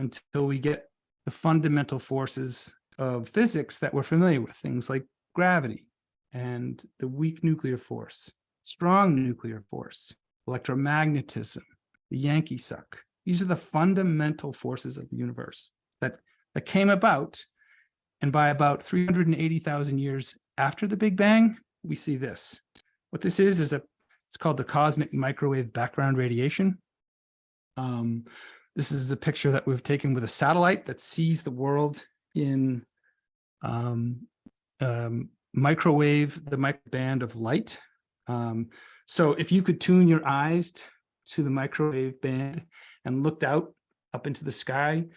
until we get the fundamental forces of physics that we're familiar with, things like gravity and the weak nuclear force, strong nuclear force, electromagnetism, the Yankee suck. These are the fundamental forces of the universe that came about. And by about 380,000 years after the Big Bang, we see this. What this is it's called the cosmic microwave background radiation. This is a picture that we've taken with a satellite that sees the world in microwave, the microband of light. So if you could tune your eyes to the microwave band and looked out up into the sky, you'd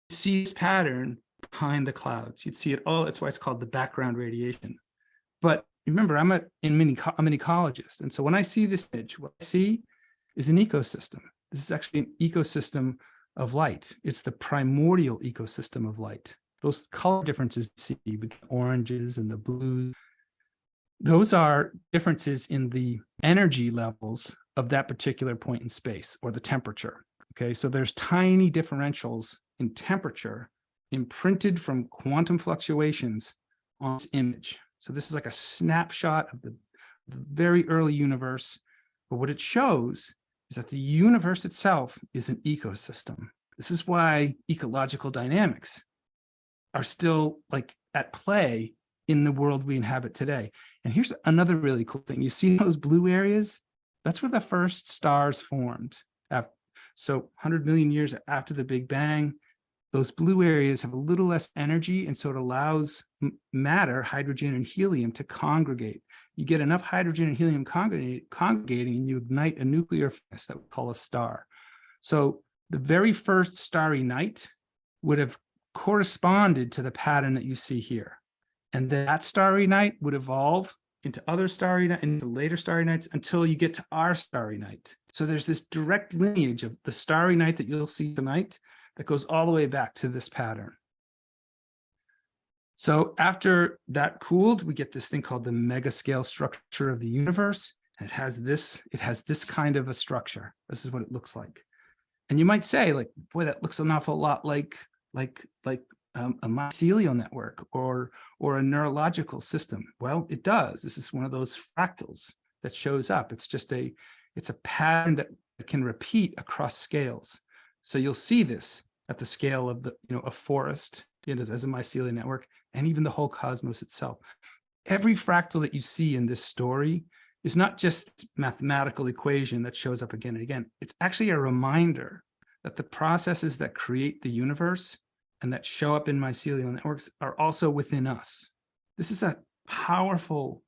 see this pattern behind the clouds. You'd see it all. That's why it's called the background radiation. But remember, I'm an ecologist. And so when I see this image, what I see is an ecosystem. This is actually an ecosystem of light. It's the primordial ecosystem of light. Those color differences you see with the oranges and the blues, those are differences in the energy levels of that particular point in space or the temperature. Okay, so there's tiny differentials in temperature imprinted from quantum fluctuations on this image. So this is like a snapshot of the very early universe. But what it shows is that the universe itself is an ecosystem. This is why ecological dynamics are still like at play in the world we inhabit today. And here's another really cool thing. You see those blue areas? That's where the first stars formed. So 100 million years after the Big Bang, those blue areas have a little less energy, and so it allows matter, hydrogen and helium, to congregate. You get enough hydrogen and helium congregating, and you ignite a nuclear furnace that we call a star. So the very first starry night would have corresponded to the pattern that you see here. And that starry night would evolve into other starry nights, into later starry nights, until you get to our starry night. So there's this direct lineage of the starry night that you'll see tonight that goes all the way back to this pattern. So after that cooled, we get this thing called the megascale structure of the universe. And it has this kind of a structure. This is what it looks like. And you might say, like, boy, that looks an awful lot like a mycelial network or a neurological system. Well, it does. This is one of those fractals that shows up. It's a pattern that can repeat across scales. So you'll see this at the scale of a forest, as a mycelial network, and even the whole cosmos itself. Every fractal that you see in this story is not just mathematical equation that shows up again and again. It's actually a reminder that the processes that create the universe and that show up in mycelial networks are also within us. This is a powerful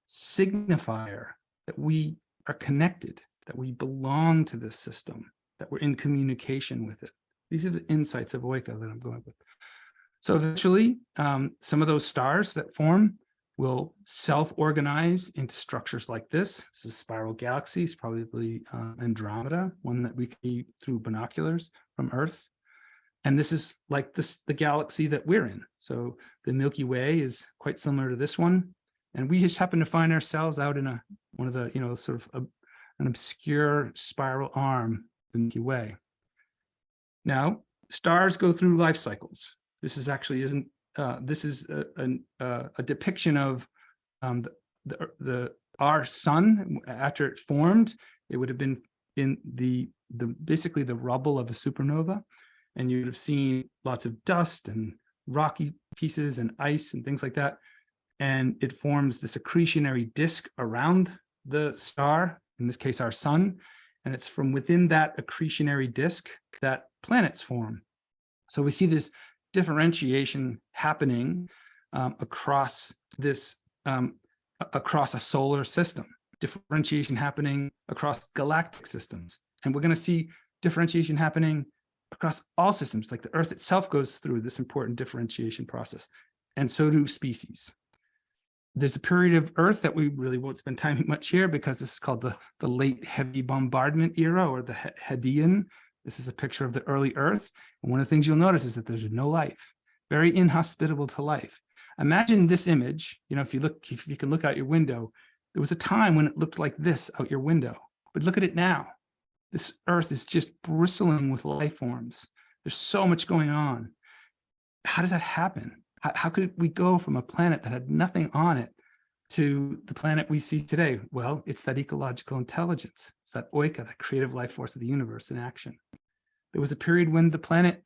signifier that we are connected, that we belong to this system, that we're in communication with it. These are the insights of Oika that I'm going with. So eventually, some of those stars that form will self-organize into structures like this. This is a spiral galaxy. It's probably Andromeda, one that we can see through binoculars from Earth. And this is like the galaxy that we're in. So the Milky Way is quite similar to this one. And we just happen to find ourselves out in one of the, sort of an obscure spiral arm, the Milky Way. Now, stars go through life cycles. This is actually this is a depiction of our sun after it formed. It would have been in basically the rubble of a supernova, and you would have seen lots of dust and rocky pieces and ice and things like that. And it forms this accretionary disk around the star, in this case our sun, and it's from within that accretionary disk that planets form. So we see this differentiation happening across a solar system, differentiation happening across galactic systems. And we're going to see differentiation happening across all systems, like the Earth itself goes through this important differentiation process, and so do species. There's a period of Earth that we really won't spend time much here because this is called the late heavy bombardment era, or the Hadean. This is a picture of the early Earth. And one of the things you'll notice is that there's no life, very inhospitable to life. Imagine this image, if you can look out your window, there was a time when it looked like this out your window, but look at it now. This Earth is just bristling with life forms. There's so much going on. How does that happen? How could we go from a planet that had nothing on it to the planet we see today? Well, it's that ecological intelligence. It's that Oika, the creative life force of the universe in action. There was a period when the planet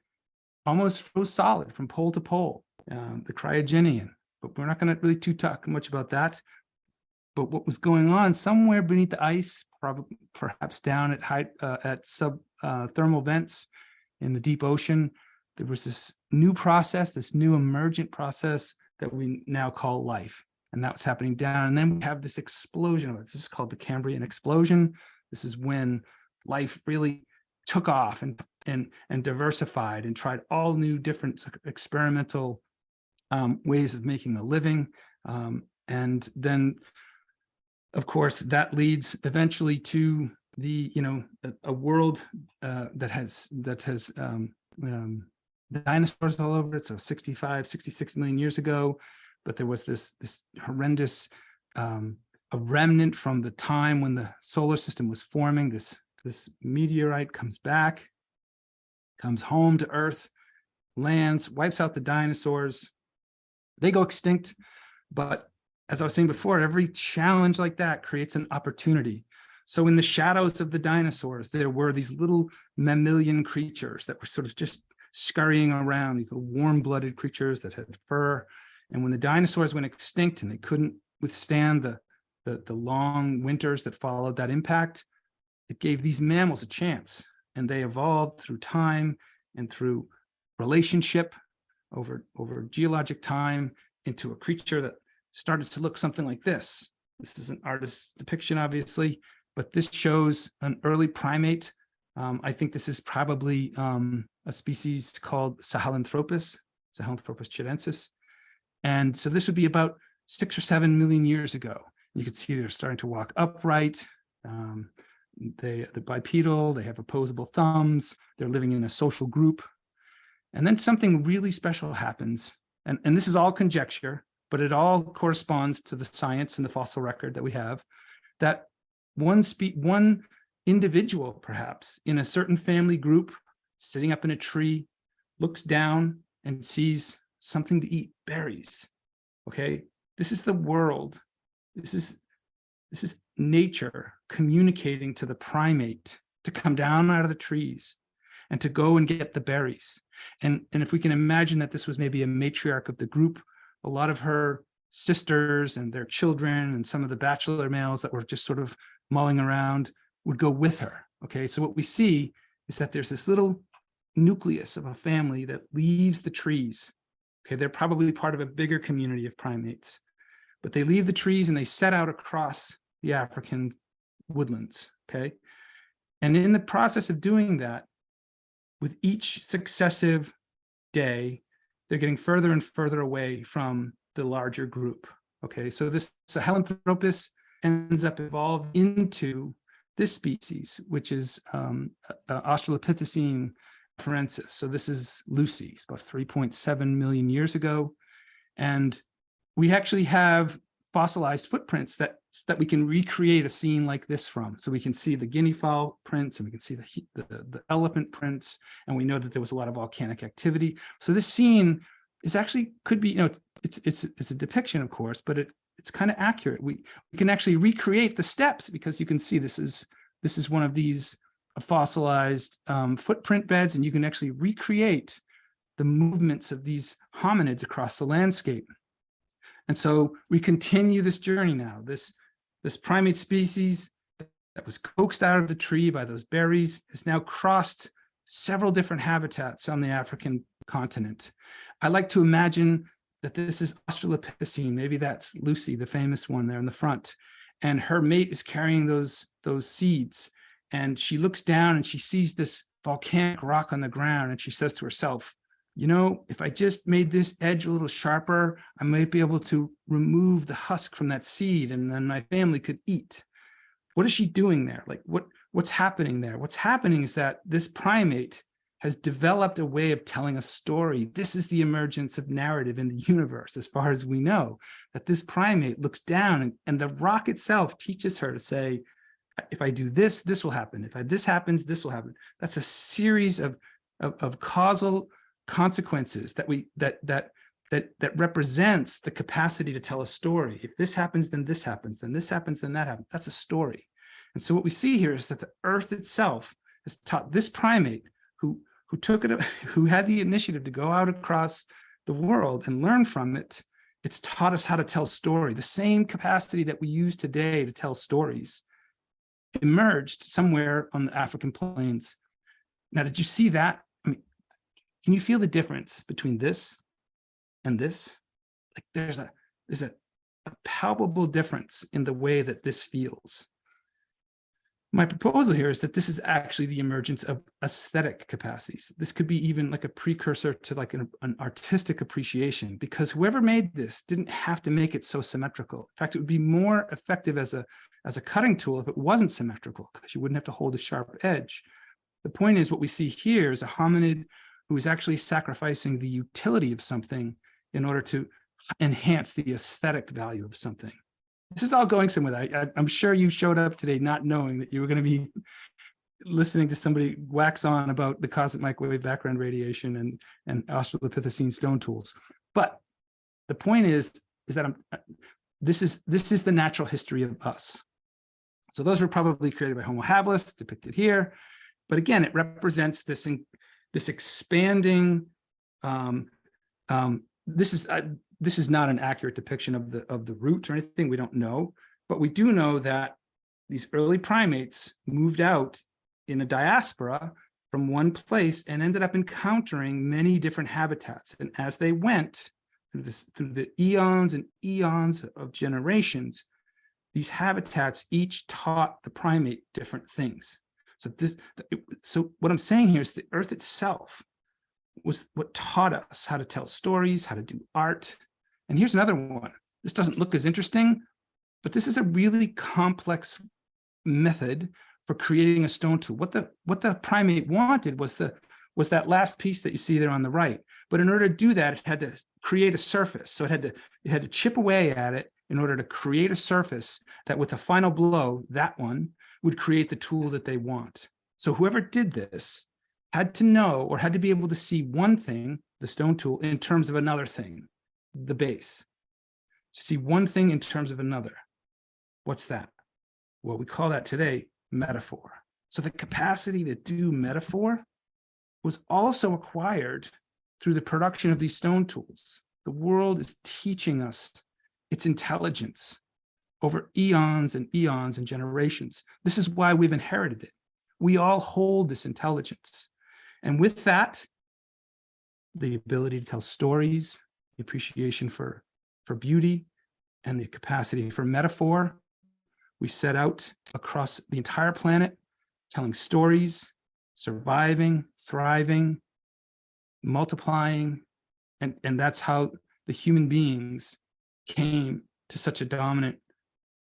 almost froze solid from pole to pole, the cryogenian, but we're not going to really talk much about that. But what was going on somewhere beneath the ice, perhaps down at height, at thermal vents in the deep ocean, there was this new process, this new emergent process that we now call life. And that was happening down. And then we have this explosion of it. This is called the Cambrian explosion. This is when life really took off and diversified and tried all new different experimental ways of making a living. And then, of course, that leads eventually to a world that has dinosaurs all over it. So 66 million years ago. But there was this horrendous a remnant from the time when the solar system was forming. This meteorite comes back, comes home to Earth, lands, wipes out the dinosaurs. They go extinct. But as I was saying before, every challenge like that creates an opportunity. So in the shadows of the dinosaurs, there were these little mammalian creatures that were sort of just scurrying around, these little warm-blooded creatures that had fur. And when the dinosaurs went extinct and they couldn't withstand the long winters that followed that impact, it gave these mammals a chance. And they evolved through time and through relationship over geologic time into a creature that started to look something like this. This is an artist's depiction, obviously, but this shows an early primate. I think this is probably a species called Sahelanthropus chilensis. And so this would be about 6 or 7 million years ago. You can see they're starting to walk upright. They're bipedal, they have opposable thumbs, they're living in a social group. And then something really special happens and this is all conjecture, but it all corresponds to the science and the fossil record that we have, that one individual, perhaps, in a certain family group, sitting up in a tree, looks down and sees something to eat, berries. Okay, this is the world. This is nature communicating to the primate to come down out of the trees and to go and get the berries. And if we can imagine that this was maybe a matriarch of the group, a lot of her sisters and their children and some of the bachelor males that were just sort of mulling around would go with her. Okay, so what we see is that there's this little nucleus of a family that leaves the trees. Okay, they're probably part of a bigger community of primates, but they leave the trees and they set out across the African woodlands. Okay, and in the process of doing that, with each successive day, they're getting further and further away from the larger group. Okay, so this Sahelanthropus ends up evolving into this species, which is Australopithecine afarensis. So this is Lucy, it's about 3.7 million years ago. And we actually have fossilized footprints that we can recreate a scene like this from. So we can see the guinea fowl prints, and we can see the elephant prints, and we know that there was a lot of volcanic activity. So this scene is actually, could be, it's a depiction, of course, but it's kind of accurate. We can actually recreate the steps, because you can see this is one of these fossilized footprint beds, and you can actually recreate the movements of these hominids across the landscape. And so we continue this journey now. This primate species that was coaxed out of the tree by those berries has now crossed several different habitats on the African continent. I like to imagine that this is Australopithecine. Maybe that's Lucy, the famous one there in the front. And her mate is carrying those seeds. And she looks down and she sees this volcanic rock on the ground, and she says to herself, if I just made this edge a little sharper, I might be able to remove the husk from that seed, and then my family could eat. What is she doing there? Like, what's happening there? What's happening is that this primate has developed a way of telling a story. This is the emergence of narrative in the universe, as far as we know, that this primate looks down and the rock itself teaches her to say, if I do this, this will happen. If this happens, this will happen. That's a series of causal consequences that represents the capacity to tell a story. If this happens, then this happens, then this happens, then that happens. That's a story. And so what we see here is that the earth itself has taught this primate who had the initiative to go out across the world and learn from it. It's taught us how to tell story. The same capacity that we use today to tell stories emerged somewhere on the African plains. Now, did you see that? I mean, can you feel the difference between this and this? Like there's a palpable difference in the way that this feels. My proposal here is that this is actually the emergence of aesthetic capacities. This could be even like a precursor to like an artistic appreciation, because whoever made this didn't have to make it so symmetrical. In fact, it would be more effective as a cutting tool if it wasn't symmetrical, because you wouldn't have to hold a sharp edge. The point is, what we see here is a hominid who is actually sacrificing the utility of something in order to enhance the aesthetic value of something. This is all going somewhere. I'm sure you showed up today not knowing that you were going to be listening to somebody wax on about the cosmic microwave background radiation and Australopithecine stone tools. But the point is that this is the natural history of us. So those were probably created by Homo habilis, depicted here. But again, it represents this expanding. This is not an accurate depiction of the root or anything. We don't know, but we do know that these early primates moved out in a diaspora from one place and ended up encountering many different habitats. And as they went through the eons and eons of generations, these habitats each taught the primate different things. So what I'm saying here is the earth itself was what taught us how to tell stories, how to do art. And here's another one. This doesn't look as interesting, but this is a really complex method for creating a stone tool. What the primate wanted was the was that last piece that you see there on the right. But in order to do that, it had to create a surface. So it had to chip away at it in order to create a surface that with the final blow, that one would create the tool that they want. So whoever did this had to know or had to be able to see one thing, the stone tool, in terms of another thing, the base. To see one thing in terms of another. What's that? Well, we call that today metaphor. So the capacity to do metaphor was also acquired through the production of these stone tools. The world is teaching us its intelligence over eons and eons and generations. This is why we've inherited it. We all hold this intelligence. And with that, the ability to tell stories, the appreciation for beauty, and the capacity for metaphor, we set out across the entire planet, telling stories, surviving, thriving, multiplying, and that's how the human beings came to such a dominant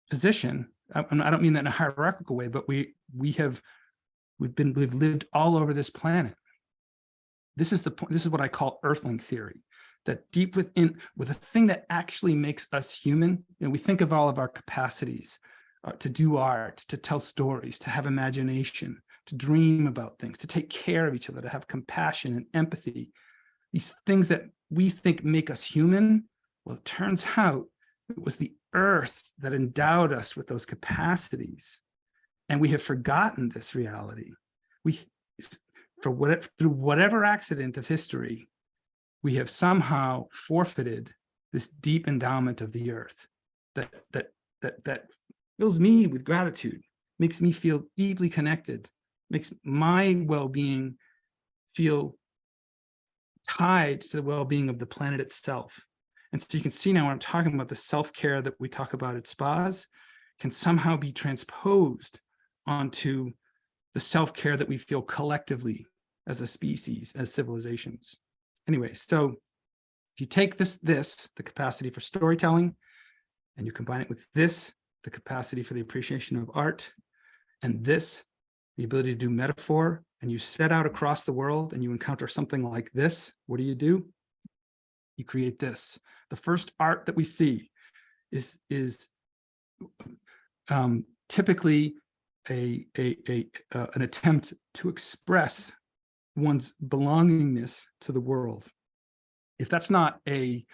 position. I don't mean that in a hierarchical way, but we've lived all over this planet. This is the point. This is what I call earthling theory. That deep within, with the thing that actually makes us human, and we think of all of our capacities to do art, to tell stories, to have imagination, to dream about things, to take care of each other, to have compassion and empathy. These things that we think make us human, well, it turns out it was the earth that endowed us with those capacities. And we have forgotten this reality. Through whatever accident of history, we have somehow forfeited this deep endowment of the earth that fills me with gratitude, makes me feel deeply connected, makes my well-being feel tied to the well-being of the planet itself. And so you can see now when I'm talking about the self-care that we talk about at spas can somehow be transposed onto the self-care that we feel collectively as a species, as civilizations. Anyway, so if you take the capacity for storytelling, and you combine it with this, the capacity for the appreciation of art, and this, the ability to do metaphor, and you set out across the world and you encounter something like this, what do? You create this. The first art that we see is typically an attempt to express one's belongingness to the world. If that's not a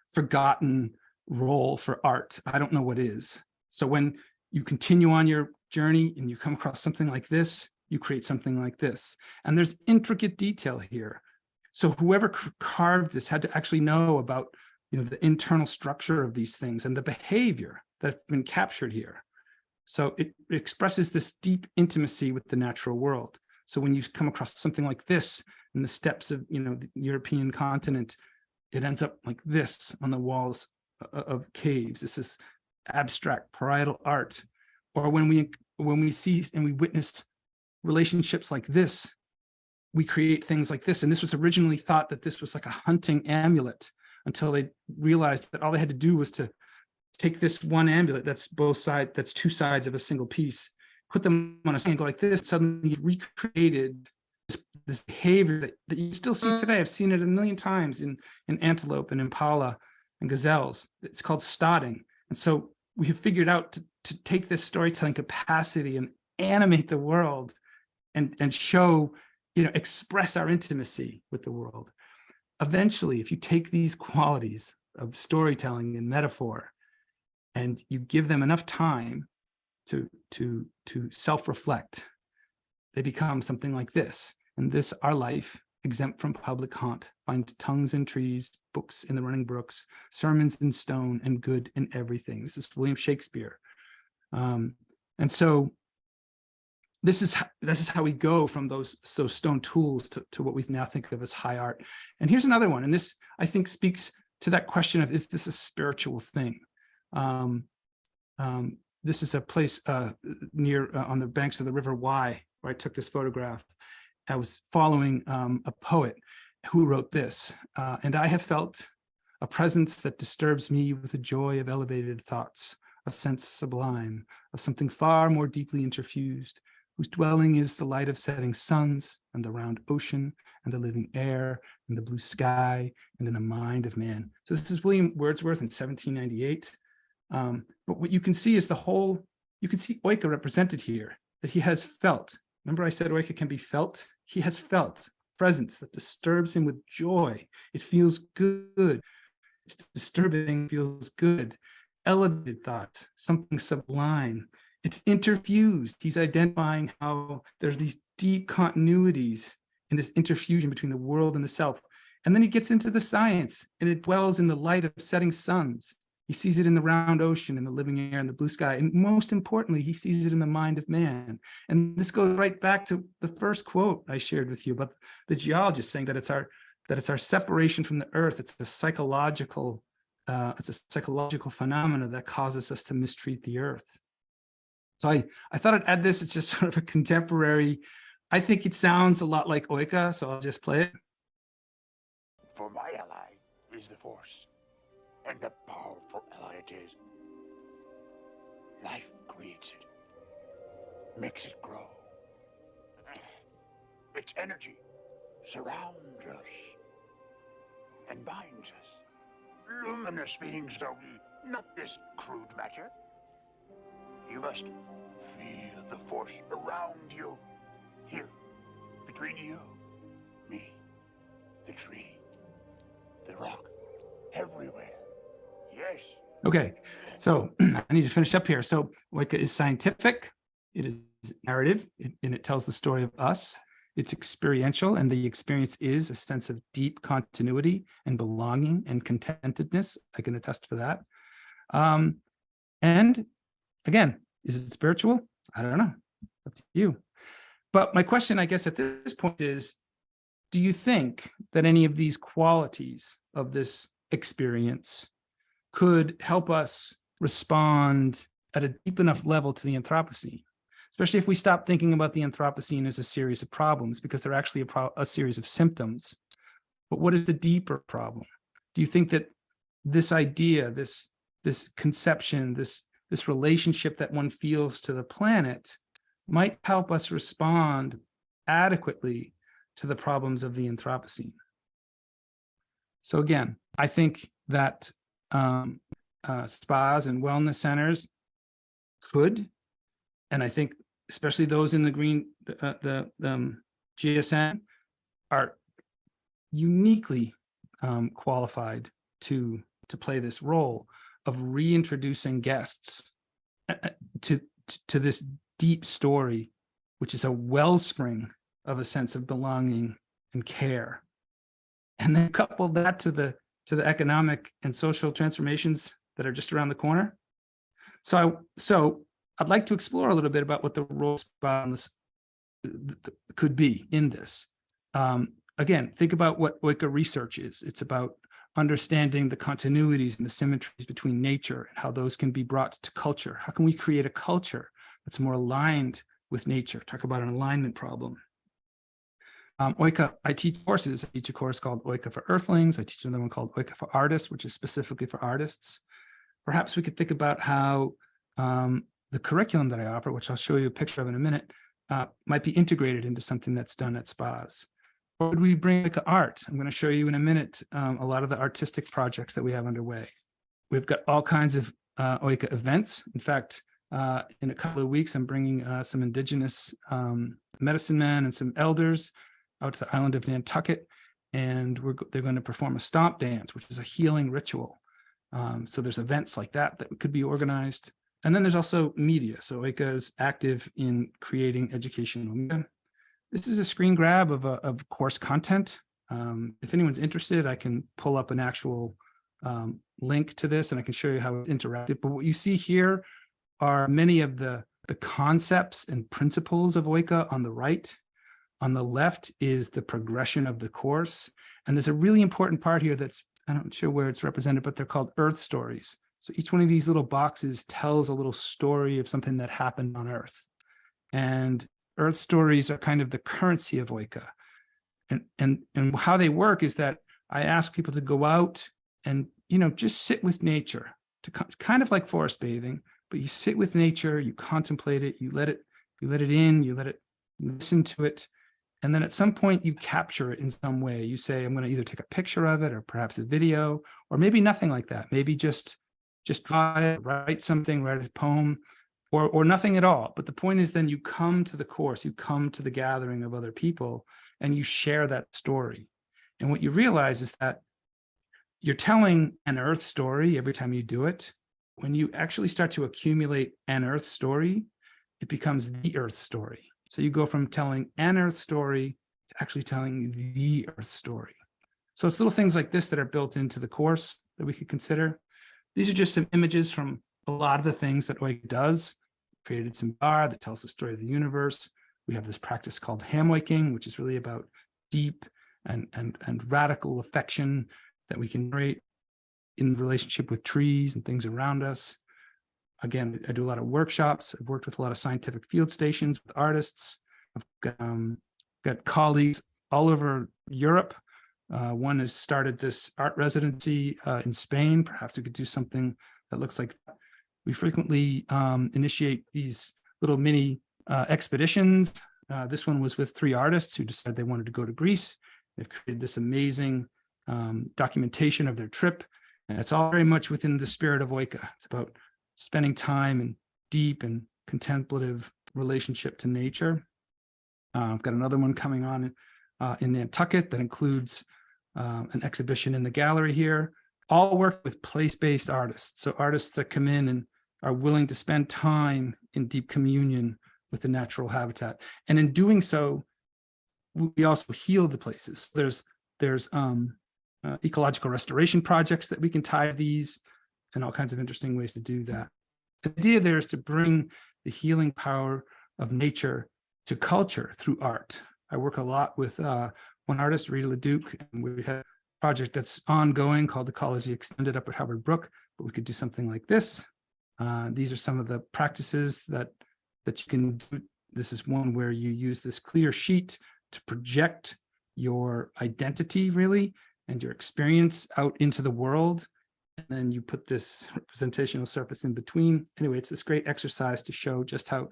forgotten role for art, I don't know what is. So when you continue on your journey and you come across something like this, you create something like this. And there's intricate detail here. So whoever carved this had to actually know about, the internal structure of these things and the behavior that's been captured here. So it expresses this deep intimacy with the natural world. So when you come across something like this in the steppes of, the European continent, it ends up like this on the walls of caves. This is abstract parietal art. Or when we see and we witness relationships like this, we create things like this. And this was originally thought that this was like a hunting amulet until they realized that all they had to do was to take this one amulet that's two sides of a single piece, put them on a angle like this, suddenly you've recreated this behavior that you still see today. I've seen it a million times in antelope and impala and gazelles. It's called stotting. And so we have figured out to take this storytelling capacity and animate the world and show, express our intimacy with the world. Eventually, if you take these qualities of storytelling and metaphor and you give them enough time to self-reflect, they become something like this. And this, our life, exempt from public haunt, finds tongues in trees, books in the running brooks, sermons in stone, and good in everything. This is William Shakespeare. And so this is how we go from those stone tools to what we now think of as high art. And here's another one. And this, I think, speaks to that question of, is this a spiritual thing? This is a place near on the banks of the River Wye where I took this photograph. I was following a poet who wrote this, and I have felt a presence that disturbs me with the joy of elevated thoughts, a sense sublime of something far more deeply interfused, whose dwelling is the light of setting suns and the round ocean and the living air and the blue sky and in the mind of man. So this is William Wordsworth in 1798. But what you can see is you can see Oika represented here, that he has felt. Remember I said Oika can be felt? He has felt presence that disturbs him with joy. It feels good. It's disturbing, feels good. Elevated thoughts, something sublime. It's interfused. He's identifying how there's these deep continuities in this interfusion between the world and the self. And then he gets into the science, and it dwells in the light of setting suns. He sees it in the round ocean, in the living air, and the blue sky. And most importantly, he sees it in the mind of man. And this goes right back to the first quote I shared with you about the geologist saying that it's our separation from the earth. It's a psychological phenomena that causes us to mistreat the earth. So I thought I'd add this. It's just sort of a contemporary. I think it sounds a lot like Oika, so I'll just play it. For my ally is the force, and a powerful ally it is. Life creates it, makes it grow. Its energy surrounds us and binds us. Luminous beings are we, not this crude matter. You must feel the force around you, here, between you, me, the tree, the rock, everywhere. Yes. Okay, so I need to finish up here. So Oika is scientific, it is narrative, and it tells the story of us. It's experiential, and the experience is a sense of deep continuity and belonging and contentedness. I can attest for that. And again, is it spiritual? I don't know, up to you. But my question, I guess, at this point is, do you think that any of these qualities of this experience could help us respond at a deep enough level to the Anthropocene? Especially if we stop thinking about the Anthropocene as a series of problems, because they're actually a series of symptoms. But what is the deeper problem? Do you think that this idea, this conception, this relationship that one feels to the planet might help us respond adequately to the problems of the Anthropocene? So again, I think that spas and wellness centers could, and I think especially those in the green, the GSN are uniquely qualified to play this role of reintroducing guests to this deep story, which is a wellspring of a sense of belonging and care. And then couple that to the economic and social transformations that are just around the corner. So I'd like to explore a little bit about what the role of could be in this. Again, think about what Oika research is. It's about understanding the continuities and the symmetries between nature and how those can be brought to culture. How can we create a culture that's more aligned with nature? Talk about an alignment problem. Oika, I teach courses. I teach a course called Oika for Earthlings. I teach another one called Oika for Artists, which is specifically for artists. Perhaps we could think about how the curriculum that I offer, which I'll show you a picture of in a minute, might be integrated into something that's done at spas. Or would we bring Oika art? I'm going to show you in a minute a lot of the artistic projects that we have underway. We've got all kinds of Oika events. In fact, in a couple of weeks, I'm bringing some indigenous medicine men and some elders out to the island of Nantucket, and they're going to perform a stomp dance, which is a healing ritual. So there's events like that could be organized. And then there's also media. So Oika is active in creating educational media. This is a screen grab of course content. If anyone's interested, I can pull up an actual link to this and I can show you how it's interactive. But what you see here are many of the concepts and principles of Oika on the right. On the left is the progression of the course. And there's a really important part here that's, I'm not sure where it's represented, but they're called Earth stories. So each one of these little boxes tells a little story of something that happened on Earth. And Earth stories are kind of the currency of Oika. And how they work is that I ask people to go out and, just sit with nature, kind of like forest bathing, but you sit with nature, you contemplate it, you let it in, you let it listen to it. And then at some point you capture it in some way. You say, I'm going to either take a picture of it or perhaps a video, or maybe nothing like that. Maybe just draw it, write something, write a poem, or nothing at all. But the point is then you come to the course, you come to the gathering of other people, and you share that story. And what you realize is that you're telling an Earth story every time you do it. When you actually start to accumulate an Earth story, it becomes the Earth story. So you go from telling an Earth story to actually telling the Earth story. So it's little things like this that are built into the course that we could consider. These are just some images from a lot of the things that Oika does. Created some art that tells the story of the universe. We have this practice called ham-waking, which is really about deep and radical affection that we can create in relationship with trees and things around us. Again, I do a lot of workshops. I've worked with a lot of scientific field stations with artists. I've got colleagues all over Europe. One has started this art residency in Spain. Perhaps we could do something that looks like that. We frequently initiate these little mini expeditions. This one was with 3 artists who decided they wanted to go to Greece. They've created this amazing documentation of their trip. And it's all very much within the spirit of Oika. It's about spending time in deep and contemplative relationship to nature. I've got another one coming on in Nantucket that includes an exhibition in the gallery here. All work with place-based artists. So artists that come in and are willing to spend time in deep communion with the natural habitat. And in doing so, we also heal the places. There's ecological restoration projects that we can tie these, and all kinds of interesting ways to do that. The idea there is to bring the healing power of nature to culture through art. I work a lot with one artist, Rita LeDuc, and we have a project that's ongoing called Ecology Extended up at Hubbard Brook, but we could do something like this. These are some of the practices that you can do. This is one where you use this clear sheet to project your identity, really, and your experience out into the world. And then you put this representational surface in between. Anyway, it's this great exercise to show just how. Do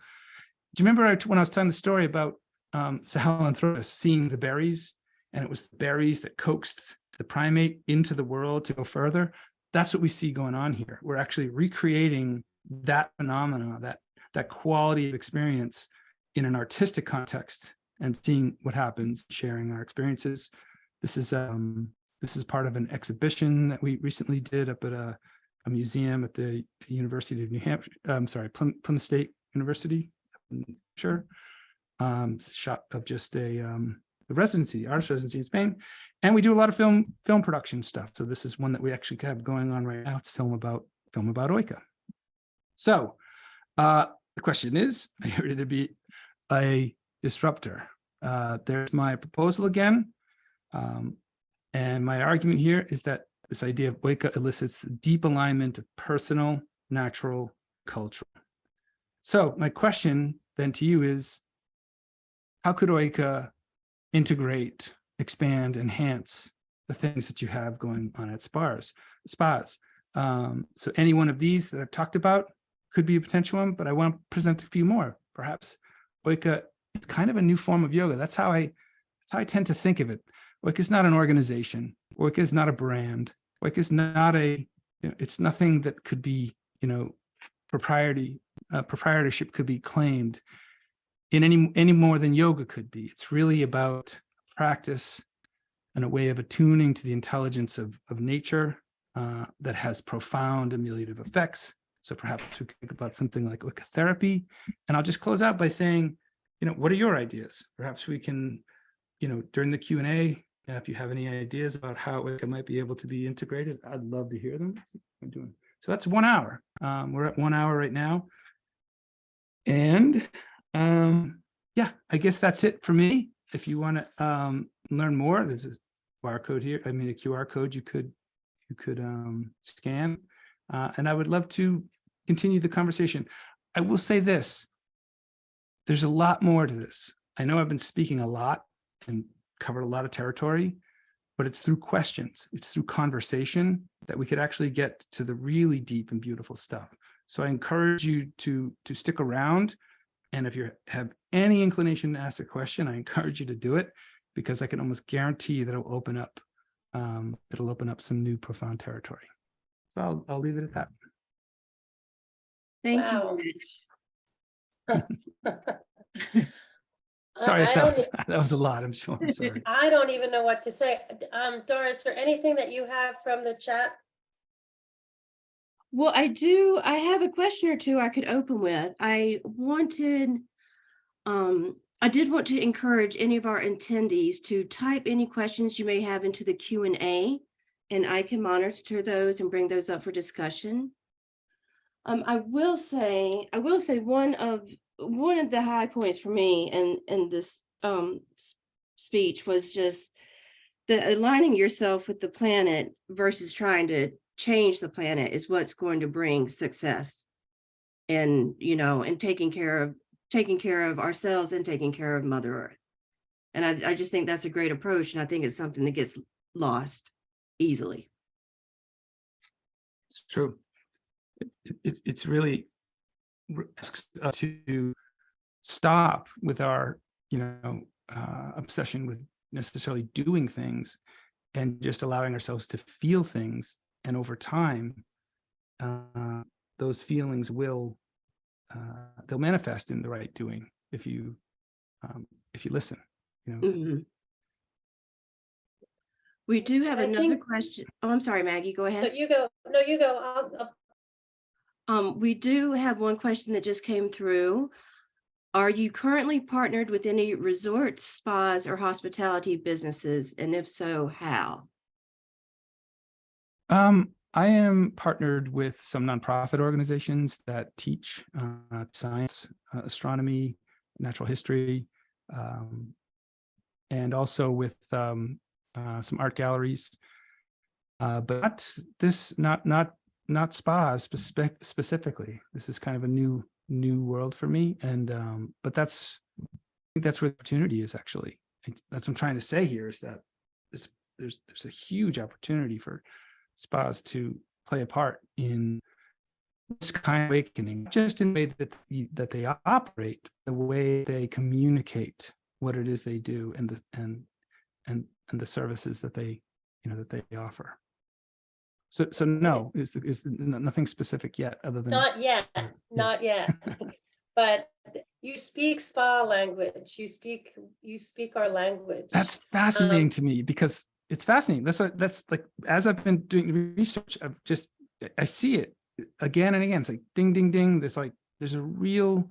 you remember when I was telling the story about Sahelanthropus seeing the berries, and it was the berries that coaxed the primate into the world to go further? That's what we see going on here. We're actually recreating that phenomena, that quality of experience in an artistic context, and seeing what happens, sharing our experiences. This is part of an exhibition that we recently did up at a museum at the University of New Hampshire. Plymouth State University. Sure. Shot of just a residency, artist residency in Spain. And we do a lot of film production stuff. So this is one that we actually have going on right now. It's film about Oika. So the question is, are you ready to be a disruptor? There's my proposal again. And my argument here is that this idea of Oika elicits the deep alignment of personal, natural, cultural. So my question then to you is, how could Oika integrate, expand, enhance the things that you have going on at spas? So any one of these that I've talked about could be a potential one, but I want to present a few more. Perhaps Oika is kind of a new form of yoga. That's how I tend to think of it. Oika is not an organization. Oika is not a brand. Oika is not it's nothing that could be, proprietorship could be claimed in any more than yoga could be. It's really about practice and a way of attuning to the intelligence of nature that has profound ameliorative effects. So perhaps we could think about something like Oika therapy. And I'll just close out by saying, what are your ideas? Perhaps we can, during the Q&A, if you have any ideas about how Oika might be able to be integrated, I'd love to hear them. So that's 1 hour. We're at 1 hour right now. And yeah, I guess that's it for me. If you want to learn more, there's a QR code here. A QR code you could scan. And I would love to continue the conversation. I will say this, there's a lot more to this. I know I've been speaking a lot and covered a lot of territory, but it's through questions, it's through conversation that we could actually get to the really deep and beautiful stuff. So I encourage you to stick around. And if you have any inclination to ask a question, I encourage you to do it, because I can almost guarantee that it'll open up some new profound territory. So I'll leave it at that. Thank Wow. you, Rich. Sorry, I that was a lot, I'm sure. I'm sorry. I don't even know what to say. Doris, or anything that you have from the chat? Well, I have a question or two I could open with. I did want to encourage any of our attendees to type any questions you may have into the Q&A, and I can monitor those and bring those up for discussion. I will say one of the high points for me in this speech was just the aligning yourself with the planet versus trying to change the planet is what's going to bring success, and and taking care of ourselves and taking care of Mother Earth. And I just think that's a great approach, and I think it's something that gets lost easily. It's true. It's really to stop with our obsession with necessarily doing things, and just allowing ourselves to feel things. And over time, those feelings will they'll manifest in the right doing if you listen. Mm-hmm. We do have another question. Oh, I'm sorry, Maggie, go ahead. No, you go. No, you go. We do have one question that just came through. Are you currently partnered with any resorts, spas, or hospitality businesses? And if so, how? I am partnered with some nonprofit organizations that teach science, astronomy, natural history, and also with some art galleries. But not spas specifically. This is kind of a new world for me, and but I think that's where the opportunity is. Actually, that's what I'm trying to say here, is that there's a huge opportunity for spas to play a part in this kind of awakening, just in the way that they operate, the way they communicate what it is they do, and the services that they offer. So no, is nothing specific yet, other than Not yet. But you speak spa language. You speak our language. That's fascinating to me, because it's fascinating. That's like, as I've been doing the research, I see it again and again. It's like ding, ding, ding. There's a real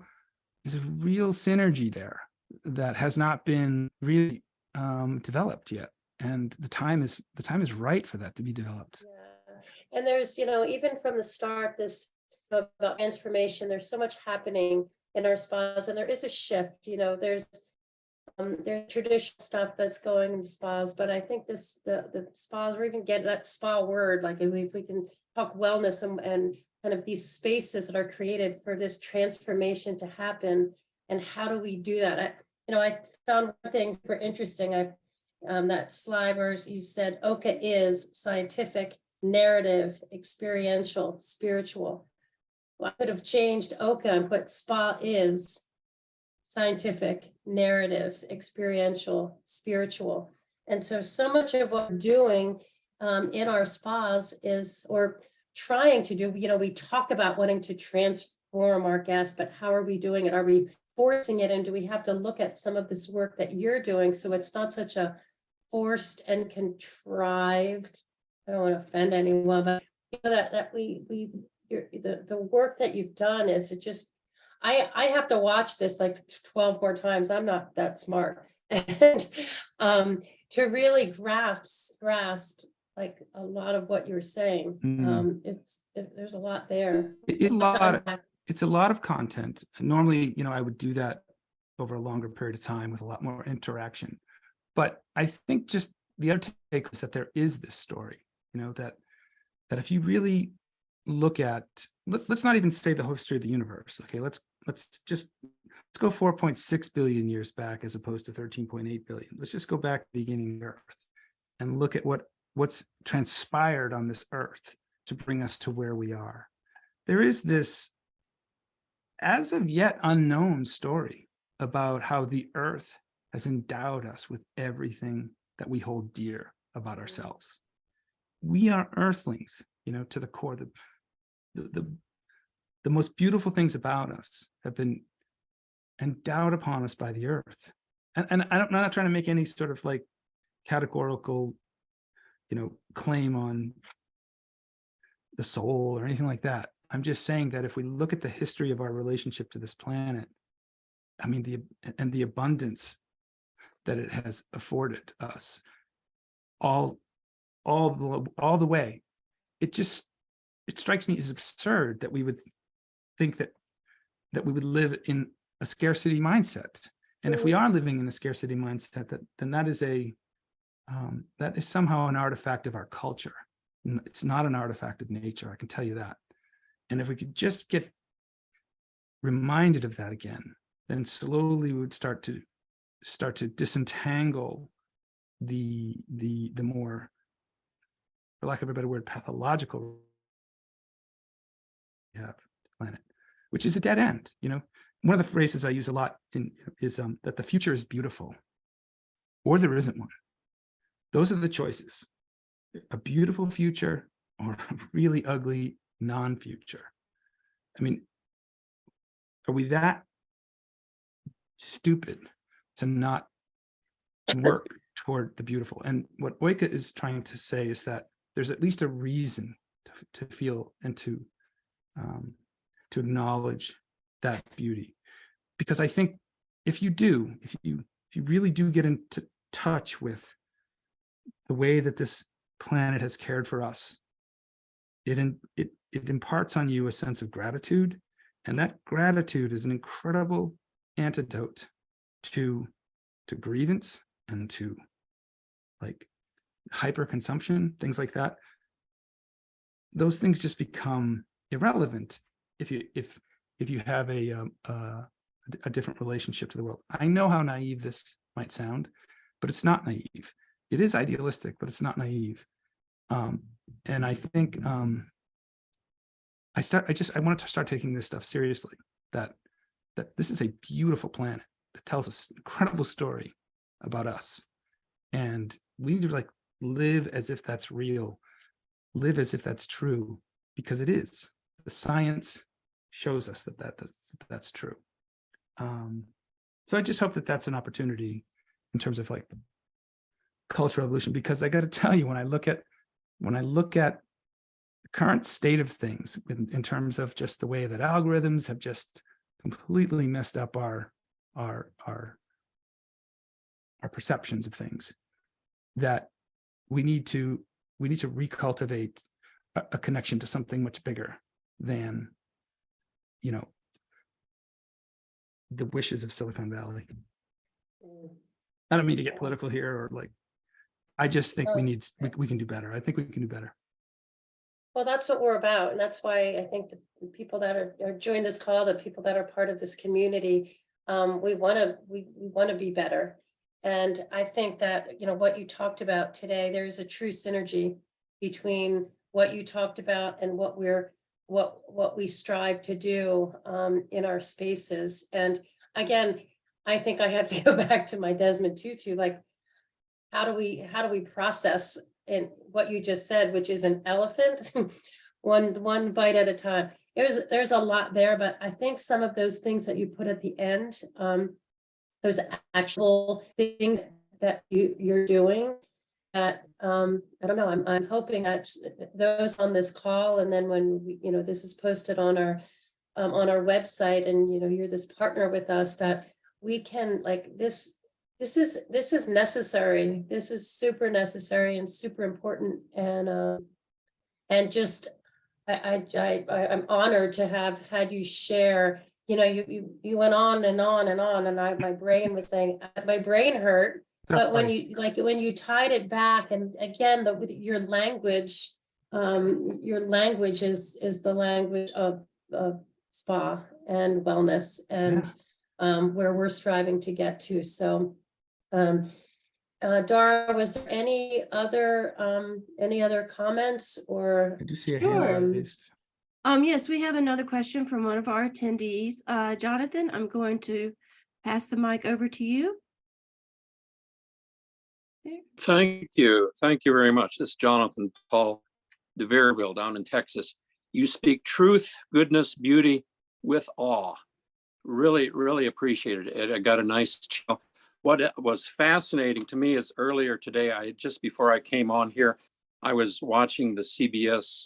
synergy there that has not been really developed yet, and the time is right for that to be developed. Yeah. And there's even from the start, this about transformation. There's so much happening in our spas, and there is a shift. There's traditional stuff that's going in the spas, but I think the spas, or even get that spa word, like if we can talk wellness and kind of these spaces that are created for this transformation to happen, and how do we do that? I found one thing super interesting. That slide where you said Oika is scientific, narrative, experiential, spiritual. Well, I could have changed Oika and put spa is scientific, narrative, experiential, spiritual. And so much of what we're doing in our spas is, or trying to do, we talk about wanting to transform our guests, but how are we doing it? Are we forcing it? And do we have to look at some of this work that you're doing, so it's not such a forced and contrived? I don't want to offend anyone, but that the work that you've done is, it just, I have to watch this like 12 more times. I'm not that smart. And to really grasp like a lot of what you're saying. There's a lot there. It's a lot of content. Normally, I would do that over a longer period of time with a lot more interaction. But I think just the other take is that there is this story, that if you really look at, let's not even say the whole history of the universe. Okay, let's go 4.6 billion years back as opposed to 13.8 billion. Let's just go back to the beginning of the Earth and look at what's transpired on this Earth to bring us to where we are. There is this as of yet unknown story about how the earth has endowed us with everything that we hold dear about ourselves. We are earthlings, you know, to the core. The most beautiful things about us have been endowed upon us by the earth. And I'm not trying to make any sort of like categorical, you know, claim on the soul or anything like that. I'm just saying that if we look at the history of our relationship to this planet, I mean, the abundance that it has afforded us all the way, it strikes me as absurd that we would think that we would live in a scarcity mindset. And if we are living in a scarcity mindset, then that is somehow an artifact of our culture. It's not an artifact of nature, I can tell you that. And if we could just get reminded of that again, then slowly we would start to disentangle the more, for lack of a better word, pathological we have the planet, which is a dead end. You know, one of the phrases I use a lot is that the future is beautiful, or there isn't one. Those are the choices: a beautiful future or a really ugly non-future. I mean, are we that stupid to not work toward the beautiful? And what Oika is trying to say is that there's at least a reason to feel and to acknowledge that beauty. Because I think if you really do get into touch with the way that this planet has cared for us, it imparts on you a sense of gratitude, and that gratitude is an incredible antidote to grievance and to like hyperconsumption, things like that. Those things just become irrelevant if you have a different relationship to the world. I know how naive this might sound, but it's not naive. It is idealistic, but it's not naive. And I think I wanted to start taking this stuff seriously, that this is a beautiful planet that tells us an incredible story about us. And we need to like live as if that's real, live as if that's true, because it is. The science shows us that's true. So I just hope that that's an opportunity in terms of like cultural evolution, because I got to tell you, when I look at the current state of things in terms of just the way that algorithms have just completely messed up our perceptions of things, that we need to recultivate a connection to something much bigger than, you know, the wishes of Silicon Valley. I don't mean to get political here, or like, I just think we can do better. I think we can do better. Well, that's what we're about. And that's why I think the people that are joining this call, the people that are part of this community, we want to be better. And I think that, you know, what you talked about today, there's a true synergy between what you talked about and what we strive to do in our spaces. And again, I think I have to go back to my Desmond Tutu, like, how do we process in what you just said, which is an elephant, one bite at a time. There's a lot there, but I think some of those things that you put at the end, those actual things that you're doing, that I don't know, I'm hoping that those on this call, and then when this is posted on our website, and you're this partner with us, that we can, like, this is necessary. This is super necessary and super important. And just, I'm honored to have had you share, you went on and on and on, and my brain was saying, my brain hurt. But when you tied it back, and again, your language is the language of spa and wellness, and where we're striving to get to. So, Dara, was there any other comments, or? I do see a hand raised. Yes, we have another question from one of our attendees. Jonathan, I'm going to pass the mic over to you. Thank you. Thank you very much. This is Jonathan Paul de Verville down in Texas. You speak truth, goodness, beauty with awe. Really, really appreciated it. I got a nice chill. What was fascinating to me is earlier today, just before I came on here, I was watching the CBS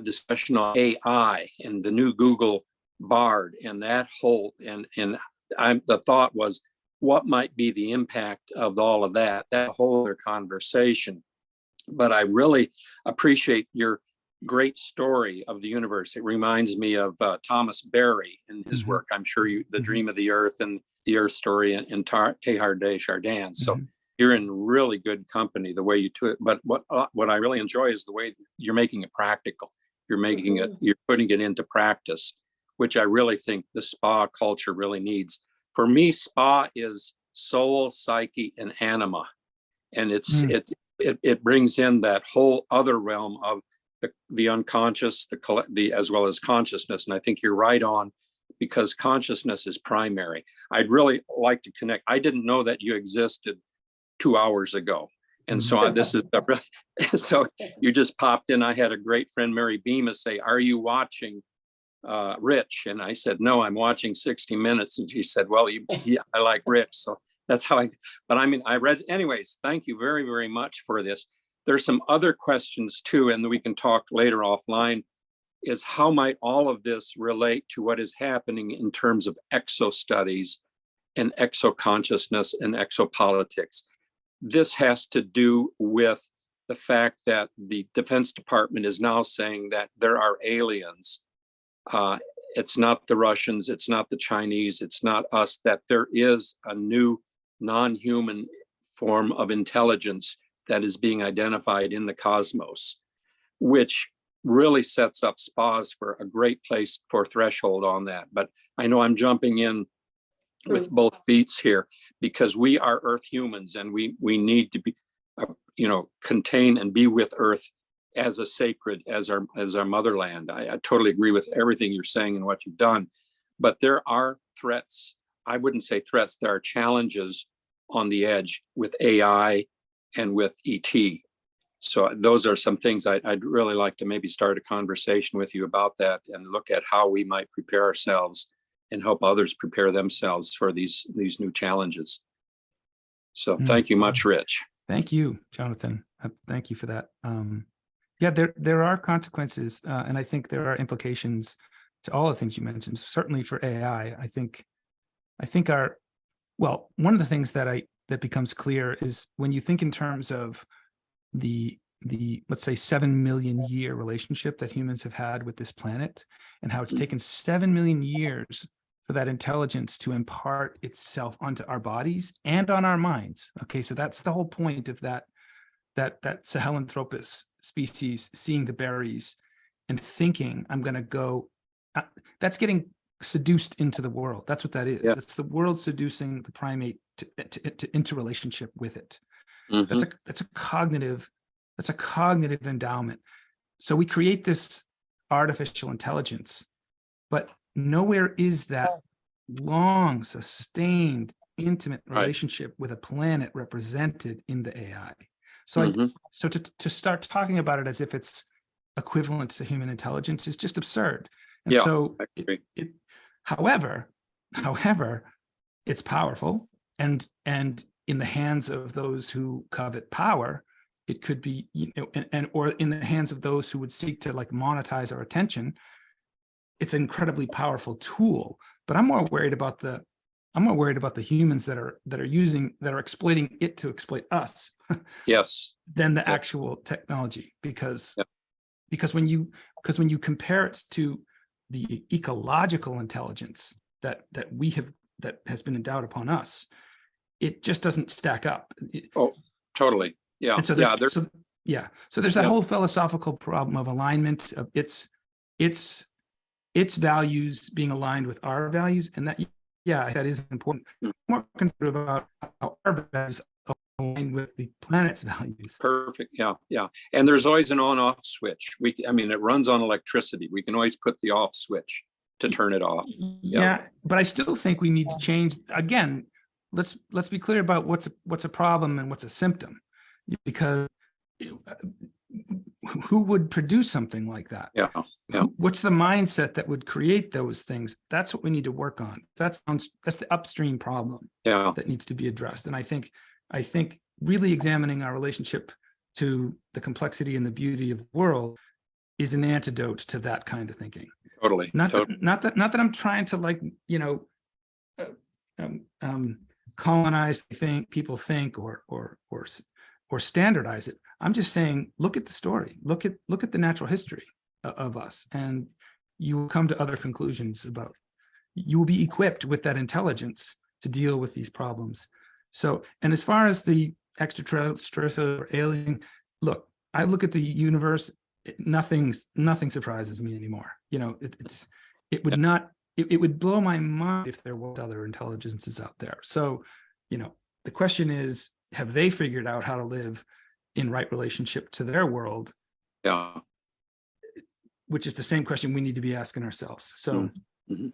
discussion on AI and the new Google Bard and that whole, the thought was, what might be the impact of all of that whole other conversation. But I really appreciate your great story of the universe. It reminds me of Thomas Berry and his work. I'm sure The Dream of the Earth and the Earth Story and Teilhard de Chardin. So you're in really good company the way you do it. But what I really enjoy is the way you're making it practical. You're making it, you're putting it into practice, which I really think the spa culture really needs. For me, spa is soul, psyche, and anima. And it brings in that whole other realm of the unconscious, as well as consciousness. And I think you're right on, because consciousness is primary. I'd really like to connect. I didn't know that you existed 2 hours ago. And so this is so you just popped in. I had a great friend, Mary Bemis, say, "Are you watching Rich?" And I said, "No, I'm watching 60 Minutes." And she said, "Well, I like Rich." So that's how I read. Anyways, thank you very, very much for this. There's some other questions too, and we can talk later offline, is how might all of this relate to what is happening in terms of exo studies and exo consciousness and exopolitics. This has to do with the fact that the Defense Department is now saying that there are aliens. It's not the Russians, it's not the Chinese, it's not us, that there is a new non-human form of intelligence that is being identified in the cosmos, which really sets up spas for a great place for threshold on that. But I know I'm jumping in with both feet here, because we are Earth humans, and we need to be, contain and be with Earth as a sacred, as our motherland. I totally agree with everything you're saying and what you've done, but there are threats. I wouldn't say threats. There are challenges on the edge with AI and with ET. So those are some things I'd really like to maybe start a conversation with you about that, and look at how we might prepare ourselves and help others prepare themselves for these new challenges. So thank you much, Rich. Thank you, Jonathan. Thank you for that. Yeah, there are consequences, and I think there are implications to all the things you mentioned. Certainly for AI, I think one of the things that becomes clear is when you think in terms of the let's say 7 million year relationship that humans have had with this planet, and how it's taken 7 million years for that intelligence to impart itself onto our bodies and on our minds. Okay, so that's the whole point of that Sahelanthropus species seeing the berries and thinking, I'm going to go. That's getting seduced into the world. That's what that is. Yeah. That's the world seducing the primate into relationship with it. That's a cognitive endowment. So we create this artificial intelligence, but nowhere is that long, sustained, intimate relationship with a planet represented in the AI. So, so to start talking about it as if it's equivalent to human intelligence is just absurd. And so, however, it's powerful, and in the hands of those who covet power, it could be, or in the hands of those who would seek to monetize our attention. It's an incredibly powerful tool, but I'm more worried about the humans that are exploiting it to exploit us. Yes. Than the actual technology, because when you compare it to the ecological intelligence that has been endowed upon us, it just doesn't stack up. Totally. Yeah. And so there's that whole philosophical problem of alignment of its values being aligned with our values, and that is important. More concerned about how our values aligned with the planet's values. Perfect. Yeah, yeah. And there's always an on-off switch. I mean, it runs on electricity. We can always put the off switch to turn it off. Yeah, but I still think we need to change. Again, let's be clear about what's a problem and what's a symptom, because who would produce something like that? Yeah, yeah. What's the mindset that would create those things? That's what we need to work on. That's the upstream problem Yeah. that needs to be addressed. And I think really examining our relationship to the complexity and the beauty of the world is an antidote to that kind of thinking. Totally. Not that I'm trying to, like, you know, colonize people think or standardize it. I'm just saying, look at the story, look at the natural history of us, and you will come to other conclusions about, you will be equipped with that intelligence to deal with these problems. So, and as far as the extraterrestrial or alien, look, I look at the universe, nothing surprises me anymore. You know, it would blow my mind if there were other intelligences out there. So, you know, the question is, have they figured out how to live in right relationship to their world? Yeah. Which is the same question we need to be asking ourselves. So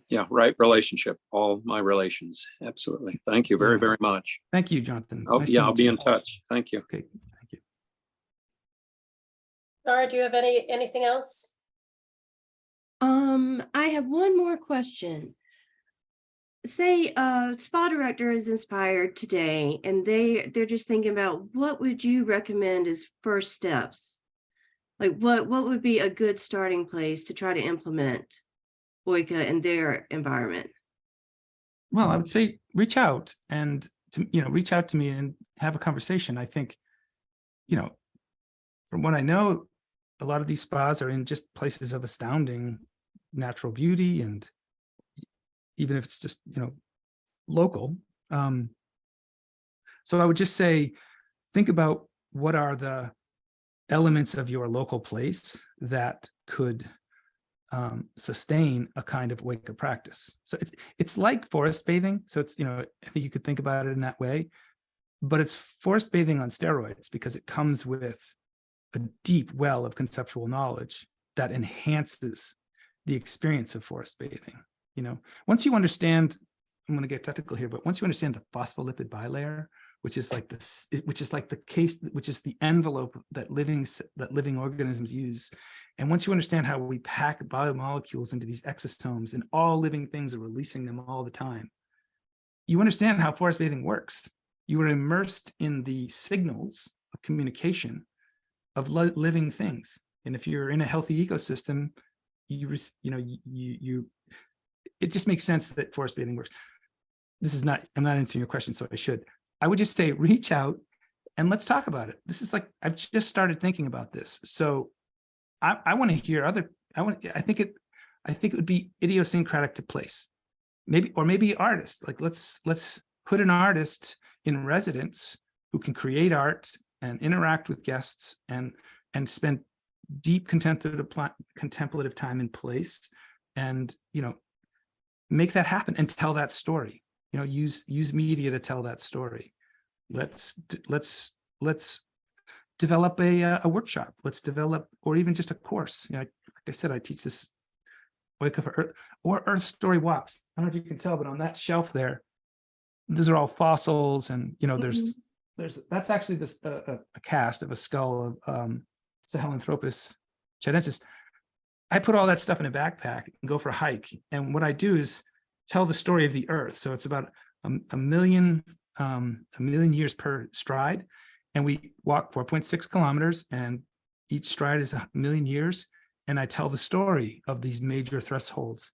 yeah, right relationship, all my relations. Absolutely. Thank you very, very much. Thank you, Jonathan. Oh, Nice to yeah, I'll meet be you. in touch. Thank you. Okay, thank you. Laura, do you have anything else? I have one more question. Say spa director is inspired today and they're just thinking about, what would you recommend as first steps? Like what would be a good starting place to try to implement Oika in their environment? Well, I would say reach out reach out to me and have a conversation. I think, you know, from what I know, a lot of these spas are in just places of astounding natural beauty, and even if it's just, you know, local. So I would just say, think about what are the elements of your local place that could sustain a kind of Oika practice. So it's like forest bathing. So it's, you know, I think you could think about it in that way, but it's forest bathing on steroids, because it comes with a deep well of conceptual knowledge that enhances the experience of forest bathing. You know, once you understand, I'm going to get technical here, but once you understand the phospholipid bilayer, which is like the envelope that living organisms use, and once you understand how we pack biomolecules into these exosomes, and all living things are releasing them all the time, you understand how forest bathing works. You are immersed in the signals of communication of living things, and if you're in a healthy ecosystem, it just makes sense that forest bathing works. I'm not answering your question, so I would just say reach out and let's talk about it. This is like, I've just started thinking about this. So I want to hear I think it would be idiosyncratic to place. Maybe artists, like let's put an artist in residence who can create art and interact with guests and spend deep contemplative time in place, and, you know, make that happen and tell that story. You know, use media to tell that story. Let's develop a workshop. Let's develop, or even just a course. You know, like I said, I teach this Oika for Earth or Earth Story walks. I don't know if you can tell, but on that shelf there, those are all fossils, and, you know, that's actually a cast of a skull of Sahelanthropus chinesis. I put all that stuff in a backpack and go for a hike, and what I do is tell the story of the Earth. So it's about a million years per stride, and we walk 4.6 kilometers, and each stride is 1 million years, and I tell the story of these major thresholds.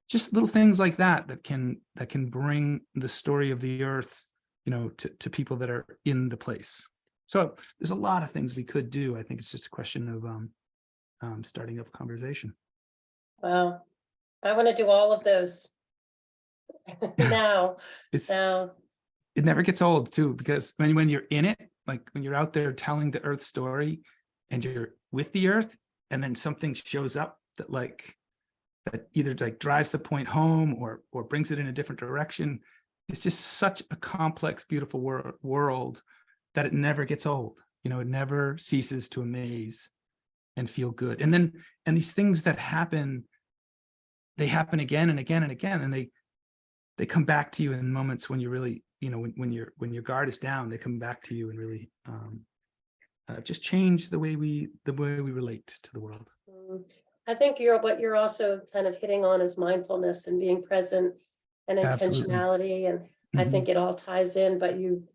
Just little things like that can bring the story of the Earth, you know, to people that are in the place. So there's a lot of things we could do. I think it's just a question of starting up a conversation. Wow, I want to do all of those now. It never gets old too, because when you're in it, like when you're out there telling the Earth story and you're with the Earth, and then something shows up that either like drives the point home or brings it in a different direction. It's just such a complex, beautiful world that it never gets old. You know, it never ceases to amaze and feel good. And these things that happen, they happen again and again and again, and they come back to you in moments when you really, you know, when your guard is down, they come back to you and really just change the way we relate to the world. I think what you're also kind of hitting on is mindfulness and being present and Absolutely. intentionality. And I think it all ties in, but you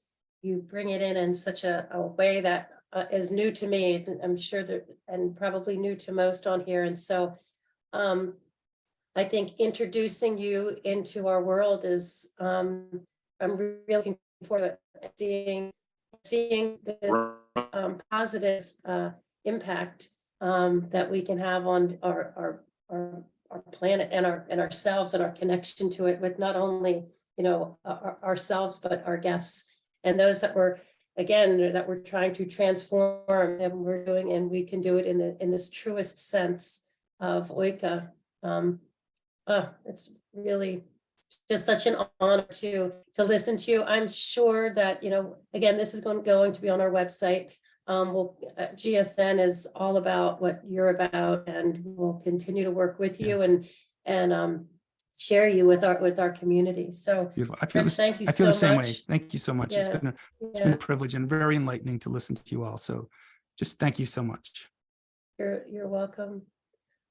bring it in such a way that is new to me. I'm sure that, and probably new to most on here. And so I think introducing you into our world is, I'm really looking forward to seeing this positive impact that we can have on our planet and ourselves and our connection to it, with not only, you know, ourselves, but our guests and those that we're trying to transform, and we're doing, and we can do it in this truest sense of Oika. It's really just such an honor to listen to you. I'm sure that, you know, again, this is going to be on our website. GSN is all about what you're about, and we'll continue to work with you and share you with our community. So thank you I feel the same way. much. Thank you so much. Yeah. It's been a privilege and very enlightening to listen to you all. So just thank you so much. You're welcome.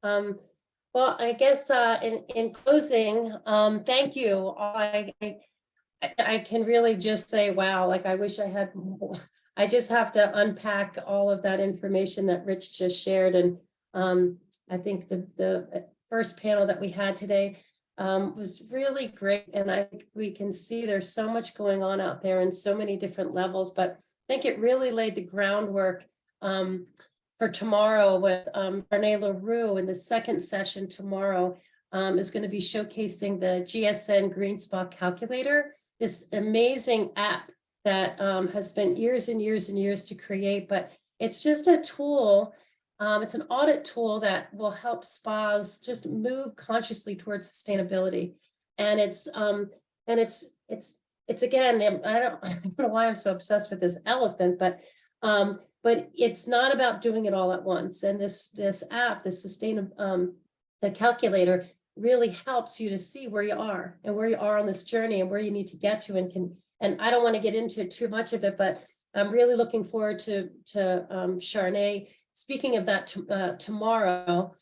Well, I guess in closing, thank you. I can really just say, wow, like I wish I had more. I just have to unpack all of that information that Rich just shared. And I think the first panel that we had today was really great. And I think we can see there's so much going on out there in so many different levels, but I think it really laid the groundwork for tomorrow with Renee LaRue in the second session tomorrow is going to be showcasing the GSN Green Spot Calculator, this amazing app that has spent years and years and years to create, but it's just a tool. It's an audit tool that will help spas just move consciously towards sustainability. And it's again, I don't know why I'm so obsessed with this elephant, but it's not about doing it all at once. And this app, the calculator, really helps you to see where you are and where you are on this journey and where you need to get to, and I don't want to get into too much of it, but I'm really looking forward to Charnay speaking of that tomorrow.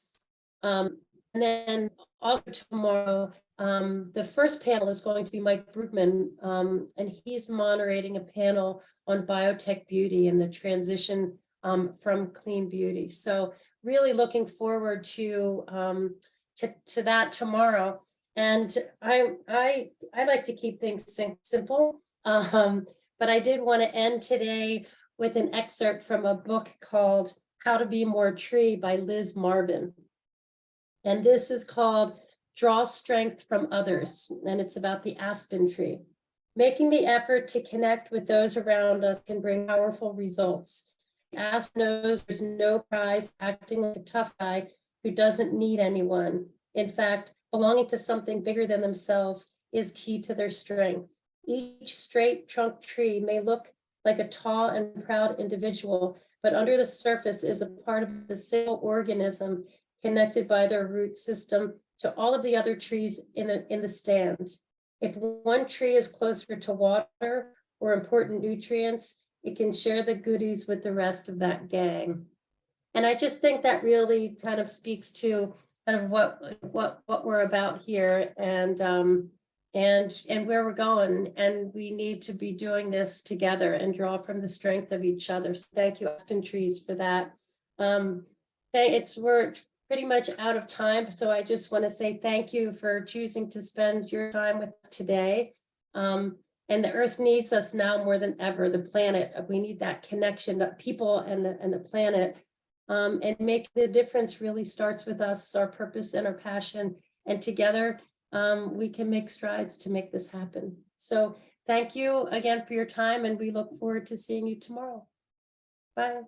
And then also tomorrow, the first panel is going to be Mike Brugman, and he's moderating a panel on biotech beauty and the transition from clean beauty. So really looking forward to that tomorrow. And I like to keep things simple, but I did want to end today with an excerpt from a book called How to Be More Tree by Liz Marvin. And this is called Draw Strength from Others, and it's about the aspen tree. Making the effort to connect with those around us can bring powerful results. Aspen knows there's no prize for acting like a tough guy who doesn't need anyone. In fact, belonging to something bigger than themselves is key to their strength. Each straight trunk tree may look like a tall and proud individual, but under the surface is a part of the single organism connected by their root system to all of the other trees in the stand. If one tree is closer to water or important nutrients, it can share the goodies with the rest of that gang. And I just think that really kind of speaks to kind of what we're about here and where we're going. And we need to be doing this together and draw from the strength of each other. So thank you, Aspen Trees, for that. We're pretty much out of time. So I just want to say thank you for choosing to spend your time with us today. And the earth needs us now more than ever, the planet. We need that connection, that people and the planet. And make the difference really starts with us, our purpose and our passion. And together we can make strides to make this happen. So thank you again for your time, and we look forward to seeing you tomorrow. Bye.